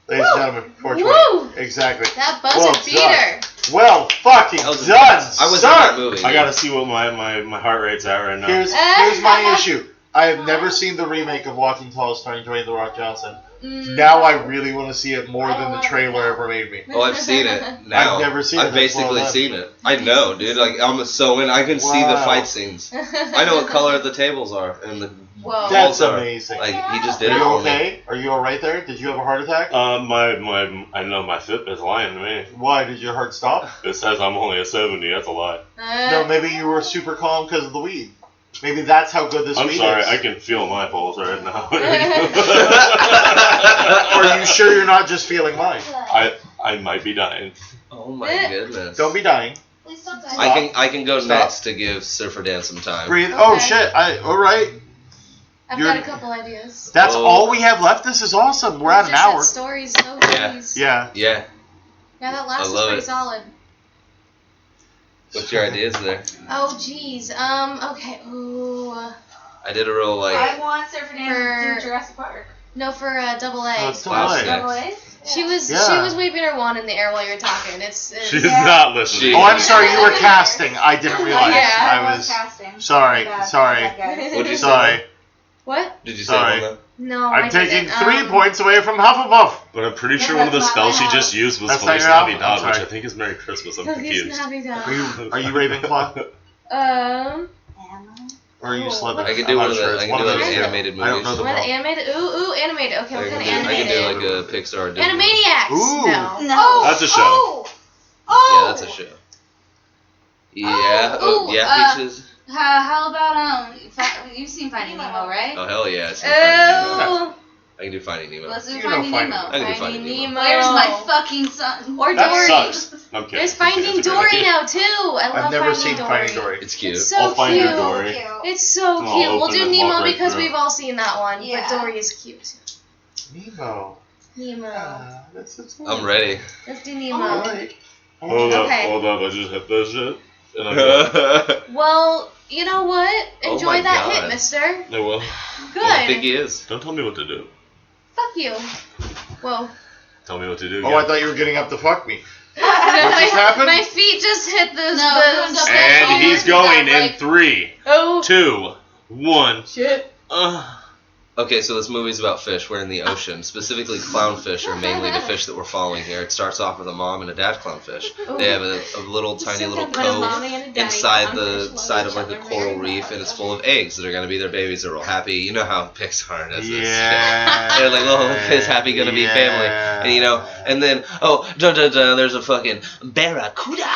[SPEAKER 7] Ladies and gentlemen, 420
[SPEAKER 4] Woo!
[SPEAKER 7] exactly.
[SPEAKER 4] That buzzer beater.
[SPEAKER 7] Well fucking done,
[SPEAKER 3] I was in that
[SPEAKER 7] son.
[SPEAKER 3] movie.
[SPEAKER 2] I gotta see what my heart rate's at right now.
[SPEAKER 7] Here's my issue. I have never seen the remake of Walking Tall starring Dwayne The Rock Johnson. Now I really want to see it more than the trailer ever made me.
[SPEAKER 3] Oh, I've seen it. Now
[SPEAKER 7] I've never seen it.
[SPEAKER 3] I've basically seen it. I know, dude. Like I'm so in. I can see the fight scenes. I know what color the tables are and the
[SPEAKER 4] Whoa.
[SPEAKER 7] That's
[SPEAKER 3] walls are.
[SPEAKER 7] amazing.
[SPEAKER 3] Like he just did
[SPEAKER 7] Are
[SPEAKER 3] it
[SPEAKER 7] you
[SPEAKER 3] for me.
[SPEAKER 7] okay? Are you alright there? Did you have a heart attack?
[SPEAKER 2] I know my Fitbit's lying to me.
[SPEAKER 7] Why? Did your heart stop?
[SPEAKER 2] It says I'm only a 70. That's a lie.
[SPEAKER 7] No, maybe you were super calm because of the weed. Maybe that's how good this
[SPEAKER 2] I'm
[SPEAKER 7] weed
[SPEAKER 2] sorry,
[SPEAKER 7] is.
[SPEAKER 2] I can feel my pulse right now.
[SPEAKER 7] Are you sure you're not just feeling mine?
[SPEAKER 2] I might be dying.
[SPEAKER 3] Oh my goodness.
[SPEAKER 7] Don't be dying.
[SPEAKER 6] Please don't die.
[SPEAKER 3] I can go
[SPEAKER 7] Stop.
[SPEAKER 3] next to give Surfer Dan some time.
[SPEAKER 7] Breathe. Oh
[SPEAKER 4] Okay.
[SPEAKER 7] shit. Alright.
[SPEAKER 4] I've
[SPEAKER 7] You're-
[SPEAKER 4] got a couple ideas.
[SPEAKER 7] That's
[SPEAKER 3] Oh.
[SPEAKER 7] all we have left. This is awesome. We're at an
[SPEAKER 4] Just
[SPEAKER 7] hour.
[SPEAKER 4] said stories, so
[SPEAKER 3] Yeah.
[SPEAKER 4] please.
[SPEAKER 7] Yeah.
[SPEAKER 3] Yeah.
[SPEAKER 4] Yeah, that last
[SPEAKER 3] I
[SPEAKER 4] was
[SPEAKER 3] love
[SPEAKER 4] pretty
[SPEAKER 3] it.
[SPEAKER 4] solid.
[SPEAKER 3] What's your ideas there?
[SPEAKER 4] Oh, jeez. Okay. Ooh.
[SPEAKER 3] I did a real
[SPEAKER 6] I want Surfer Dan to
[SPEAKER 4] For-
[SPEAKER 6] do Jurassic Park.
[SPEAKER 4] No, for double A.
[SPEAKER 7] Oh, it's
[SPEAKER 3] Wow,
[SPEAKER 7] delay.
[SPEAKER 3] sick.
[SPEAKER 6] Double A's?
[SPEAKER 4] She was
[SPEAKER 7] Yeah.
[SPEAKER 4] waving her wand in the air while you were talking. It's
[SPEAKER 2] She's not listening.
[SPEAKER 7] Oh, I'm sorry. You were casting. I didn't realize.
[SPEAKER 4] Yeah.
[SPEAKER 7] I was sorry. Sorry.
[SPEAKER 3] What'd you say?
[SPEAKER 7] Sorry.
[SPEAKER 4] what?
[SPEAKER 3] Did you
[SPEAKER 7] Sorry.
[SPEAKER 3] say one
[SPEAKER 4] No,
[SPEAKER 7] I'm
[SPEAKER 4] I
[SPEAKER 7] taking
[SPEAKER 4] didn't.
[SPEAKER 7] 3 points away from Hufflepuff.
[SPEAKER 2] But I'm pretty
[SPEAKER 6] Yeah,
[SPEAKER 2] sure one of the
[SPEAKER 6] that's
[SPEAKER 2] spells
[SPEAKER 6] not
[SPEAKER 2] she
[SPEAKER 6] my
[SPEAKER 2] just used was
[SPEAKER 7] That's
[SPEAKER 2] Feliz
[SPEAKER 7] not your house?
[SPEAKER 2] Navidad,
[SPEAKER 7] I'm
[SPEAKER 2] which
[SPEAKER 7] sorry.
[SPEAKER 2] I think is Merry Christmas. I'm
[SPEAKER 4] Cookies
[SPEAKER 2] confused.
[SPEAKER 4] Navidad.
[SPEAKER 7] Are you Ravenclaw? Or are you Slytherin?
[SPEAKER 3] I can
[SPEAKER 7] I'm
[SPEAKER 3] do
[SPEAKER 7] not
[SPEAKER 3] one of
[SPEAKER 7] sure.
[SPEAKER 3] the.
[SPEAKER 7] It's
[SPEAKER 3] I
[SPEAKER 7] one
[SPEAKER 3] can do
[SPEAKER 7] of
[SPEAKER 3] like
[SPEAKER 7] those
[SPEAKER 3] an
[SPEAKER 7] two.
[SPEAKER 3] animated
[SPEAKER 7] I don't
[SPEAKER 3] movies.
[SPEAKER 7] know the
[SPEAKER 4] What
[SPEAKER 7] ball.
[SPEAKER 4] animated? Ooh, animated. Okay, what kind of
[SPEAKER 3] I can
[SPEAKER 4] animated?
[SPEAKER 3] do like a Pixar. Disney.
[SPEAKER 4] Animaniacs.
[SPEAKER 7] Ooh.
[SPEAKER 4] No.
[SPEAKER 6] No.
[SPEAKER 2] That's a show.
[SPEAKER 6] Oh.
[SPEAKER 3] Yeah, that's a show. Yeah.
[SPEAKER 6] Oh,
[SPEAKER 3] yeah, Peaches.
[SPEAKER 6] How about you've seen Finding Nemo, right?
[SPEAKER 3] Oh hell yeah! I've seen Finding Nemo.
[SPEAKER 4] Oh,
[SPEAKER 3] I can do Finding Nemo.
[SPEAKER 6] Let's do
[SPEAKER 7] You know
[SPEAKER 6] Finding
[SPEAKER 7] Finding
[SPEAKER 6] Nemo.
[SPEAKER 3] I can do
[SPEAKER 4] Finding
[SPEAKER 3] Finding Nemo.
[SPEAKER 4] Nemo.
[SPEAKER 6] Where's my fucking son?
[SPEAKER 4] Or
[SPEAKER 2] That
[SPEAKER 4] Dory.
[SPEAKER 2] sucks. I'm kidding.
[SPEAKER 4] There's Finding
[SPEAKER 2] That's a great
[SPEAKER 4] Dory
[SPEAKER 2] idea.
[SPEAKER 4] now too. I love
[SPEAKER 7] I've never
[SPEAKER 4] Finding
[SPEAKER 7] seen
[SPEAKER 4] Dory.
[SPEAKER 7] Finding Dory.
[SPEAKER 3] It's cute.
[SPEAKER 4] It's so
[SPEAKER 2] I'll find
[SPEAKER 4] cute.
[SPEAKER 2] your Dory.
[SPEAKER 4] It's so
[SPEAKER 2] I'll
[SPEAKER 4] cute. We'll
[SPEAKER 2] open
[SPEAKER 4] do
[SPEAKER 2] and
[SPEAKER 4] Nemo
[SPEAKER 2] walk right
[SPEAKER 4] because
[SPEAKER 2] through.
[SPEAKER 4] we've all seen that one.
[SPEAKER 6] Yeah.
[SPEAKER 4] But Dory is cute.
[SPEAKER 7] Nemo.
[SPEAKER 4] Nemo.
[SPEAKER 7] That's
[SPEAKER 3] I'm ready.
[SPEAKER 4] Let's do Nemo.
[SPEAKER 7] Alright.
[SPEAKER 2] Hold up,
[SPEAKER 4] Okay.
[SPEAKER 2] hold up. I just hit that shit. And I'm done.
[SPEAKER 4] Well, you know what?
[SPEAKER 3] Oh
[SPEAKER 4] Enjoy
[SPEAKER 3] my
[SPEAKER 4] that
[SPEAKER 3] God.
[SPEAKER 4] hit, mister.
[SPEAKER 2] I will.
[SPEAKER 3] I think
[SPEAKER 4] Good.
[SPEAKER 3] he is.
[SPEAKER 2] Don't tell me what to do.
[SPEAKER 4] Fuck you. Whoa.
[SPEAKER 2] Tell me what to do.
[SPEAKER 7] Oh, I
[SPEAKER 2] again.
[SPEAKER 7] thought you were getting up to fuck me.
[SPEAKER 4] What
[SPEAKER 7] just happened?
[SPEAKER 4] My feet just hit this.
[SPEAKER 6] No,
[SPEAKER 4] this.
[SPEAKER 6] don't
[SPEAKER 2] And he's going in
[SPEAKER 6] Like-
[SPEAKER 2] 3,
[SPEAKER 4] Oh
[SPEAKER 2] 2, 1.
[SPEAKER 4] shit.
[SPEAKER 3] Okay, so this movie's about fish. We're in the ocean. Specifically, clownfish are mainly the fish that we're following here. It starts off with a mom and a dad clownfish. They have a little tiny little cove inside the side of like a coral reef, and it's full of eggs that are gonna be their babies. They're real happy. You know how Pixar does this.
[SPEAKER 7] Yeah.
[SPEAKER 3] They're like, oh, his happy gonna be family, and you know, and then oh, dun dun dun, there's a fucking barracuda.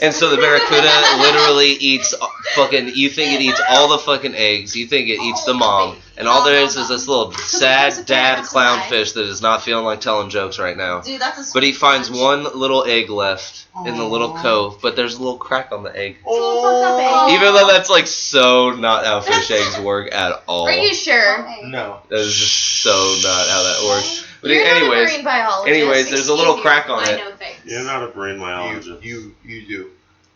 [SPEAKER 3] And so the barracuda literally eats fucking. You think it eats all the fucking eggs. You think it eats the mom, and all there is this little sad dad clownfish that is not feeling like telling jokes right now.
[SPEAKER 6] Dude, that's a
[SPEAKER 3] But he finds one little egg left in the little cove, but there's a little crack on the egg.
[SPEAKER 7] Oh.
[SPEAKER 3] Even though that's like so not how fish eggs work at all.
[SPEAKER 4] Are you sure?
[SPEAKER 7] No.
[SPEAKER 3] That is just so not how that works. But
[SPEAKER 4] You're not a
[SPEAKER 3] anyways,
[SPEAKER 4] marine biologist.
[SPEAKER 3] there's a little crack on
[SPEAKER 6] I
[SPEAKER 3] it.
[SPEAKER 6] know things.
[SPEAKER 2] You're not a brain biologist.
[SPEAKER 7] You do.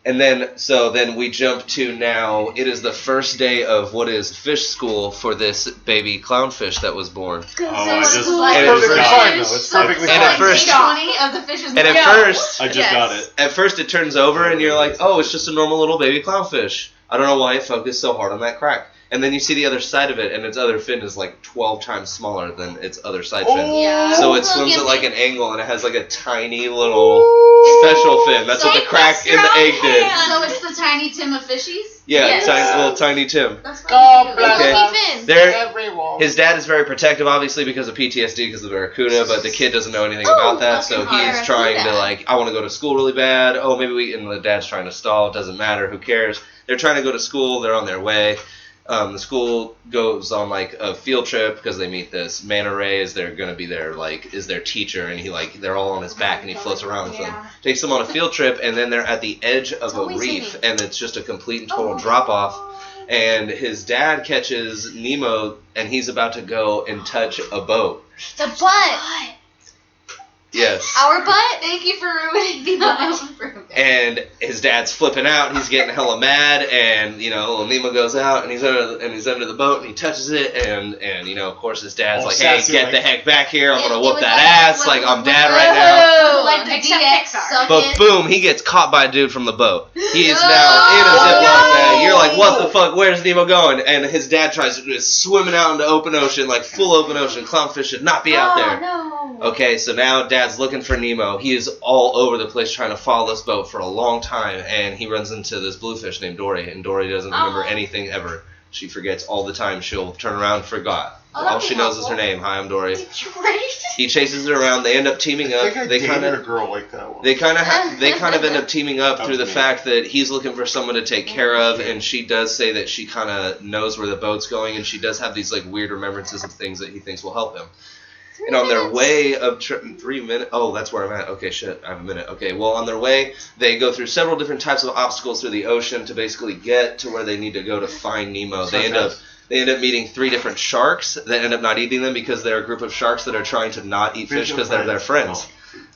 [SPEAKER 3] And then, then we jump to now, it is the first day of what is fish school for this baby clownfish that was born.
[SPEAKER 2] Oh, I just-
[SPEAKER 3] And
[SPEAKER 7] It's perfectly
[SPEAKER 2] it's
[SPEAKER 7] fine, though. It's perfectly
[SPEAKER 3] And at
[SPEAKER 7] fine.
[SPEAKER 3] first-
[SPEAKER 6] 20 of the fishes.
[SPEAKER 3] And at
[SPEAKER 4] Yeah.
[SPEAKER 3] first,
[SPEAKER 2] I just
[SPEAKER 4] Yes.
[SPEAKER 2] got it.
[SPEAKER 3] at first it turns over and you're like, oh, it's just a normal little baby clownfish. I don't know why it focused so hard on that crack. And then you see the other side of it, and its other fin is like 12 times smaller than its other side fin.
[SPEAKER 6] Yeah.
[SPEAKER 3] So it swims at like an angle, and it has like a tiny little special fin. That's what the crack in the egg did.
[SPEAKER 6] So it's the Tiny Tim of fishies?
[SPEAKER 3] Yeah,
[SPEAKER 4] Yes.
[SPEAKER 3] little tiny Tim.
[SPEAKER 6] That's what
[SPEAKER 7] God
[SPEAKER 6] you do.
[SPEAKER 7] bless
[SPEAKER 3] Okay.
[SPEAKER 7] us.
[SPEAKER 4] Fin.
[SPEAKER 3] There,
[SPEAKER 7] Everyone.
[SPEAKER 3] his dad is very protective, obviously, because of PTSD, because of the barracuda, but the kid doesn't know anything about that, so
[SPEAKER 4] fucking
[SPEAKER 3] he's trying to,
[SPEAKER 4] barracuda.
[SPEAKER 3] like, I want to go to school really bad. Oh, maybe we, and the dad's trying to stall. It doesn't matter. Who cares? They're trying to go to school. They're on their way. The school goes on like a field trip because they meet this manta ray is they're gonna be their is their teacher, and they're all on his back and he floats around with them. Takes them on a field trip, and then they're at the edge of a reef, and it's just a complete and total drop off. And his dad catches Nemo, and he's about to go and touch a boat.
[SPEAKER 4] The butt.
[SPEAKER 3] Yes.
[SPEAKER 4] Our butt? Thank you for ruining the butt.
[SPEAKER 3] And his dad's flipping out. He's getting hella mad, and little Nemo goes out, and he's under the boat, and he touches it, and of course his dad's like, "Hey, get the heck back here! I'm gonna whoop that ass! Like I'm dad right now."
[SPEAKER 5] Like the Pixar.
[SPEAKER 3] But boom, he gets caught by a dude from the boat. He is now in a Ziploc bag. You're like, what the fuck? Where's Nemo going? And his dad tries to just swimming out into open ocean, like full open ocean. Clownfish should not be out there.
[SPEAKER 4] No.
[SPEAKER 3] Okay, so now Dad's looking for Nemo. He is all over the place trying to follow this boat for a long time, and he runs into this bluefish named Dory, and Dory doesn't remember anything ever. She forgets all the time. She'll turn around and forgot. All she knows is her name. Hi, I'm Dory. He chases her around. They end up teaming up.
[SPEAKER 7] I think I dated a girl like that one.
[SPEAKER 3] They kind of end up teaming up through the fact that he's looking for someone to take care of, and she does say that she kind of knows where the boat's going, and she does have these like weird remembrances of things that he thinks will help him. And on their way of 3 minutes, oh, that's where I'm at. Okay, shit, I have a minute. Okay, well, on their way, they go through several different types of obstacles through the ocean to basically get to where they need to go to find Nemo. They end up meeting 3 different sharks that end up not eating them because they're a group of sharks that are trying to not eat fish because they're their friends.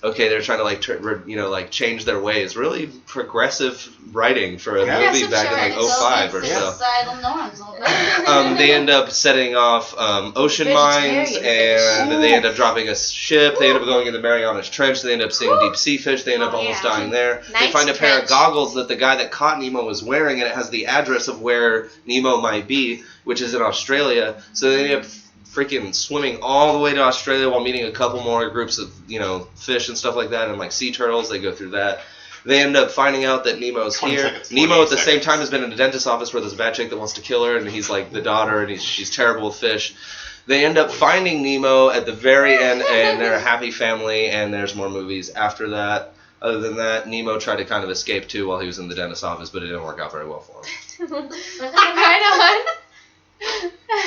[SPEAKER 3] Okay, they're trying to change their ways. Really progressive writing for a movie back in like 05 or so.
[SPEAKER 6] Societal norms. All
[SPEAKER 3] They end up setting off ocean mines, and they end up dropping a ship. They end up going in the Marianas Trench. They end up seeing deep sea fish. They end up almost dying there. They find a pair of goggles that the guy that caught Nemo was wearing, and it has the address of where Nemo might be, which is in Australia. So they end up freaking swimming all the way to Australia while meeting a couple more groups of, fish and stuff like that, and like sea turtles. They go through that. They end up finding out that Nemo's here. Nemo at the same time has been in a dentist's office where there's a bad chick that wants to kill her, and he's like the daughter, and she's terrible with fish. They end up finding Nemo at the very end, and they're a happy family, and there's more movies after that. Other than that, Nemo tried to kind of escape too while he was in the dentist's office, but it didn't work out very well for him.
[SPEAKER 4] Right on.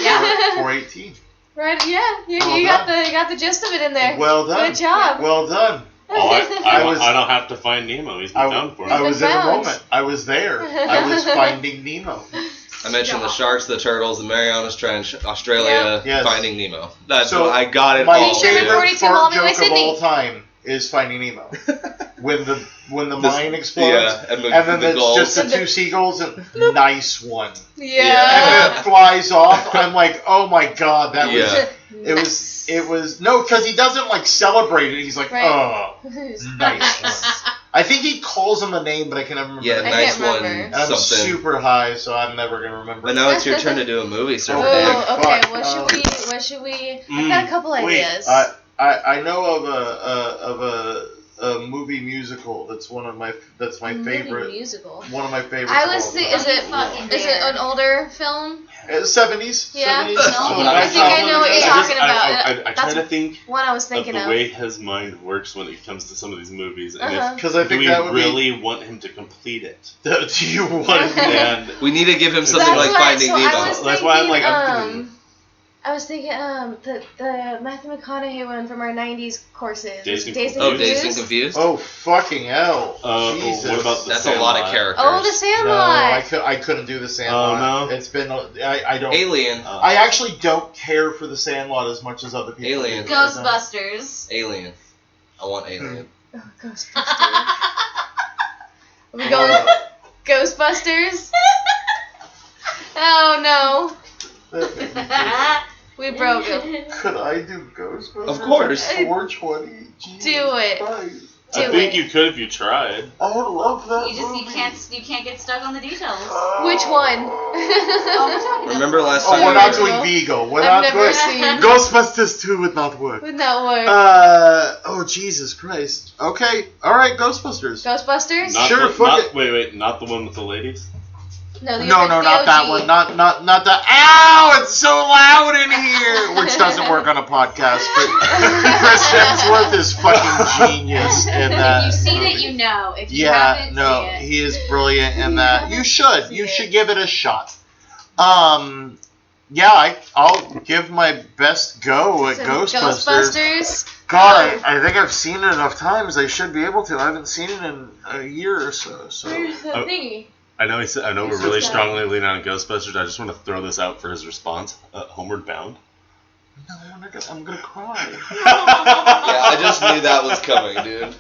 [SPEAKER 5] Yeah.
[SPEAKER 7] 418.
[SPEAKER 4] Right, yeah. You got the gist of it in there.
[SPEAKER 7] Well done.
[SPEAKER 4] Good job.
[SPEAKER 7] Well done.
[SPEAKER 8] I don't have to find Nemo. He's been found for me.
[SPEAKER 7] I was in the
[SPEAKER 4] found.
[SPEAKER 7] moment. I was there. I was finding Nemo.
[SPEAKER 3] I mentioned the sharks, the turtles, the Marianas Trench, Australia,
[SPEAKER 7] Yes.
[SPEAKER 3] Finding Nemo. That's
[SPEAKER 7] So,
[SPEAKER 3] I got it
[SPEAKER 7] My
[SPEAKER 3] all.
[SPEAKER 7] favorite
[SPEAKER 4] 42
[SPEAKER 7] fart
[SPEAKER 4] Mommy Way
[SPEAKER 7] joke of
[SPEAKER 4] Sydney.
[SPEAKER 7] all time is Finding Nemo. when the mine explodes,
[SPEAKER 3] yeah, and
[SPEAKER 7] then
[SPEAKER 3] the
[SPEAKER 7] it's
[SPEAKER 3] gulls.
[SPEAKER 7] just the 2 seagulls and nice one.
[SPEAKER 4] Yeah.
[SPEAKER 7] And then it flies off. I'm like, oh my god, that
[SPEAKER 3] Yeah.
[SPEAKER 7] it was no, because he doesn't like celebrate it. He's like,
[SPEAKER 4] Right.
[SPEAKER 7] oh, nice one. I think he calls him a name, but I can never remember.
[SPEAKER 3] Yeah,
[SPEAKER 7] the name.
[SPEAKER 3] nice
[SPEAKER 4] can't
[SPEAKER 3] one.
[SPEAKER 4] remember.
[SPEAKER 7] And I'm
[SPEAKER 3] Something.
[SPEAKER 7] super high, so I'm never gonna remember.
[SPEAKER 3] But now it's your turn to do a movie, sir.
[SPEAKER 7] Oh,
[SPEAKER 4] Oh, okay.
[SPEAKER 7] fuck.
[SPEAKER 4] What should we? I've got a couple ideas.
[SPEAKER 7] I know of a movie musical that's my favorite.
[SPEAKER 4] Musical.
[SPEAKER 7] One of my favorites.
[SPEAKER 4] I
[SPEAKER 7] of
[SPEAKER 4] was
[SPEAKER 7] all
[SPEAKER 4] thinking,
[SPEAKER 7] time.
[SPEAKER 4] is it an older film?
[SPEAKER 7] 70s.
[SPEAKER 4] Yeah.
[SPEAKER 7] 70s.
[SPEAKER 4] No,
[SPEAKER 7] So
[SPEAKER 4] I think I know what you're talking about.
[SPEAKER 8] I try
[SPEAKER 4] That's
[SPEAKER 8] to think
[SPEAKER 4] one I was
[SPEAKER 8] of
[SPEAKER 4] thinking
[SPEAKER 8] the
[SPEAKER 4] of.
[SPEAKER 8] way his mind works when it comes to some of these movies, and
[SPEAKER 7] Because I
[SPEAKER 8] do
[SPEAKER 7] think
[SPEAKER 8] we
[SPEAKER 7] that would
[SPEAKER 8] really want him to complete it?
[SPEAKER 7] Do you want?
[SPEAKER 8] And
[SPEAKER 3] We need to give him something
[SPEAKER 4] That's
[SPEAKER 3] like
[SPEAKER 4] what-
[SPEAKER 3] Finding
[SPEAKER 4] so
[SPEAKER 3] Nemo.
[SPEAKER 8] That's why I'm like, I'm
[SPEAKER 4] I was thinking, the Matthew McConaughey one from our '90s courses.
[SPEAKER 8] Dazed and
[SPEAKER 4] Dazed
[SPEAKER 3] Oh, Dazed and
[SPEAKER 4] Confused?
[SPEAKER 3] Confused?
[SPEAKER 7] Oh fucking hell! Jesus.
[SPEAKER 8] what about the
[SPEAKER 3] That's a lot of
[SPEAKER 8] Sandlot?
[SPEAKER 3] characters.
[SPEAKER 4] Oh, The Sandlot.
[SPEAKER 7] No, I couldn't do the Sandlot.
[SPEAKER 8] Oh, no?
[SPEAKER 7] It's been I don't.
[SPEAKER 3] Alien.
[SPEAKER 7] I actually don't care for the Sandlot as much as other people.
[SPEAKER 3] Alien.
[SPEAKER 7] do.
[SPEAKER 6] Ghostbusters.
[SPEAKER 3] Alien. I want Alien.
[SPEAKER 4] Oh, Ghostbusters. Are we going Ghostbusters? Oh no, we broke him.
[SPEAKER 7] Could I do Ghostbusters?
[SPEAKER 3] Of course.
[SPEAKER 7] 420. Jesus
[SPEAKER 4] Do it.
[SPEAKER 7] Christ.
[SPEAKER 8] I
[SPEAKER 4] Do
[SPEAKER 8] think
[SPEAKER 4] it.
[SPEAKER 8] you could if you tried.
[SPEAKER 7] I love that
[SPEAKER 6] You
[SPEAKER 7] movie.
[SPEAKER 6] can't get stuck on the details.
[SPEAKER 4] Which one?
[SPEAKER 3] Remember last
[SPEAKER 7] Oh,
[SPEAKER 3] time?
[SPEAKER 7] we're not
[SPEAKER 4] Vigo.
[SPEAKER 7] doing Vigo. We're
[SPEAKER 4] I've
[SPEAKER 7] not
[SPEAKER 4] never
[SPEAKER 7] doing
[SPEAKER 4] seen.
[SPEAKER 7] Ghostbusters 2 would not work.
[SPEAKER 4] Would not work.
[SPEAKER 7] Oh Jesus Christ. Okay. All right. Ghostbusters.
[SPEAKER 4] Ghostbusters?
[SPEAKER 8] Not
[SPEAKER 7] Sure,
[SPEAKER 8] the,
[SPEAKER 7] fuck
[SPEAKER 8] not,
[SPEAKER 7] it.
[SPEAKER 8] Wait, not the one with the ladies?
[SPEAKER 4] No, the
[SPEAKER 7] No, not that
[SPEAKER 4] OG.
[SPEAKER 7] one. Not the. Ow! It's so loud in here. Which doesn't work on a podcast, but Chris Hemsworth is fucking genius in that.
[SPEAKER 6] If you've seen it, you know. If you
[SPEAKER 7] Yeah,
[SPEAKER 6] haven't,
[SPEAKER 7] no,
[SPEAKER 6] see it.
[SPEAKER 7] he is brilliant in that. You should give it a shot. Yeah, I'll give my best go at Ghostbusters. God, I think I've seen it enough times. I should be able to. I haven't seen it in a year or so.
[SPEAKER 4] Where's the thingy?
[SPEAKER 8] I know we're really strongly leaning on Ghostbusters. I just want to throw this out for his response. Homeward Bound.
[SPEAKER 7] No, I'm gonna cry.
[SPEAKER 3] Yeah, I just knew that was coming, dude.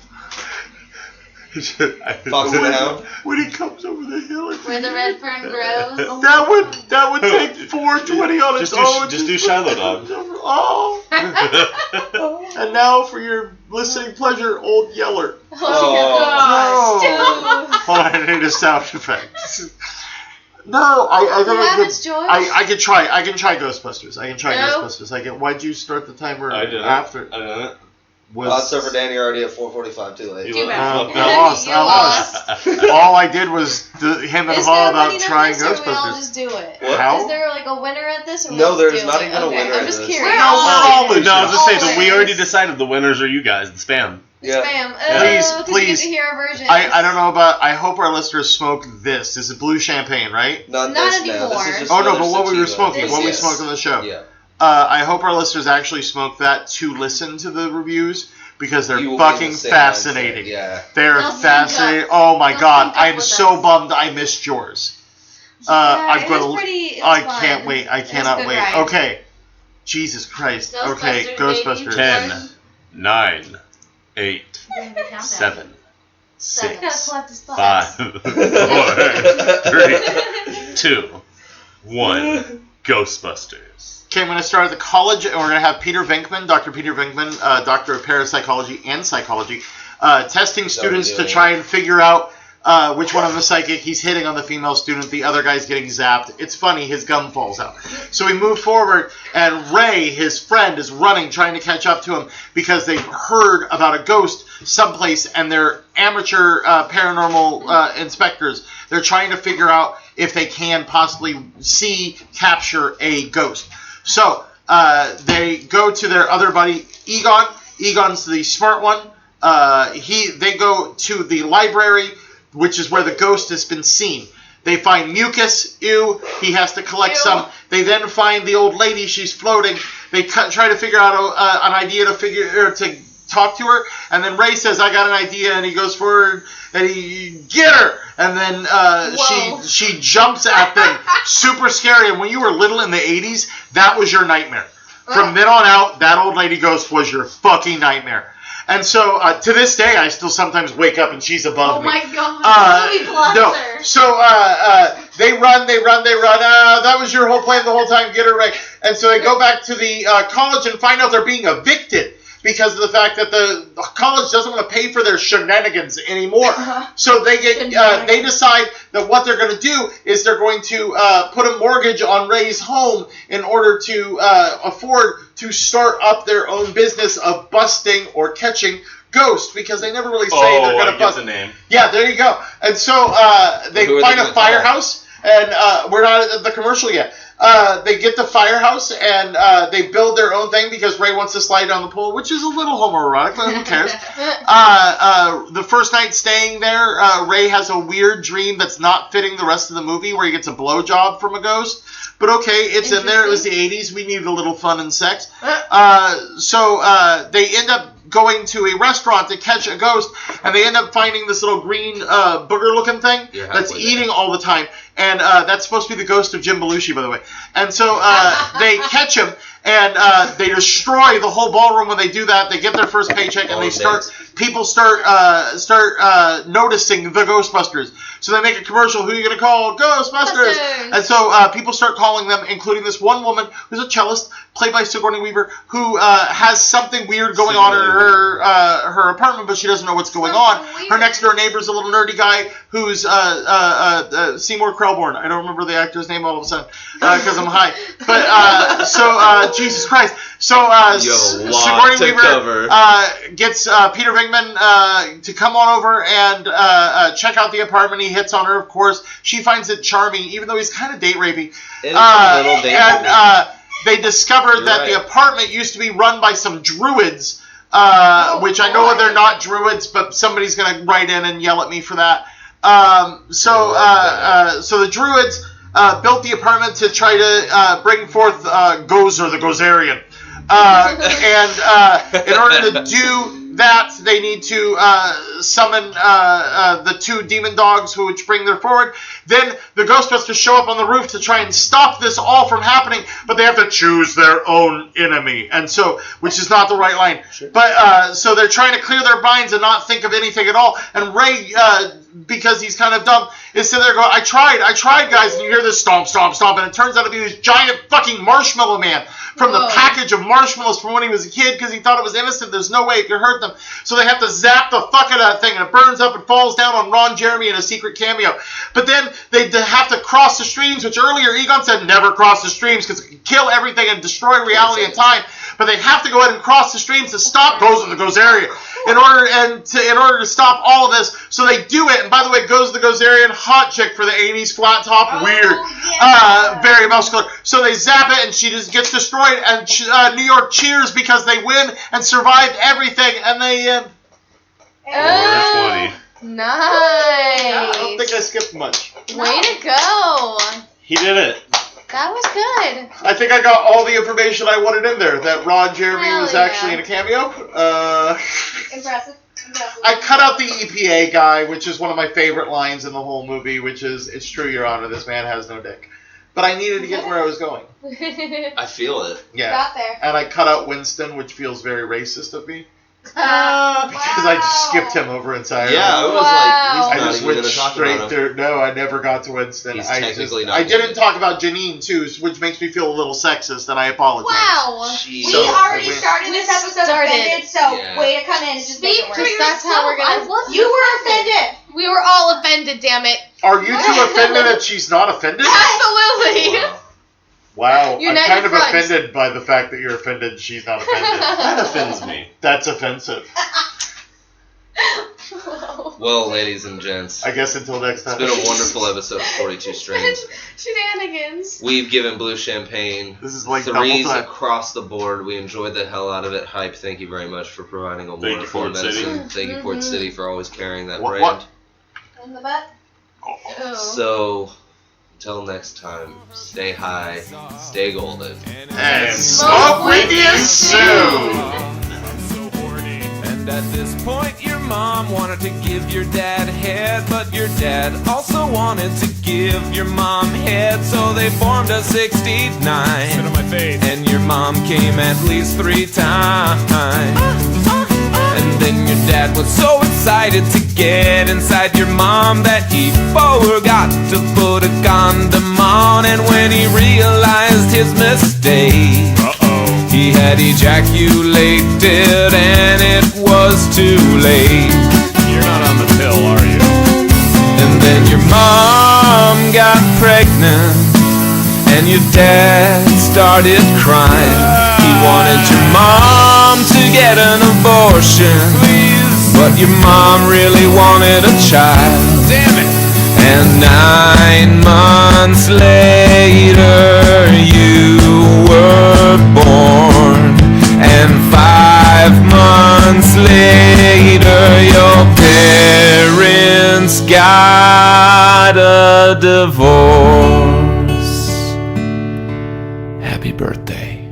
[SPEAKER 3] Fox and the Hound.
[SPEAKER 7] When he comes over the hill.
[SPEAKER 4] Where the red fern grows.
[SPEAKER 7] That would take 420 on its own.
[SPEAKER 8] Just do Shiloh, dog.
[SPEAKER 7] Oh. And now for your listening pleasure, Old Yeller.
[SPEAKER 4] Oh,
[SPEAKER 7] No. Hold on, I need a sound effect. No, I think I can try. I can try Ghostbusters. Ghostbusters. Why'd you start the timer after?
[SPEAKER 8] I did it.
[SPEAKER 3] So for Danny, already at 4:45. Too late.
[SPEAKER 7] I lost. All I did was him and Hall about trying Ghostbusters.
[SPEAKER 4] We all just do it.
[SPEAKER 3] What?
[SPEAKER 7] How?
[SPEAKER 4] Is there like a winner at this? Or
[SPEAKER 3] No, there's not even a winner.
[SPEAKER 4] I'm just
[SPEAKER 3] at this.
[SPEAKER 4] curious.
[SPEAKER 8] No, I was just saying that we already decided the winners are you guys. The spam.
[SPEAKER 3] Yeah.
[SPEAKER 4] Spam.
[SPEAKER 7] Please.
[SPEAKER 4] You get to hear our version.
[SPEAKER 7] I don't know about. I hope our listeners smoke this. This is blue champagne, right?
[SPEAKER 3] Not
[SPEAKER 4] Not
[SPEAKER 3] this now.
[SPEAKER 4] anymore.
[SPEAKER 3] This is just
[SPEAKER 7] Oh no,
[SPEAKER 3] another
[SPEAKER 7] but what we were
[SPEAKER 3] sativa.
[SPEAKER 7] smoking,
[SPEAKER 4] What we
[SPEAKER 7] smoked on the show.
[SPEAKER 3] Yeah.
[SPEAKER 7] I hope our listeners actually smoke that to listen to the reviews because they're
[SPEAKER 3] You will be in
[SPEAKER 7] fucking
[SPEAKER 3] the same
[SPEAKER 7] fascinating.
[SPEAKER 3] mindset, yeah.
[SPEAKER 7] They're
[SPEAKER 4] They'll sync
[SPEAKER 7] fascinating.
[SPEAKER 4] up.
[SPEAKER 7] Oh my
[SPEAKER 4] They'll
[SPEAKER 7] god,
[SPEAKER 4] sync up
[SPEAKER 7] I'm
[SPEAKER 4] with
[SPEAKER 7] so
[SPEAKER 4] us.
[SPEAKER 7] bummed I missed yours.
[SPEAKER 4] Yeah,
[SPEAKER 7] I'm
[SPEAKER 4] it
[SPEAKER 7] gonna.
[SPEAKER 4] was pretty. It was
[SPEAKER 7] I
[SPEAKER 4] fun.
[SPEAKER 7] can't wait. I
[SPEAKER 4] It was a
[SPEAKER 7] cannot
[SPEAKER 4] good
[SPEAKER 7] wait.
[SPEAKER 4] ride.
[SPEAKER 7] Okay. Jesus Christ. Okay,
[SPEAKER 4] Ghostbusters,
[SPEAKER 7] Ghostbusters.
[SPEAKER 4] baby.
[SPEAKER 8] 10, 9, 8,
[SPEAKER 4] Countdown.
[SPEAKER 8] 7,
[SPEAKER 4] Seven.
[SPEAKER 8] 6,
[SPEAKER 4] Collect his thoughts.
[SPEAKER 8] 5, 4, 3, 2, 1. Ghostbusters.
[SPEAKER 7] Okay, I'm going to start at the college, and we're going to have Peter Venkman, Dr. Peter Venkman, Doctor of Parapsychology and Psychology, testing students to try and figure out which one of them is psychic. He's hitting on the female student. The other guy's getting zapped. It's funny. His gum falls out. So we move forward, and Ray, his friend, is running, trying to catch up to him because they've heard about a ghost someplace, and they're amateur paranormal inspectors. They're trying to figure out if they can possibly capture a ghost. So they go to their other buddy, Egon. Egon's the smart one. They go to the library, which is where the ghost has been seen. They find mucus. Ew. He has to collect some. They then find the old lady. She's floating. They try to figure out an idea to talk to her. And then Ray says, "I got an idea," and he goes forward and he get her. And then she jumps at them. Super scary. And when you were little in the 80s, that was your nightmare. From then on out, that old lady ghost was your fucking nightmare. And so, to this day, I still sometimes wake up and she's above me.
[SPEAKER 4] Oh my god. Movie
[SPEAKER 7] No. So, they run. That was your whole plan the whole time, get her right. And so they go back to the college and find out they're being evicted because of the fact that the college doesn't want to pay for their shenanigans anymore. So they they decide that what they're going to do is they're going to put a mortgage on Ray's home in order to afford to start up their own business of busting or catching ghosts, because they never really say they're going to bust.
[SPEAKER 8] The name.
[SPEAKER 7] Yeah, there you go. And so they find a firehouse, and we're not at the commercial yet. They get the firehouse, and they build their own thing because Ray wants to slide down the pole, which is a little homoerotic, but who cares? The first night staying there, Ray has a weird dream that's not fitting the rest of the movie where he gets a blowjob from a ghost. But okay, it's in there. It was the 80s. We needed a little fun and sex. So they end up going to a restaurant to catch a ghost, and they end up finding this little green booger-looking thing that's eating all the time. And that's supposed to be the ghost of Jim Belushi, by the way. And so they catch him, and they destroy the whole ballroom. When they do that, they get their first paycheck, and people start noticing the Ghostbusters. So they make a commercial. Who are you going to call? Ghostbusters! And so people start calling them, including this one woman who's a cellist, played by Sigourney Weaver, who has something weird going on in her apartment, but she doesn't know what's going on. Her next door neighbor's a little nerdy guy who's Seymour Krelborn. I don't remember the actor's name all of a sudden because I'm high. But Jesus Christ. So Sigourney Weaver gets Peter Venkman to come on over and check out the apartment. He hits on her, of course. She finds it charming, even though he's kind of date rapey. They discovered that the apartment used to be run by some druids, which I know they're not druids, but somebody's going to write in and yell at me for that. So the druids built the apartment to try to bring forth Gozer, the Gozerian. And in order to do that, they need to summon the 2 demon dogs, which bring them forward. Then the Ghostbusters show up on the roof to try and stop this all from happening, but they have to choose their own enemy, and so, which is not the right line. Sure. But so they're trying to clear their minds and not think of anything at all. And Ray, because he's kind of dumb, is sitting there going, I tried, guys, and you hear this stomp, stomp, stomp, and it turns out to be this giant fucking marshmallow man from the package of marshmallows from when he was a kid, because he thought it was innocent. There's no way it could hurt them. So they have to zap the fuck out of that thing, and it burns up and falls down on Ron Jeremy in a secret cameo. But then they have to cross the streams, which earlier Egon said never cross the streams because it can kill everything and destroy reality and time. But they have to go ahead and cross the streams to stop Gozer the Gozerian in order to stop all of this. So they do it. And by the way, Gozer the Gozerian, hot chick for the 80s, flat top, weird, very muscular. So they zap it, and she just gets destroyed. And New York cheers because they win and survived everything. And they
[SPEAKER 8] Over 20.
[SPEAKER 4] Nice.
[SPEAKER 7] I don't think I skipped much.
[SPEAKER 4] Way to go.
[SPEAKER 8] He did it.
[SPEAKER 4] That was good.
[SPEAKER 7] I think I got all the information I wanted in there. That Ron Jeremy
[SPEAKER 4] Hell
[SPEAKER 7] was
[SPEAKER 4] yeah.
[SPEAKER 7] actually in a cameo.
[SPEAKER 6] Impressive.
[SPEAKER 7] I cut out the EPA guy, which is one of my favorite lines in the whole movie, which is, "It's true, Your Honor, this man has no dick." But I needed to get where I was going.
[SPEAKER 3] I feel it.
[SPEAKER 7] Yeah.
[SPEAKER 6] Got there.
[SPEAKER 7] And I cut out Winston, which feels very racist of me. Because I just skipped him over entirely.
[SPEAKER 3] Yeah, it was
[SPEAKER 4] Wow.
[SPEAKER 3] like,
[SPEAKER 7] I
[SPEAKER 3] he's not
[SPEAKER 7] just
[SPEAKER 3] even
[SPEAKER 7] went
[SPEAKER 3] going to talk
[SPEAKER 7] straight
[SPEAKER 3] about him.
[SPEAKER 7] through. No, I never got to Winston.
[SPEAKER 3] He's
[SPEAKER 7] I
[SPEAKER 3] technically
[SPEAKER 7] just,
[SPEAKER 3] not
[SPEAKER 7] I didn't
[SPEAKER 3] human.
[SPEAKER 7] talk about Janine too, which makes me feel a little sexist, and I apologize.
[SPEAKER 4] Wow.
[SPEAKER 3] Jeez.
[SPEAKER 6] We
[SPEAKER 7] So,
[SPEAKER 6] already
[SPEAKER 7] I went-
[SPEAKER 6] started this episode
[SPEAKER 4] started.
[SPEAKER 6] offended, so
[SPEAKER 3] Yeah.
[SPEAKER 6] way to come in and just make
[SPEAKER 4] Speak
[SPEAKER 6] it
[SPEAKER 4] for
[SPEAKER 6] worse.
[SPEAKER 4] That's how we're gonna. I was
[SPEAKER 6] You were offended.
[SPEAKER 4] We were all offended. Damn it.
[SPEAKER 7] Are you two offended that she's not offended?
[SPEAKER 4] Absolutely.
[SPEAKER 3] Wow.
[SPEAKER 7] Wow,
[SPEAKER 4] You're
[SPEAKER 7] I'm
[SPEAKER 4] not
[SPEAKER 7] kind
[SPEAKER 4] your
[SPEAKER 7] of
[SPEAKER 4] front.
[SPEAKER 7] offended by the fact that you're offended she's not offended.
[SPEAKER 8] That offends me.
[SPEAKER 7] That's offensive.
[SPEAKER 3] Well, ladies and gents,
[SPEAKER 7] I guess until next
[SPEAKER 3] it's
[SPEAKER 7] time.
[SPEAKER 3] been a wonderful episode of 42 Strains.
[SPEAKER 4] Shenanigans.
[SPEAKER 3] We've given Blue Champagne
[SPEAKER 7] This is like
[SPEAKER 3] 3s
[SPEAKER 7] double time.
[SPEAKER 3] across the board. We enjoyed the hell out of it. Hype, thank you very much for providing a
[SPEAKER 8] Thank you,
[SPEAKER 3] wonderful
[SPEAKER 8] Port City.
[SPEAKER 3] medicine. Thank you, Port City, for always carrying that
[SPEAKER 7] What-
[SPEAKER 3] brand.
[SPEAKER 6] In the butt.
[SPEAKER 4] Oh.
[SPEAKER 3] So, until next time, stay high, stay golden.
[SPEAKER 7] And smoke with you soon!
[SPEAKER 1] And at this point, your mom wanted to give your dad head, but your dad also wanted to give your mom head, so they formed a 69.
[SPEAKER 9] Sit on my face.
[SPEAKER 1] And your mom came at least 3 times. And then your dad was so excited to get inside your mom that he forgot to put a condom on. And when he realized his mistake, he had ejaculated and it was too late.
[SPEAKER 9] You're not on the pill, are you?
[SPEAKER 1] And then your mom got pregnant and your dad started crying. He wanted your mom to get an abortion, but your mom really wanted a child.
[SPEAKER 9] Damn it!
[SPEAKER 1] And 9 months later you were born, and 5 months later your parents got a divorce. Happy birthday.